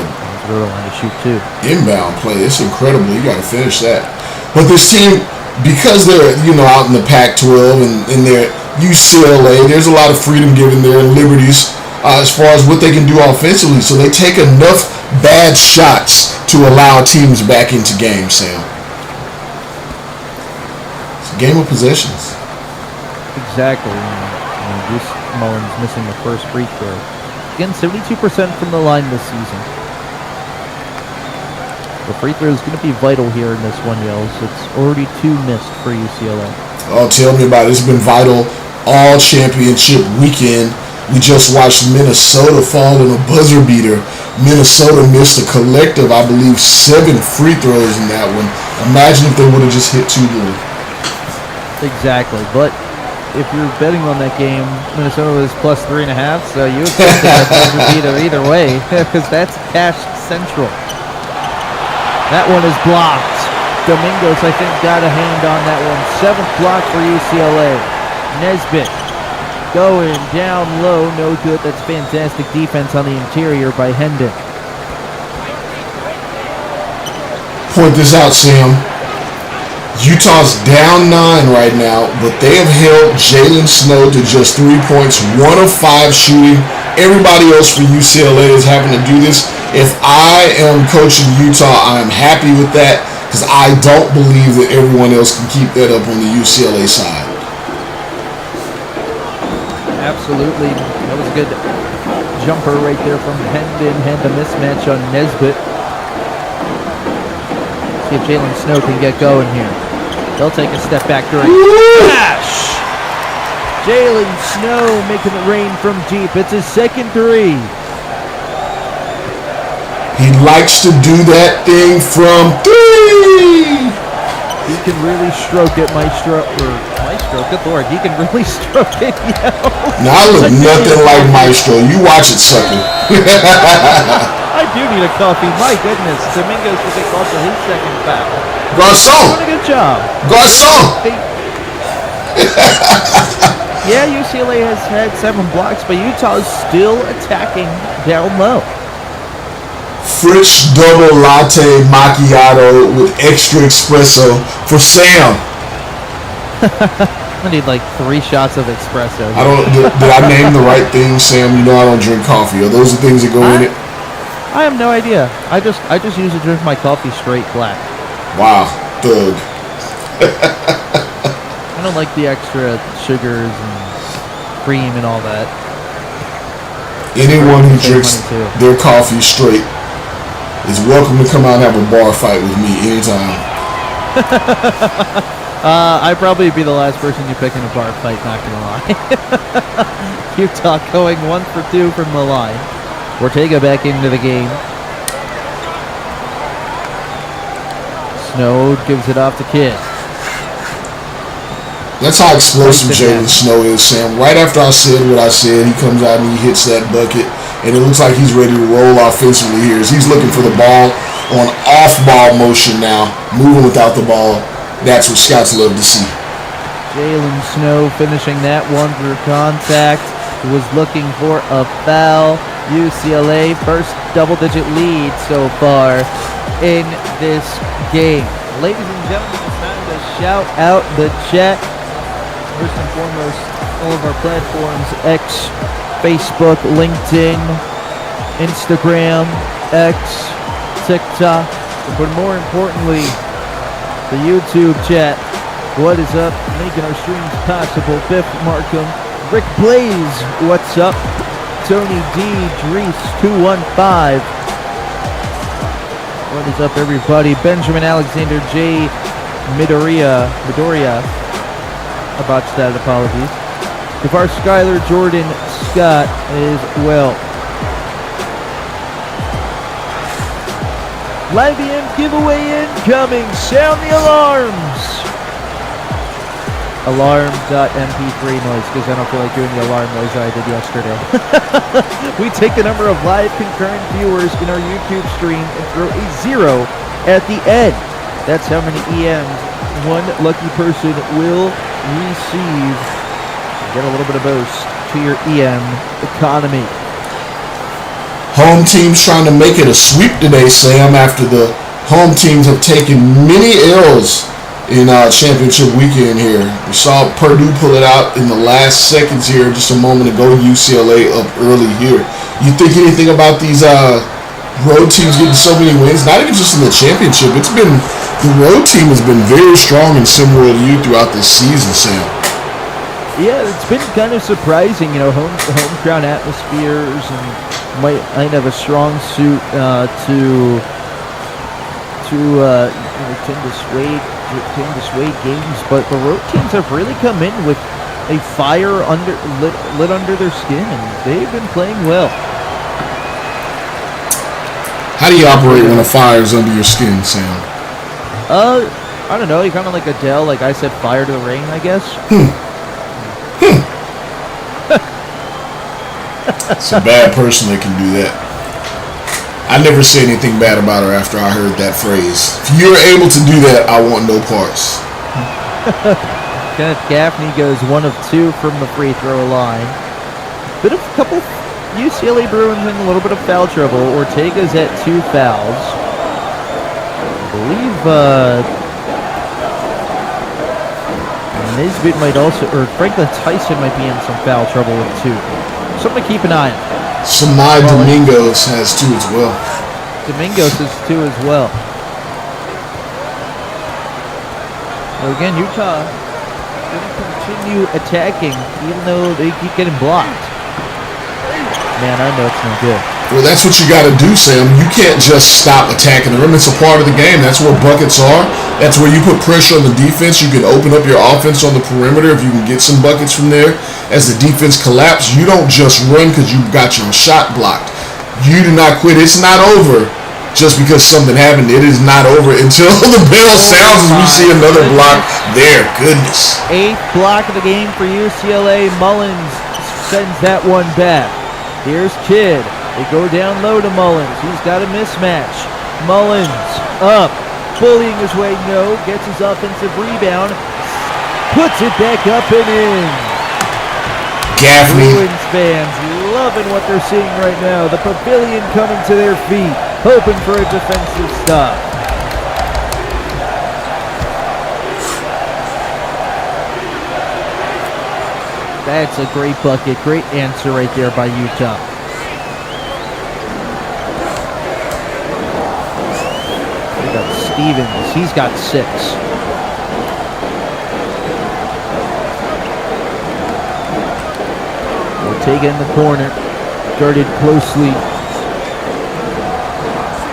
go to the line to shoot too. Inbound play, it's incredible. You got to finish that. But this team, because they're out in the Pac-12 and in their UCLA, there's a lot of freedom given there and liberties as far as what they can do offensively. So they take enough bad shots to allow teams back into games, Sam. It's a game of possessions. Exactly. Goose Mullins missing the first free throw. Again, 72% from the line this season. The free throw is going to be vital here in this one, Yells. It's already 2 missed for UCLA. Oh, tell me about it. It's been vital all championship weekend. We just watched Minnesota fall in a buzzer beater. Minnesota missed a collective, I believe, 7 free throws in that one. Imagine if they would have just hit 2 more. Exactly, but if you're betting on that game, Minnesota was plus 3.5, so you expect that buzzer beater either way, because that's cash central. That one is blocked. Domingos, I think, got a hand on that one. 7th block for UCLA. Nesbitt going down low, no good. That's fantastic defense on the interior by Hendon. Point this out, Sam. Utah's down 9 right now, but they have held Jalen Snow to just 3 points, 1 of 5 shooting. Everybody else for UCLA is having to do this. If I am coaching Utah, I'm happy with that because I don't believe that everyone else can keep that up on the UCLA side. Absolutely. That was a good jumper right there from Hendon. Had the mismatch on Nesbitt. See if Jalen Snow can get going here. They'll take a step back during flash. Jalen Snow making it rain from deep. It's his second 3. He likes to do that thing from 3. He can really stroke it, Maestro. Good Lord, he can really stroke it. Now I look nothing like Maestro. You watch it, sucker. I do need a coffee. My goodness, Domingos will get called for his second foul. Garçon. Doing a good job. Garçon. Yeah, UCLA has had 7 blocks, but Utah is still attacking down low. French double latte macchiato with extra espresso for Sam. I need like 3 shots of espresso. I don't. Did I name the right thing, Sam? You know I don't drink coffee. Are those the things that go in it? I have no idea. I just usually drink my coffee straight black. Wow, thug. I don't like the extra sugars and cream and all that. Anyone who drinks their coffee straight is welcome to come out and have a bar fight with me anytime. I'd probably be the last person you pick in a bar fight, not gonna lie. Utah going 1 for 2 from the line. Ortega back into the game. Snow gives it off to Kidd. That's how explosive Jalen Snow is, Sam. Right after I said what I said, he comes out and he hits that bucket, and it looks like he's ready to roll offensively here. As he's looking for the ball on off-ball motion now, moving without the ball. That's what scouts love to see. Jalen Snow finishing that one through contact. Was looking for a foul. UCLA first double-digit lead so far in this game. Ladies and gentlemen, it's time to shout out the chat. First and foremost, all of our platforms, X, Facebook, LinkedIn, Instagram, X, TikTok, but more importantly, the YouTube chat. What is up? Making our streams possible. Biff Markham, Rick Blaze, what's up? Tony D, Drees 215. What is up, everybody? Benjamin Alexander J. Midoriya. I botched that, apologies. Jafar Skyler Jordan Scott as well. Live EM giveaway incoming. Sound the alarms. Alarm.mp3 noise, because I don't feel like doing the alarm noise I did yesterday. We take the number of live concurrent viewers in our YouTube stream and throw a 0 at the end. That's how many EMs one lucky person will receive. Get a little bit of boost to your EM economy. Home teams trying to make it a sweep today, Sam, after the home teams have taken many L's in championship weekend here. We saw Purdue pull it out in the last seconds here just a moment ago. UCLA up early here. You think anything about these road teams getting so many wins? Not even just in the championship. The road team has been very strong in SimWorld U throughout this season, Sam. Yeah, it's been kind of surprising, home crowd atmospheres and might have a strong suit to tend to sway games, but the road teams have really come in with a fire lit under their skin, and they've been playing well. How do you operate when a fire's under your skin, Sam? I don't know. You kind of like Adele, like I said, fire to the rain, I guess. It's a bad person that can do that. I never say anything bad about her after I heard that phrase. If you're able to do that, I want no parts. Kenneth Gaffney goes 1 of 2 from the free throw line. Bit of a couple UCLA Bruins in a little bit of foul trouble. Ortega's at 2 fouls. I believe Nisbet might also, or Franklin Tyson might be in some foul trouble with 2. Something to keep an eye on. Samai Domingos has 2 as well. Domingos has 2 as well. Well, again, Utah going to continue attacking even though they keep getting blocked. Man, I know it's no good. Well, that's what you got to do, Sam. You can't just stop attacking the rim. It's a part of the game. That's where buckets are. That's where you put pressure on the defense. You can open up your offense on the perimeter if you can get some buckets from there. As the defense collapses, you don't just run because you've got your shot blocked. You do not quit. It's not over just because something happened. It is not over until the bell sounds as we see another block there. Goodness. 8th block of the game for UCLA. Mullins sends that one back. Here's Kidd. They go down low to Mullins. He's got a mismatch. Mullins up. Bullying his way, no. Gets his offensive rebound. Puts it back up and in. Gaffney. Bruins fans loving what they're seeing right now. The pavilion coming to their feet, hoping for a defensive stop. That's a great bucket. Great answer right there by Utah. We got Stevens. He's got 6. Ortega in the corner. Guarded closely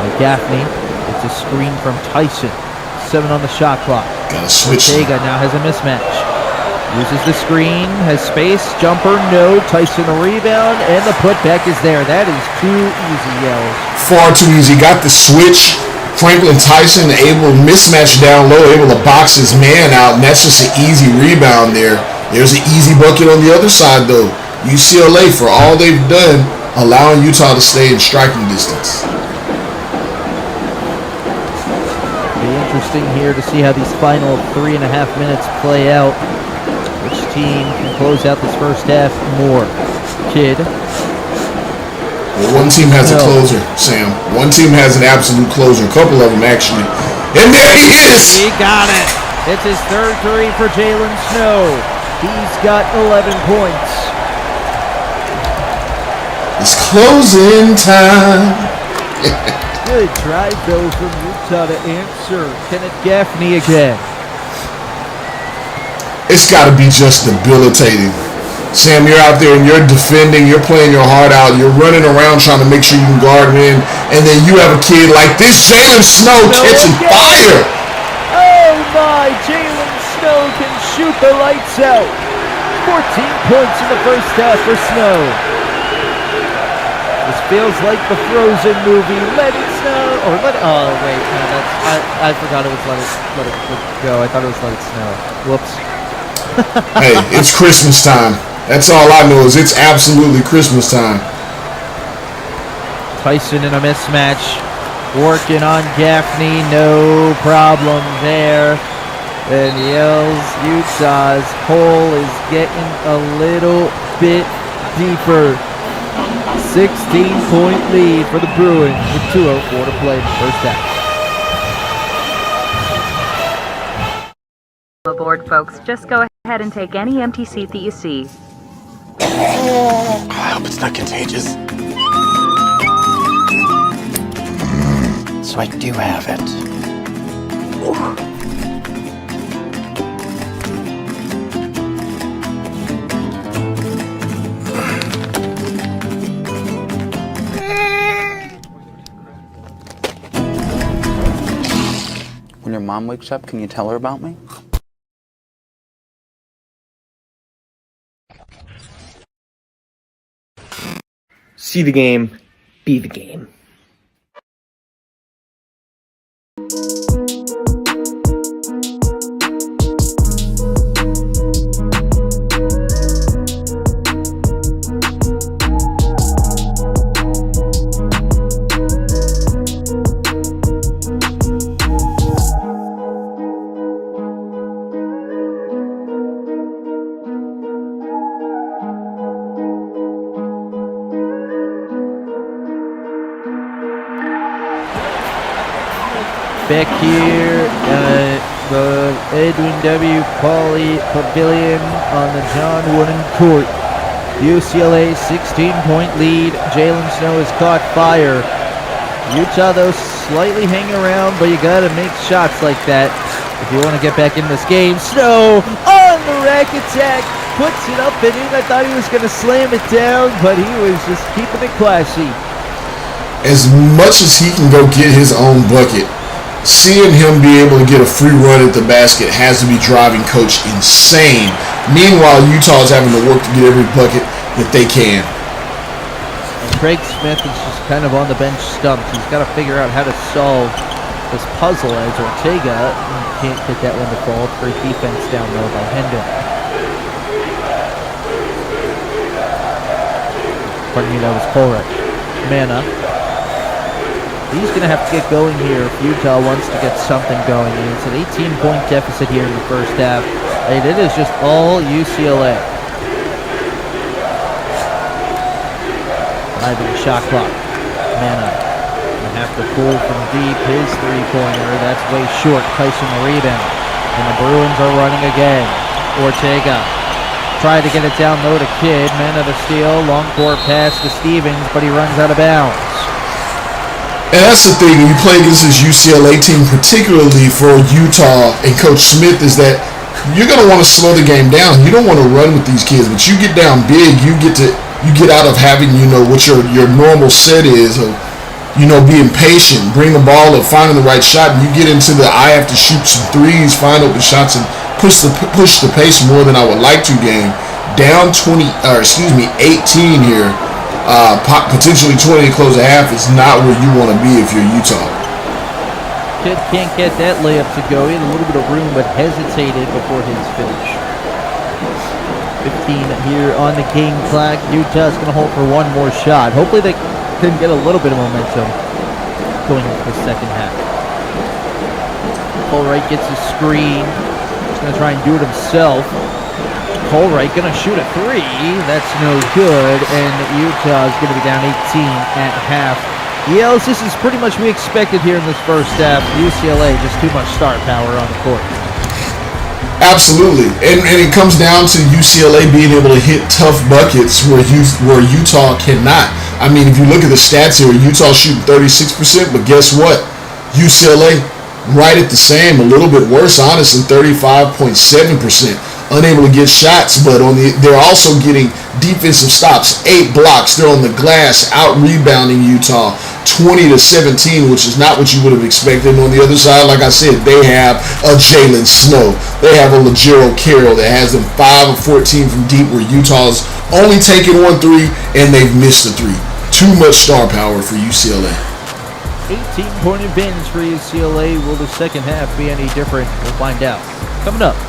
by Gaffney. It's a screen from Tyson. 7 on the shot clock. Gotta switch. Ortega now has a mismatch. Uses the screen, has space, jumper, no. Tyson a rebound, and the putback is there. That is too easy, Yells. Far too easy. Got the switch. Franklin Tyson able to mismatch down low, able to box his man out, and that's just an easy rebound there. There's an easy bucket on the other side, though. UCLA, for all they've done, allowing Utah to stay in striking distance. Be interesting here to see how these final 3.5 minutes play out. Which team can close out this first half more? Kidd. Well, one team has a closer, Sam. One team has an absolute closer. A couple of them, actually. And there he is! He got it. It's his 3rd 3 for Jalen Snow. He's got 11 points. It's closing time. Good try, though, from Utah to answer. Kenneth Gaffney again. It's got to be just debilitating. Sam, you're out there and you're defending, you're playing your heart out, you're running around trying to make sure you can guard in, and then you have a kid like this, Jalen Snow, catching fire. Oh my, Jalen Snow can shoot the lights out. 14 points in the first half for Snow. This feels like the Frozen movie, Let It Snow, or Let It, oh wait, no, I forgot it was Let It Go. I thought it was Let It Snow. Whoops. Hey, it's Christmas time. That's all I know is it's absolutely Christmas time. Tyson in a mismatch. Working on Gaffney. No problem there. And Yells, Utah's hole is getting a little bit deeper. 16-point lead for the Bruins with 2:04 to play in the first half. Aboard, folks. Just go ahead and take any empty seat that you see. I hope it's not contagious. So I do have it. When your mom wakes up, can you tell her about me? See the game, be the game. Back here at the Edwin W. Pauley Pavilion on the John Wooden Court. UCLA 16-point lead. Jalen Snow has caught fire. Utah, though, slightly hanging around, but you got to make shots like that if you want to get back in this game. Snow on the rack attack, puts it up and in. I thought he was going to slam it down, but he was just keeping it classy. As much as he can go get his own bucket, seeing him be able to get a free run at the basket has to be driving Coach insane. Meanwhile, Utah is having to work to get every bucket that they can. And Craig Smith is just kind of on the bench stumped. He's got to figure out how to solve this puzzle as Ortega can't get that one to fall. Great defense down low by Hendon. Pardon me, that was Colruyt. Mana. He's going to have to get going here if Utah wants to get something going. It's an 18-point deficit here in the first half. And it is just all UCLA. 5 in the shot clock. Mana going to have to pull from deep. His three-pointer, that's way short. Tyson the rebound. And the Bruins are running again. Ortega tried to get it down low to Kidd. Mana the steal. Long court pass to Stevens, but he runs out of bounds. And that's the thing, when you play against this UCLA team, particularly for Utah and Coach Smith, is that you're going to want to slow the game down. You don't want to run with these kids, but you get down big, you get out of having, what your normal set is of, being patient, bring the ball up, finding the right shot, and you get into the I have to shoot some threes, find open shots, and push the pace more than I would like to game. Down 18 here. Potentially 20 to close a half is not where you want to be if you're Utah. Kidd can't get that layup to go. He had a little bit of room, but hesitated before his finish. 15 here on the game clock. Utah's going to hold for one more shot. Hopefully they can get a little bit of momentum going into the second half. Colruyt gets a screen. He's going to try and do it himself. Colruyt going to shoot a three. That's no good, and Utah is going to be down 18 at half. Yells, this is pretty much we expected here in this first half. UCLA, just too much star power on the court. Absolutely, and it comes down to UCLA being able to hit tough buckets where Utah cannot. I mean, if you look at the stats here, Utah shooting 36%, but guess what? UCLA right at the same, a little bit worse, honestly, 35.7%. Unable to get shots, but they're also getting defensive stops. 8 blocks. They're on the glass, out rebounding Utah 20-17, which is not what you would have expected. And on the other side, like I said, they have a Jalen Snow. They have a Legero Carroll that has them 5 of 14 from deep, where Utah's only taken 1 3 and they've missed a 3. Too much star power for UCLA. 18-point advantage for UCLA. Will the second half be any different? We'll find out. Coming up.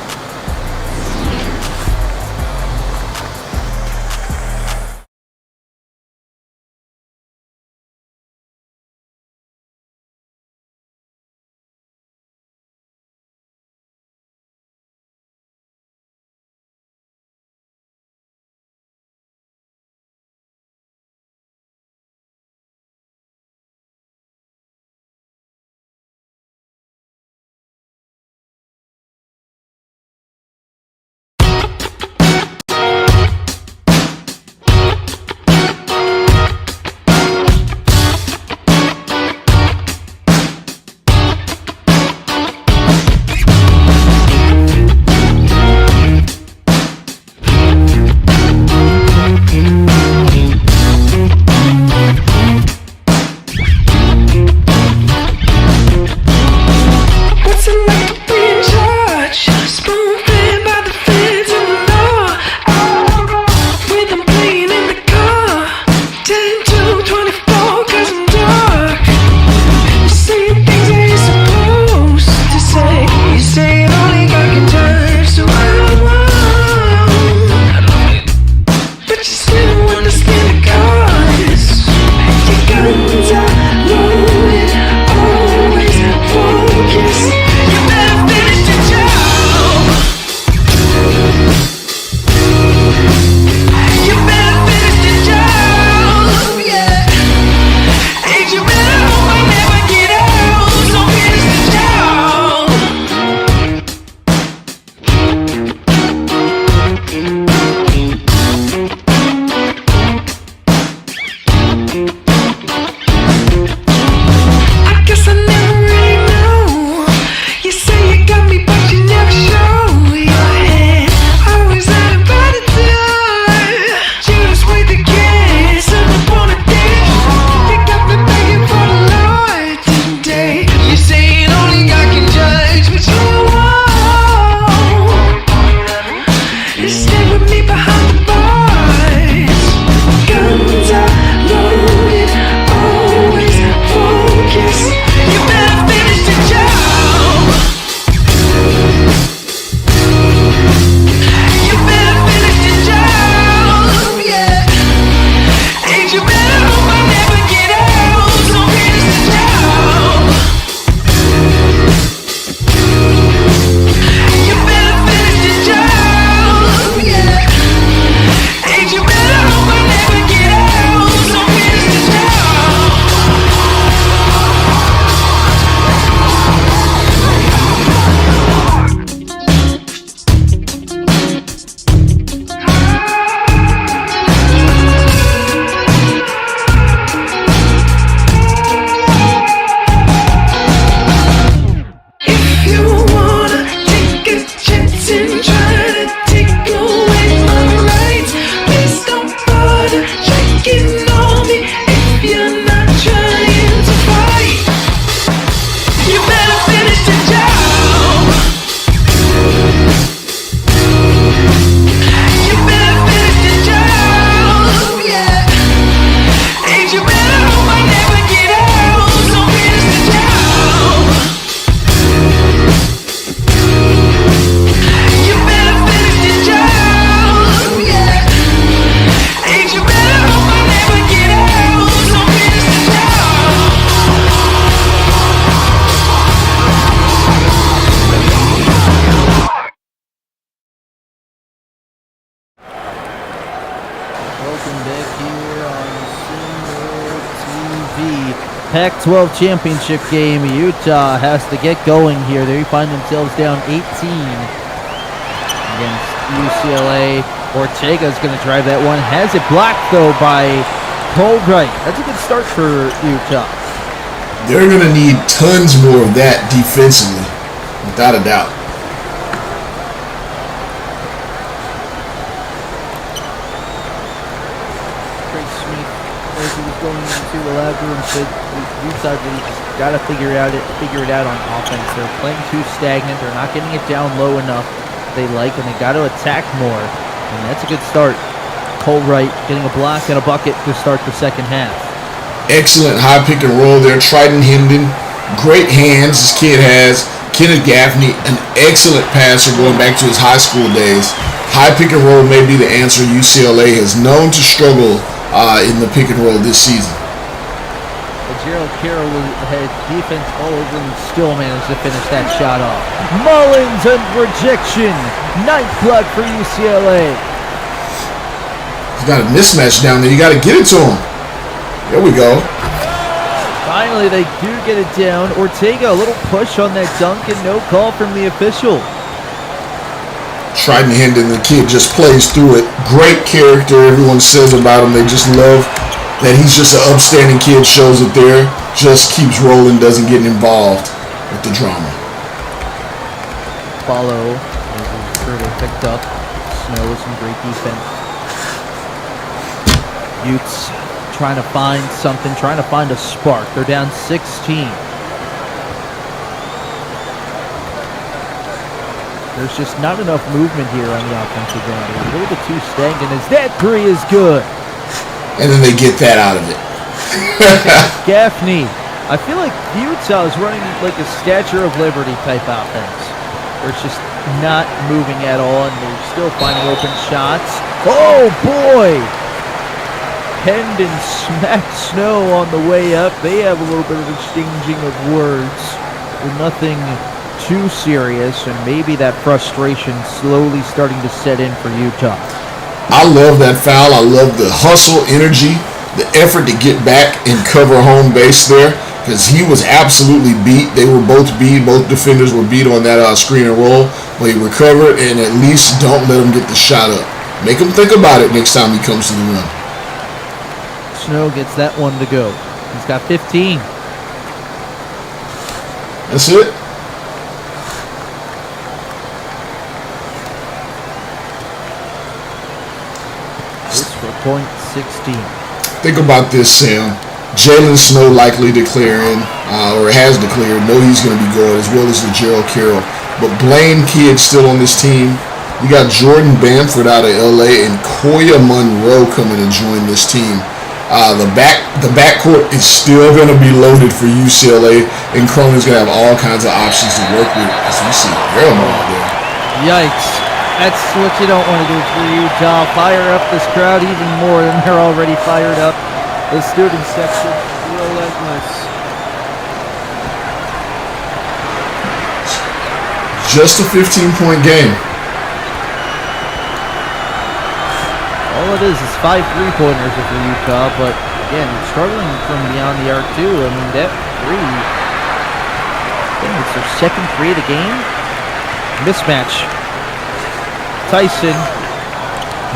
Pac-12 championship game. Utah has to get going here. They find themselves down 18 against UCLA. Ortega's going to drive that one. Has it blocked, though, by Colbright. That's a good start for Utah. They're going to need tons more of that defensively, without a doubt. Going into the locker room, said Utah just got to figure it out on offense. They're playing too stagnant. They're not getting it down low enough. They like, and they got to attack more. And that's a good start. Colbright getting a block and a bucket to start the second half. Excellent high pick and roll there. Triton Hendon, great hands this kid has. Kenneth Gaffney, an excellent passer going back to his high school days. High pick and roll may be the answer UCLA has known to struggle in the pick and roll this season. Gerald Carroll had defense all over him and still managed to finish that shot off. Mullins and rejection. Ninth block for UCLA. He's got a mismatch down there. You got to get it to him. There we go. Finally, they do get it down. Ortega, a little push on that dunk and no call from the official. Triton Hendon, the kid just plays through it. Great character, everyone says about him. They just love that he's just an upstanding kid, shows it there. Just keeps rolling, doesn't get involved with the drama. Follow, further picked up. Snow with some great defense. Utes trying to find something, trying to find a spark. They're down 16. There's just not enough movement here on the offensive end. They're a little bit too stagnant as that three is good. And then they get that out of it. Gaffney. I feel like Utah is running like a Statue of Liberty type offense. Where it's just not moving at all, and they're still finding open shots. Oh, boy! Hendon smacked Snow on the way up. They have a little bit of exchanging of words. With nothing too serious, and maybe that frustration slowly starting to set in for Utah. I love that foul. I love the hustle, energy, the effort to get back and cover home base there, because he was absolutely beat. They were both beat. Both defenders were beat on that screen and roll, but he recovered, and at least don't let him get the shot up. Make him think about it next time he comes to the rim. Snow gets that one to go. He's got 15. That's it. This for point 16. Think about this, Sam. Jalen Snow likely declaring, or has declared, know he's going to be going, as well as the Gerald Carroll. But Blaine Kidd still on this team. You got Jordan Bamford out of LA and Koya Monroe coming to join this team. The backcourt is still going to be loaded for UCLA, and Cronin's going to have all kinds of options to work with, as we see Graham over there. Yikes. That's what you don't want to do for Utah. Fire up this crowd even more than they're already fired up. The student section, relentless. Just a 15-point game. All it is 5 3-pointers for Utah, but again, struggling from beyond the arc too. I mean, that three, I think it's their second three of the game. Mismatch. Tyson,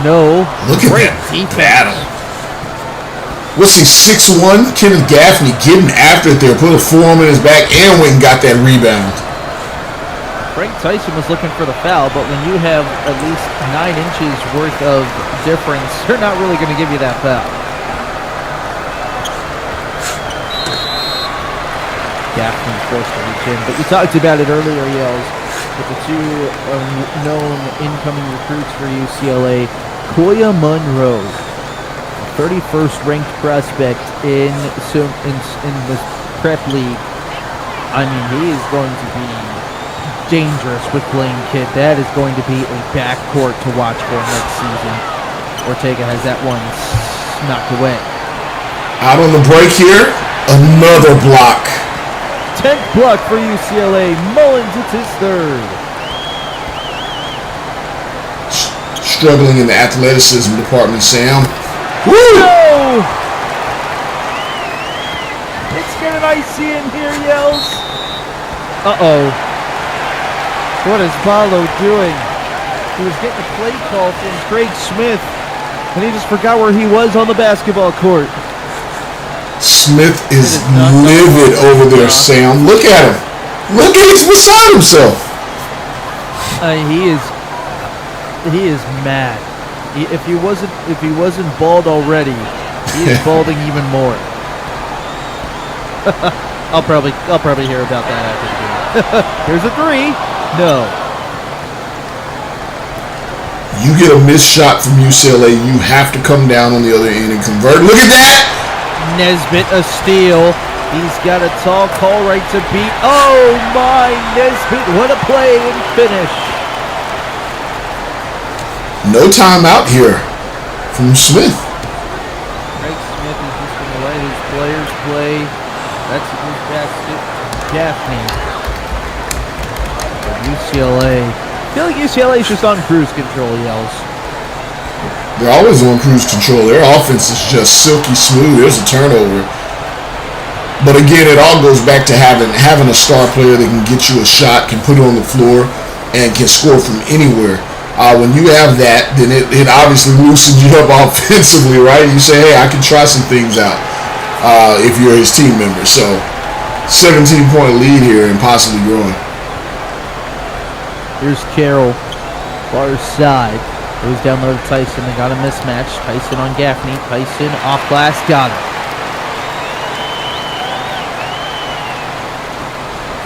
no. Look at that battle. What's he, 6'1"? Kenneth Gaffney getting after it there, put a forearm in his back, and went and got that rebound. Frank Tyson was looking for the foul, but when you have at least 9 inches worth of difference, they're not really going to give you that foul. Gaffney forced to reach in, but you talked about it earlier, Yells, with the two known incoming recruits for UCLA. Koya Monroe, 31st ranked prospect in the prep league. I mean, he is going to be dangerous with Blaine Kidd. That is going to be a backcourt to watch for next season. Ortega has that one knocked away. Out on the break here, another block. 10th block for UCLA. Mullins, it's his third. Struggling in the athleticism department, Sam. Woo! No! It's getting icy in here, Yells. Uh-oh. What is Barlow doing? He was getting a play call from Craig Smith, and he just forgot where he was on the basketball court. Smith is livid over there, Sam. Look at him. Look at him. He's beside himself. He is mad. If he wasn't bald already, he is balding even more. I'll probably hear about that after the game. Here's a three. No. You get a missed shot from UCLA, you have to come down on the other end and convert. Look at that! Nesbitt a steal. He's got a tall call right to beat. Oh my, Nesbitt, what a play and finish. No timeout here from Smith. Craig Smith is just going to let his players play. That's a good basket. Gaffney. UCLA. I feel like UCLA is just on cruise control, Yells. They're always on cruise control. Their offense is just silky smooth. There's a turnover. But again, it all goes back to having a star player that can get you a shot, can put it on the floor, and can score from anywhere. When you have that, then it obviously loosens you up offensively, right? You say, hey, I can try some things out if you're his team member. So, 17-point lead here and possibly growing. Here's Carroll, far side. Goes down low to Tyson. They got a mismatch. Tyson on Gaffney. Tyson off glass. Got it.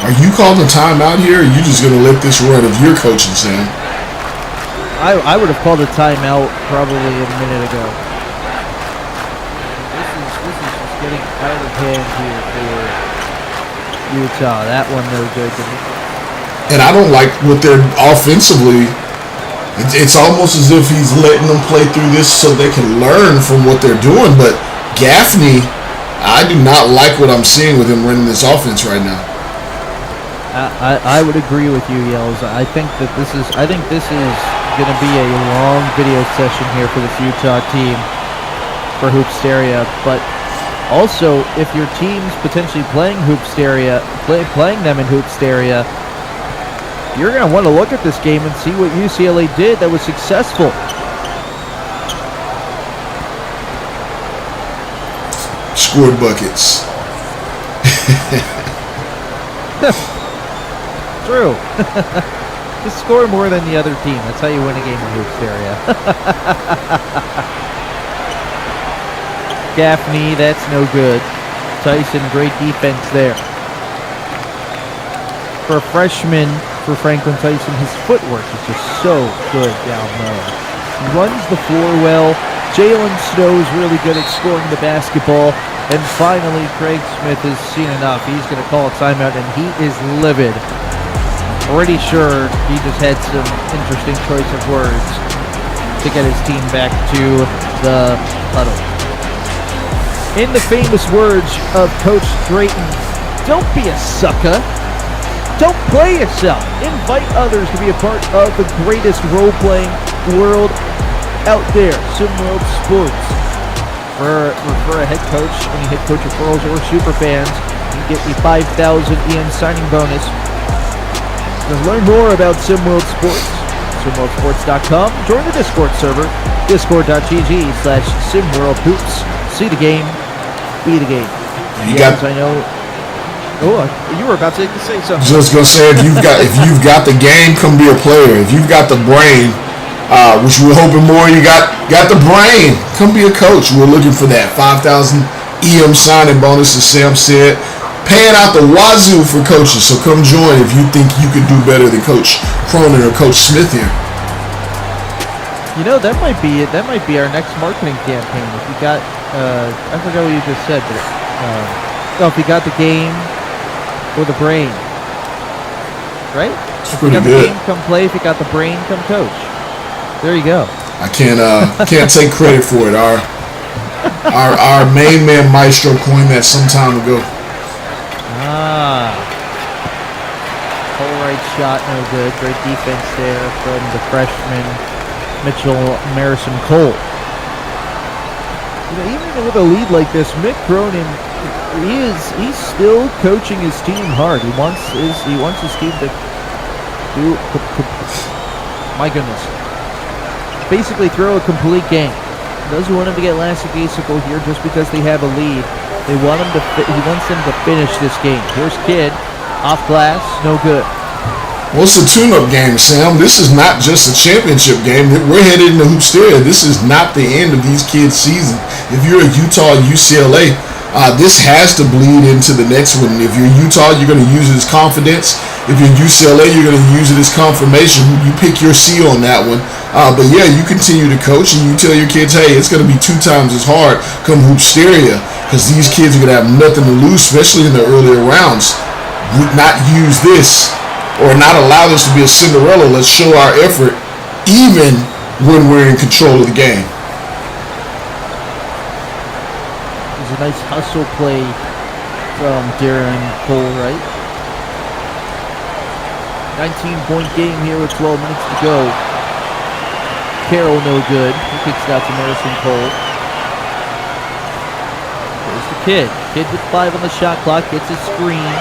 Are you calling a timeout here, or are you just going to let this run if you're coaching, Sam? I would have called a timeout probably a minute ago. This is just getting out of hand here for Utah. That one no good. And I don't like what they're offensively. It's almost as if he's letting them play through this so they can learn from what they're doing. But Gaffney, I do not like what I'm seeing with him running this offense right now. I would agree with you, Yells. I think this is going to be a long video session here for this Utah team for Hoopsteria. But also, if your team's potentially playing Hoopsteria, playing them in Hoopsteria, you're going to want to look at this game and see what UCLA did that was successful. Scored buckets. True. Just score more than the other team. That's how you win a game in Hoopsteria. Gaffney, that's no good. Tyson, great defense there. For a freshman, for Franklin Tyson, his footwork is just so good down low. He runs the floor well. Jalen Snow is really good at scoring the basketball. And finally, Craig Smith has seen enough. He's going to call a timeout, and he is livid. Pretty sure he just had some interesting choice of words to get his team back to the huddle. In the famous words of Coach Drayton, don't be a sucker. Don't play yourself. Invite others to be a part of the greatest role-playing world out there, SimWorld Sports. For a head coach, any head coach referrals or super fans, you get the 5,000 EM signing bonus. To learn more about SimWorld Sports, SimWorldSports.com. Join the Discord server, discord.gg/SimWorld Hoops. See the game, be the game. I know. Oh, you were about to say something. Just gonna say if you've got the game, come be a player. If you've got the brain, which we're hoping more, you got the brain, come be a coach. We're looking for that 5,000 EM signing bonus, as Sam said. Paying out the wazoo for coaches, so come join if you think you could do better than Coach Cronin or Coach Smith here. You know, that might be it. That might be our next marketing campaign. If you got, I forgot what you just said, but if you got the game or the brain, right? It's if pretty you got good. The game, come play. If you got the brain, come coach. There you go. I can't take credit for it. Our main man Maestro coined that some time ago. Whole right shot, no good. Great defense there from the freshman Mitchell Marison Cole. You know, even with a lead like this, Mick Cronin, he's still coaching his team hard. He wants his team to do, my goodness, basically throw a complete game. He doesn't want him to get lackadaisical here just because they have a lead. He wants them to finish this game. Here's Kidd, off glass, no good. Well, it's a tune-up game, Sam. This is not just a championship game. We're headed into Hoopsteria. This is not the end of these kids' season. If you're at Utah or UCLA, this has to bleed into the next one. If you're Utah, you're going to use it as confidence. If you're UCLA, you're going to use it as confirmation. You pick your C on that one. But yeah, you continue to coach and you tell your kids, hey, it's going to be 2 times as hard come Hoopsteria, because these kids are going to have nothing to lose, especially in the earlier rounds. Would not use this or not allow this to be a Cinderella. Let's show our effort even when we're in control of the game. There's a nice hustle play from Darren Cole, right? 19-point game here with 12 minutes to go. Carroll no good. He kicks it out to Marison Cole. There's the Kidd. Kidd with 5 on the shot clock. Gets his screen.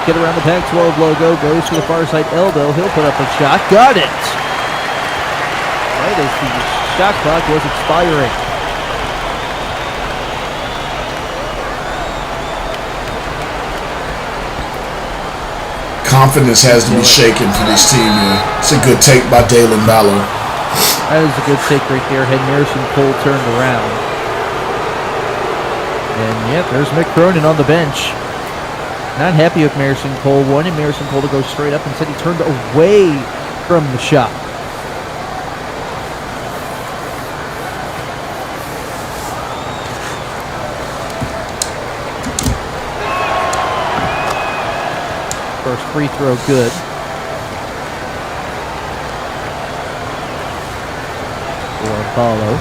Get around the Pac-12 logo. Goes to the far side elbow. He'll put up a shot. Got it! Right as the shot clock was expiring. Confidence has to be shaken for this team here. It's a good take by Dalen Ballo. That is a good take right there. Had Marison Cole turned around. And yep, there's Mick Cronin on the bench. Not happy with Marison Cole. Wanted Marison Cole to go straight up. Instead, he turned away from the shot. First free throw good. For Apollo.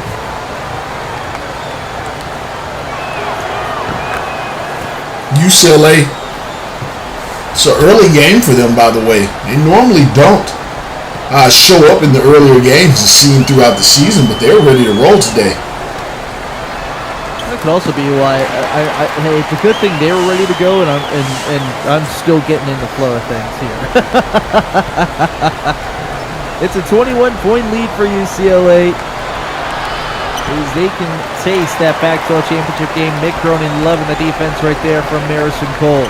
UCLA. It's an early game for them, by the way. They normally don't show up in the earlier games as seen throughout the season, but they're ready to roll today. That could also be why. Hey, it's a good thing they were ready to go, and I'm still getting in the flow of things here. It's a 21-point lead for UCLA. As they can taste that basketball championship game. Nick Cronin loving the defense right there from Marison Cole.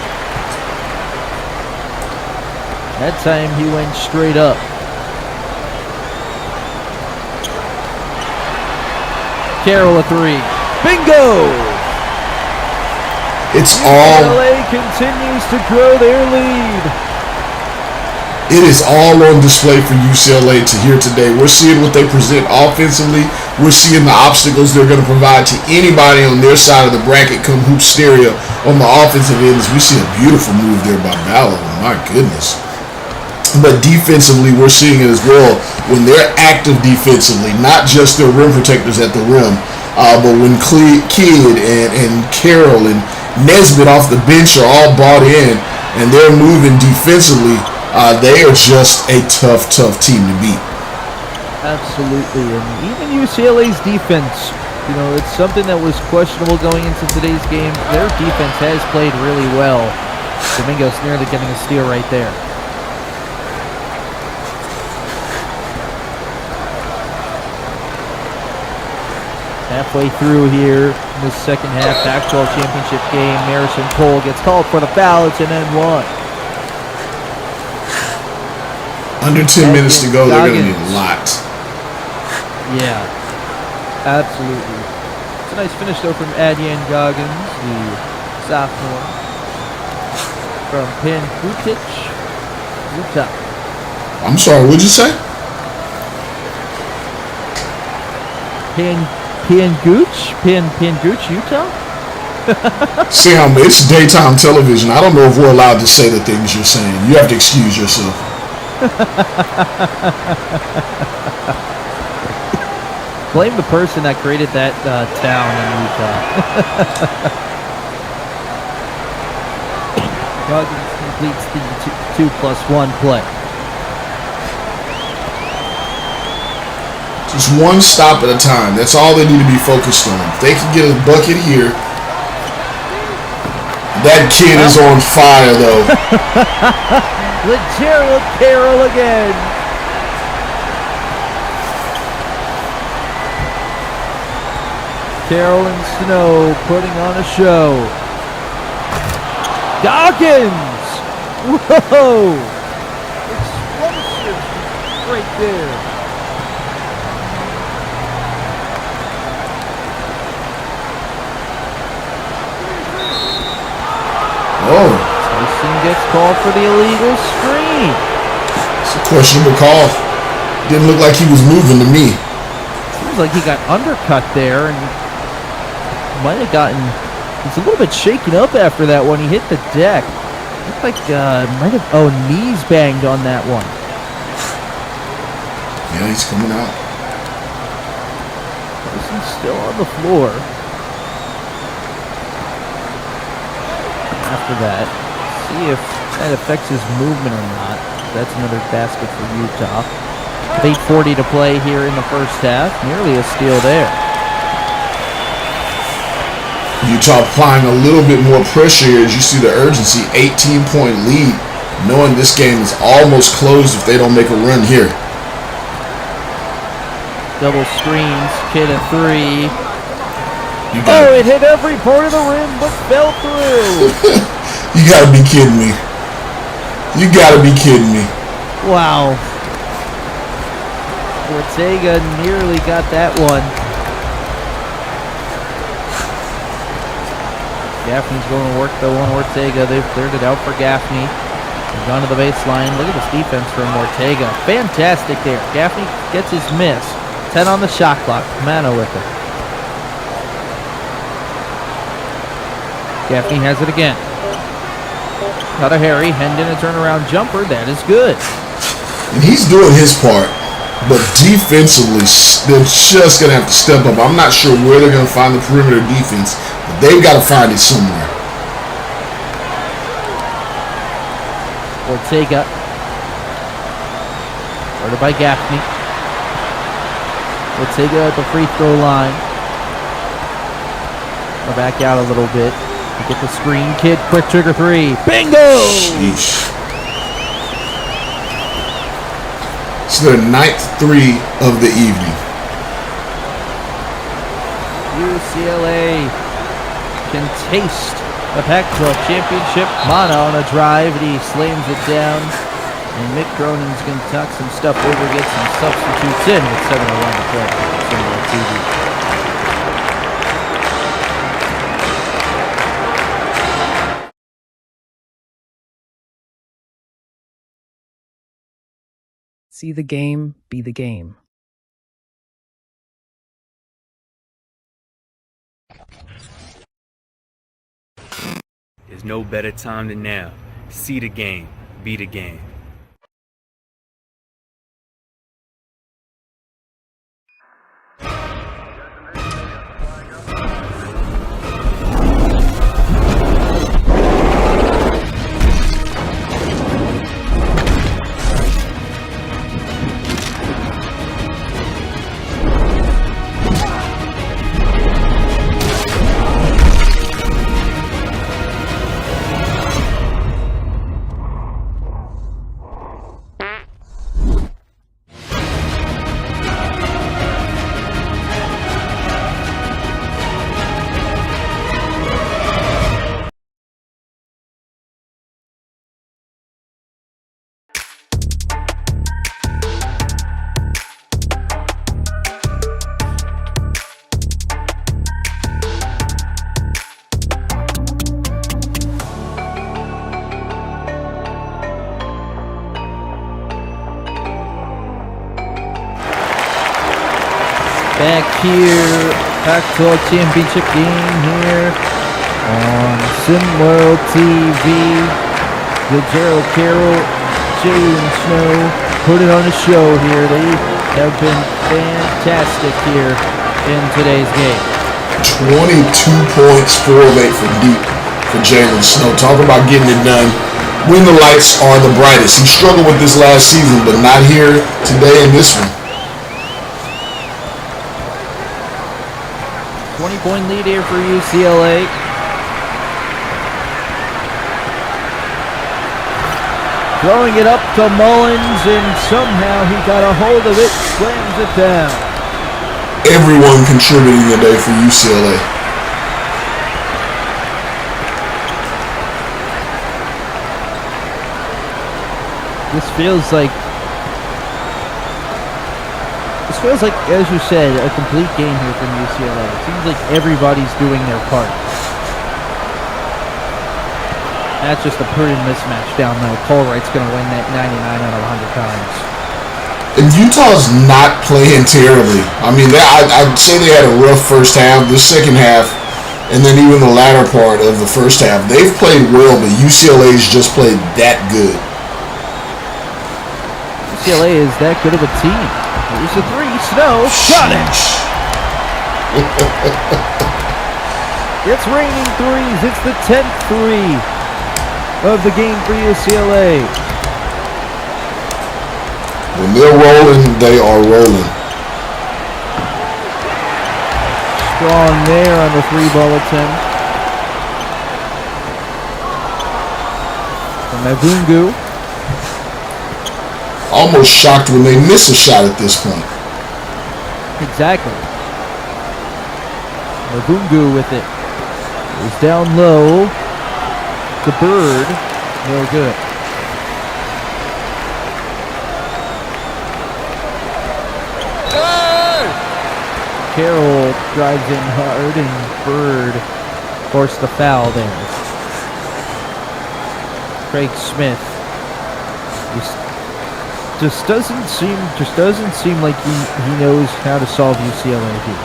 That time he went straight up. Carroll a three. Bingo! It's all. UCLA continues to grow their lead. It is all on display for UCLA to here today. We're seeing what they present offensively. We're seeing the obstacles they're going to provide to anybody on their side of the bracket come hoop stereo on the offensive end. As we see a beautiful move there by Ballo. My goodness. But defensively, we're seeing it as well when they're active defensively, not just their rim protectors at the rim, but when Kidd and Carroll and Nesbitt off the bench are all bought in and they're moving defensively, they are just a tough team to beat. Absolutely, and even UCLA's defense, it's something that was questionable going into today's game. Their defense has played really well. Dominguez nearly getting a steal right there. Halfway through here in the second half, basketball championship game, Marison Cole gets called for the foul. It's an N1. Under 10 minutes to go, they're going to need a lot. Yeah, absolutely. It's a nice finish, though, from Adrian Goggins, the sophomore from Penn-Kutic, Utah. I'm sorry, what'd you say? Penn-Kutic, Utah? Sam, it's daytime television. I don't know if we're allowed to say the things you're saying. You have to excuse yourself. Blame the person that created that town in Utah. Goggins completes the 2+1 play. Just one stop at a time. That's all they need to be focused on. If they can get a bucket here. That kid is on fire, though. Gerald Carroll again. Carroll and Snow putting on a show. Goggins! Whoa! Explosive right there. Oh. Tyson gets called for the illegal screen. It's a questionable call. Didn't look like he was moving to me. Seems like he got undercut there and might have gotten. He's a little bit shaken up after that one. He hit the deck. Looked like might have. Oh, knees banged on that one. Yeah, he's coming out. Tyson's still on the floor. After that, see if that affects his movement or not. That's another basket for Utah. 8:40 to play here in the first half. Nearly a steal there. Utah applying a little bit more pressure here as you see the urgency. 18-point lead, knowing this game is almost closed if they don't make a run here. Double screens, Kidd a three. Oh, it hit every part of the rim, but fell through. You gotta be kidding me. You gotta be kidding me. Wow. Ortega nearly got that one. Gaffney's going to work though on Ortega. They've cleared it out for Gaffney. They've gone to the baseline. Look at this defense from Ortega. Fantastic there. Gaffney gets his miss. 10 on the shot clock. Mano with it. Gaffney has it again. Got a Harry. Hendon a turnaround jumper. That is good. And he's doing his part. But defensively, they're just going to have to step up. I'm not sure where they're going to find the perimeter defense, but they've got to find it somewhere. Ortega. Started by Gaffney. Ortega at the free throw line. We're back out a little bit. We get the screen. Kid, quick trigger three. Bingo! Sheesh. It's their 9th 3 of the evening. UCLA can taste the Pac-12 championship. Mano on a drive, and he slams it down. And Mick Cronin's going to talk some stuff over, get some substitutes in with 7:01 to play. SimWorld TV. See the game, be the game. There's no better time than now. See the game, be the game. Back here, Pac-12 championship game here on SimWorld TV. The Gerald Carroll, Jalen Snow put it on a show here. They have been fantastic here in today's game. 22 points, 4 of 8 from deep for Jalen Snow. Talk about getting it done when the lights are the brightest. He struggled with this last season, but not here today in this one. 20-point lead here for UCLA. Throwing it up to Mullins, and somehow he got a hold of it, slams it down. Everyone contributing today for UCLA. This feels like, as you said, a complete game here from UCLA. It seems like everybody's doing their part. That's just a pretty mismatch down low. Colwright's going to win that 99 out of 100 times. And Utah's not playing terribly. I mean, I'd say they had a rough first half. The second half, and then even the latter part of the first half, they've played well, but UCLA's just played that good. UCLA is that good of a team. Here's the three. Snow got it. It's raining threes. It's the 10th three of the game for UCLA. When they're rolling, they are rolling. Strong there on the 3-ball attempt from Mavungu. Almost shocked when they miss a shot at this point. Exactly. Mavungu with it. He's down low. The Bird. No good. Carroll drives in hard, and Bird forced the foul there. Craig Smith just doesn't seem like he knows how to solve UCLA here.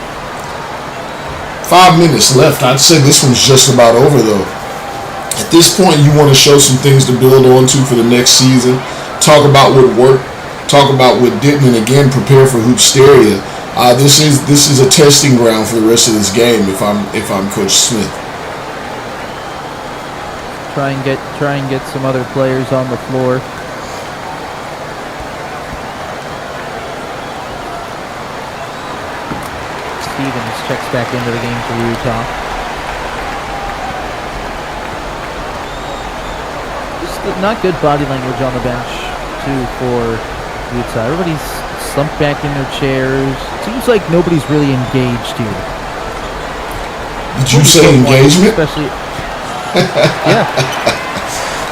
5 minutes left. I'd say this one's just about over, though. At this point, you want to show some things to build on to for the next season. Talk about what worked. Talk about what didn't, and again, prepare for Hoopsteria. This is a testing ground for the rest of this game. If I'm Coach Smith. Try and get some other players on the floor. Stevens checks back into the game for Utah. Just not good body language on the bench, too, for Utah. Everybody's slumped back in their chairs. Seems like nobody's really engaged here. Did you say engagement? Especially, yeah.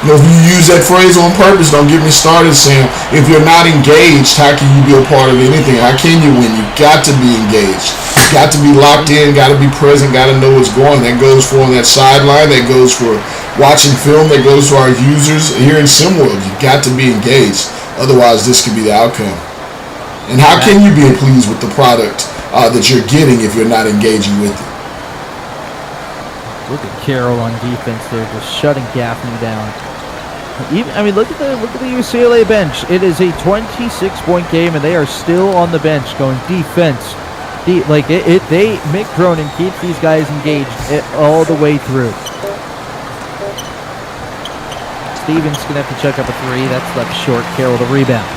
You know, if you use that phrase on purpose, don't get me started, Sam. If you're not engaged, how can you be a part of anything? How can you win? You got to be engaged. You got to be locked in, got to be present, got to know what's going. That goes for on that sideline. That goes for watching film. That goes for our users here in SimWorld. You got to be engaged. Otherwise, this could be the outcome. And how can you be pleased with the product that you're getting if you're not engaging with it? Look at Carroll on defense there, just shutting Gaffney down. Look at the UCLA bench. It is a 26-point game, and they are still on the bench going defense. Mick Cronin keeps these guys engaged all the way through. Stevens gonna have to check up a three. That's left short. Carroll the rebound.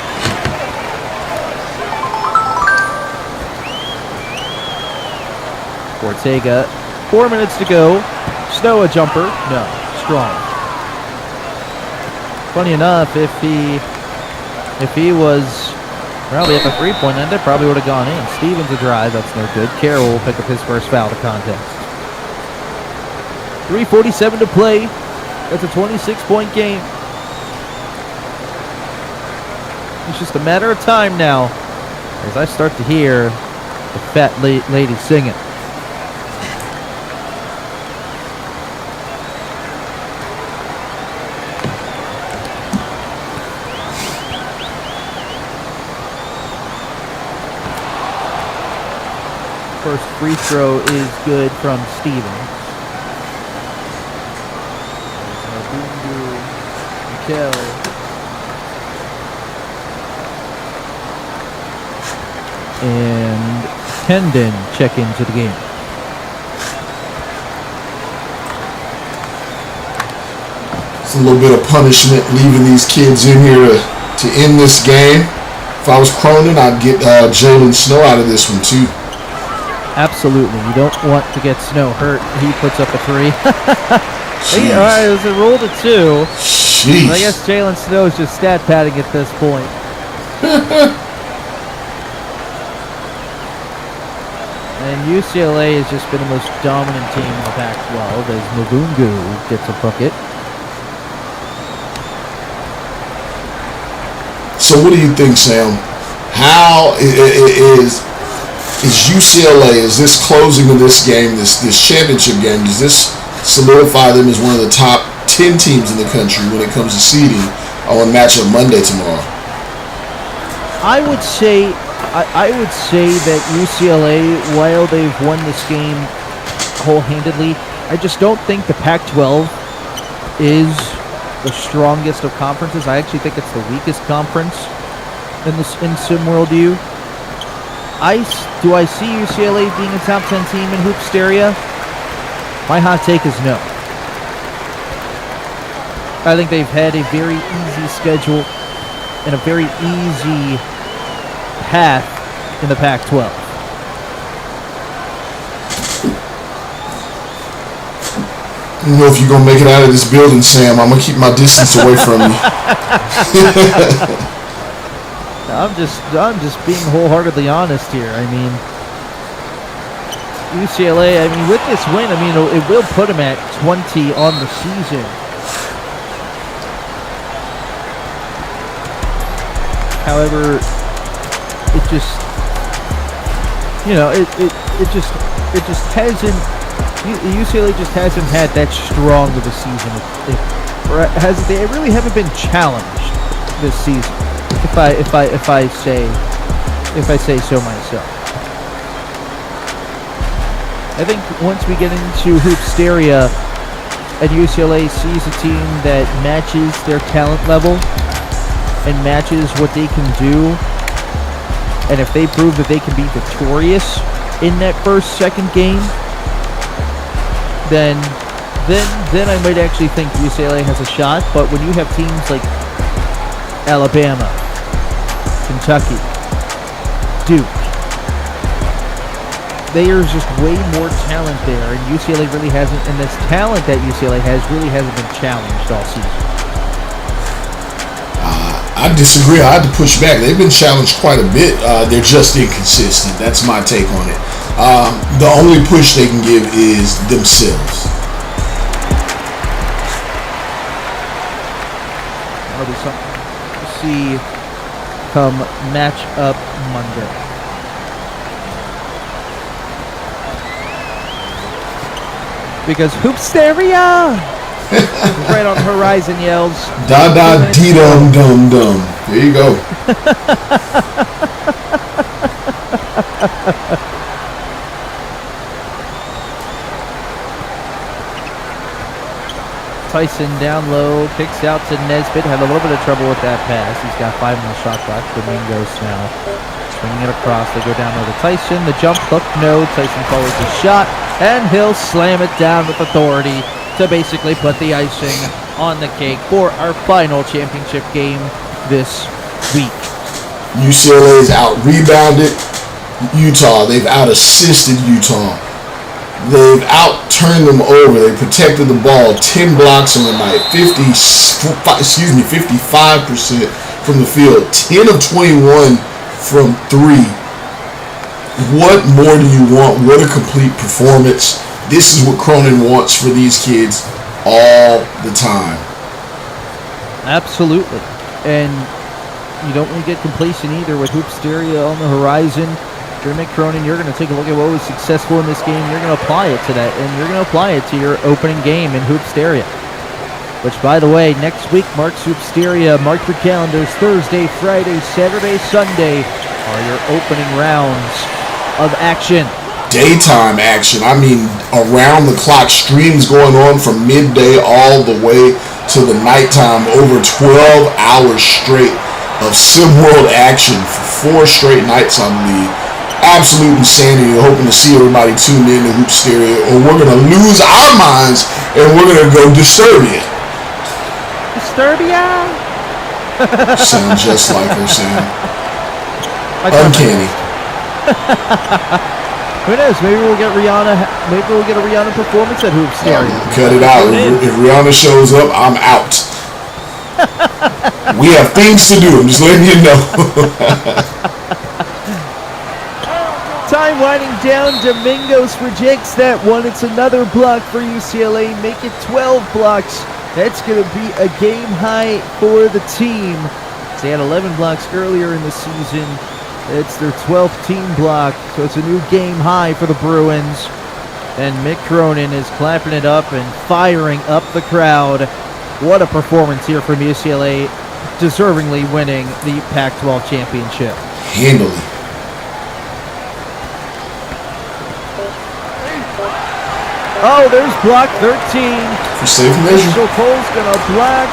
Ortega, 4 minutes to go. Snow a jumper. No, strong. Funny enough, if he was probably at the three-point line, that probably would have gone in. Stevens a drive, that's no good. Carroll will pick up his first foul of the contest. 3:47 to play. That's a 26-point game. It's just a matter of time now as I start to hear the fat lady singing. First free throw is good from Stevens. Mikel. And Hendon check into the game. It's a little bit of punishment leaving these kids in here to end this game. If I was Cronin, I'd get Jalen Snow out of this one too. Absolutely. You don't want to get Snow hurt. He puts up a three. Hey, all right, it was a roll to two. Jeez. I guess Jalen Snow is just stat padding at this point. And UCLA has just been the most dominant team in the Pac-12 as Mavungu gets a bucket. So what do you think, Sam? How is UCLA, is this closing of this game, this championship game, does this solidify them as one of the top 10 teams in the country when it comes to seeding on Matchup Monday tomorrow? I would say that UCLA, while they've won this game whole-handedly, I just don't think the Pac-12 is the strongest of conferences. I actually think it's the weakest conference in SimWorld U. Do I see UCLA being a top 10 team in Hoopsteria? My hot take is no. I think they've had a very easy schedule and a very easy path in the Pac-12. I don't know if you're going to make it out of this building, Sam. I'm going to keep my distance away from you. I'm just being wholeheartedly honest here. I mean, UCLA, with this win, it will put them at 20 on the season. However, it just hasn't UCLA just hasn't had that strong of a season. They really haven't been challenged this season. If I say so myself. I think once we get into Hoopsteria and UCLA sees a team that matches their talent level and matches what they can do, and if they prove that they can be victorious in that second game, then I might actually think UCLA has a shot. But when you have teams like Alabama, Kentucky, Duke, there's just way more talent there, and UCLA really hasn't, and this talent that UCLA has really hasn't been challenged all season. I disagree. I had to push back. They've been challenged quite a bit. They're just inconsistent. That's my take on it. The only push they can give is themselves. That'll be something to see come match up Monday. Because Hoopsteria right on the horizon yells. Da da dee dum dum dum. There you go. Tyson down low, kicks out to Nesbitt. Had a little bit of trouble with that pass. He's got 5 on the shot clock. Domingos now swinging it across. They go down low to Tyson. The jump hook, no. Tyson follows the shot, and he'll slam it down with authority to basically put the icing on the cake for our final championship game this week. UCLA is out-rebounded Utah. They've out-assisted Utah. They've out-turned them over. They protected the ball. 10 blocks on the night. 55% from the field. 10 of 21 from 3. What more do you want? What a complete performance. This is what Cronin wants for these kids all the time. Absolutely. And you don't want to get complacent either with Hoopsteria on the horizon. If you're Mick Cronin, you're going to take a look at what was successful in this game. You're going to apply it to that, and you're going to apply it to your opening game in Hoopsteria. Which, by the way, next week marks Hoopsteria. Mark your calendars. Thursday, Friday, Saturday, Sunday are your opening rounds of action. Daytime action. I mean, around the clock streams going on from midday all the way to the nighttime. Over 12 hours straight of SimWorld action for 4 straight nights, I believe. Absolute insanity. Hoping to see everybody tune in to Hoopsteria, or we're going to lose our minds and we're going to go Disturbia. Disturbia? Sound just like her, Sam. Uncanny. Who knows? Maybe we'll get Rihanna. Maybe we'll get a Rihanna performance at Hoopsteria. Cut it out. If Rihanna shows up, I'm out. We have things to do. I'm just letting you know. Time winding down. Domingos rejects that one. It's another block for UCLA. Make it 12 blocks. That's going to be a game high for the team. They had 11 blocks earlier in the season. It's their 12th team block, so it's a new game high for the Bruins. And Mick Cronin is clapping it up and firing up the crowd. What a performance here from UCLA, deservingly winning the Pac-12 championship. Handily. Oh, there's block 13. For safe measure. So Cole's going to block.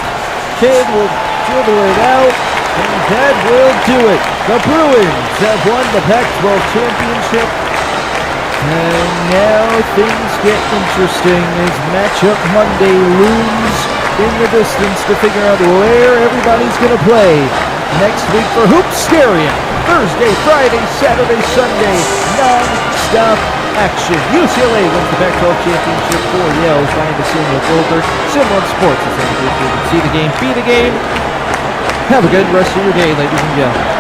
Cade will dribble it out. And that will do it. The Bruins have won the Pac-12 championship. And now things get interesting as matchup Monday looms in the distance to figure out where everybody's going to play next week for Hoopsteria. Thursday, Friday, Saturday, Sunday, non-stop action. UCLA wins the Pac-12 championship for Yale's Ryan Samuel Goldberg. SimWorld Sports is see the game, be the game. Have a good rest of your day, ladies and gentlemen.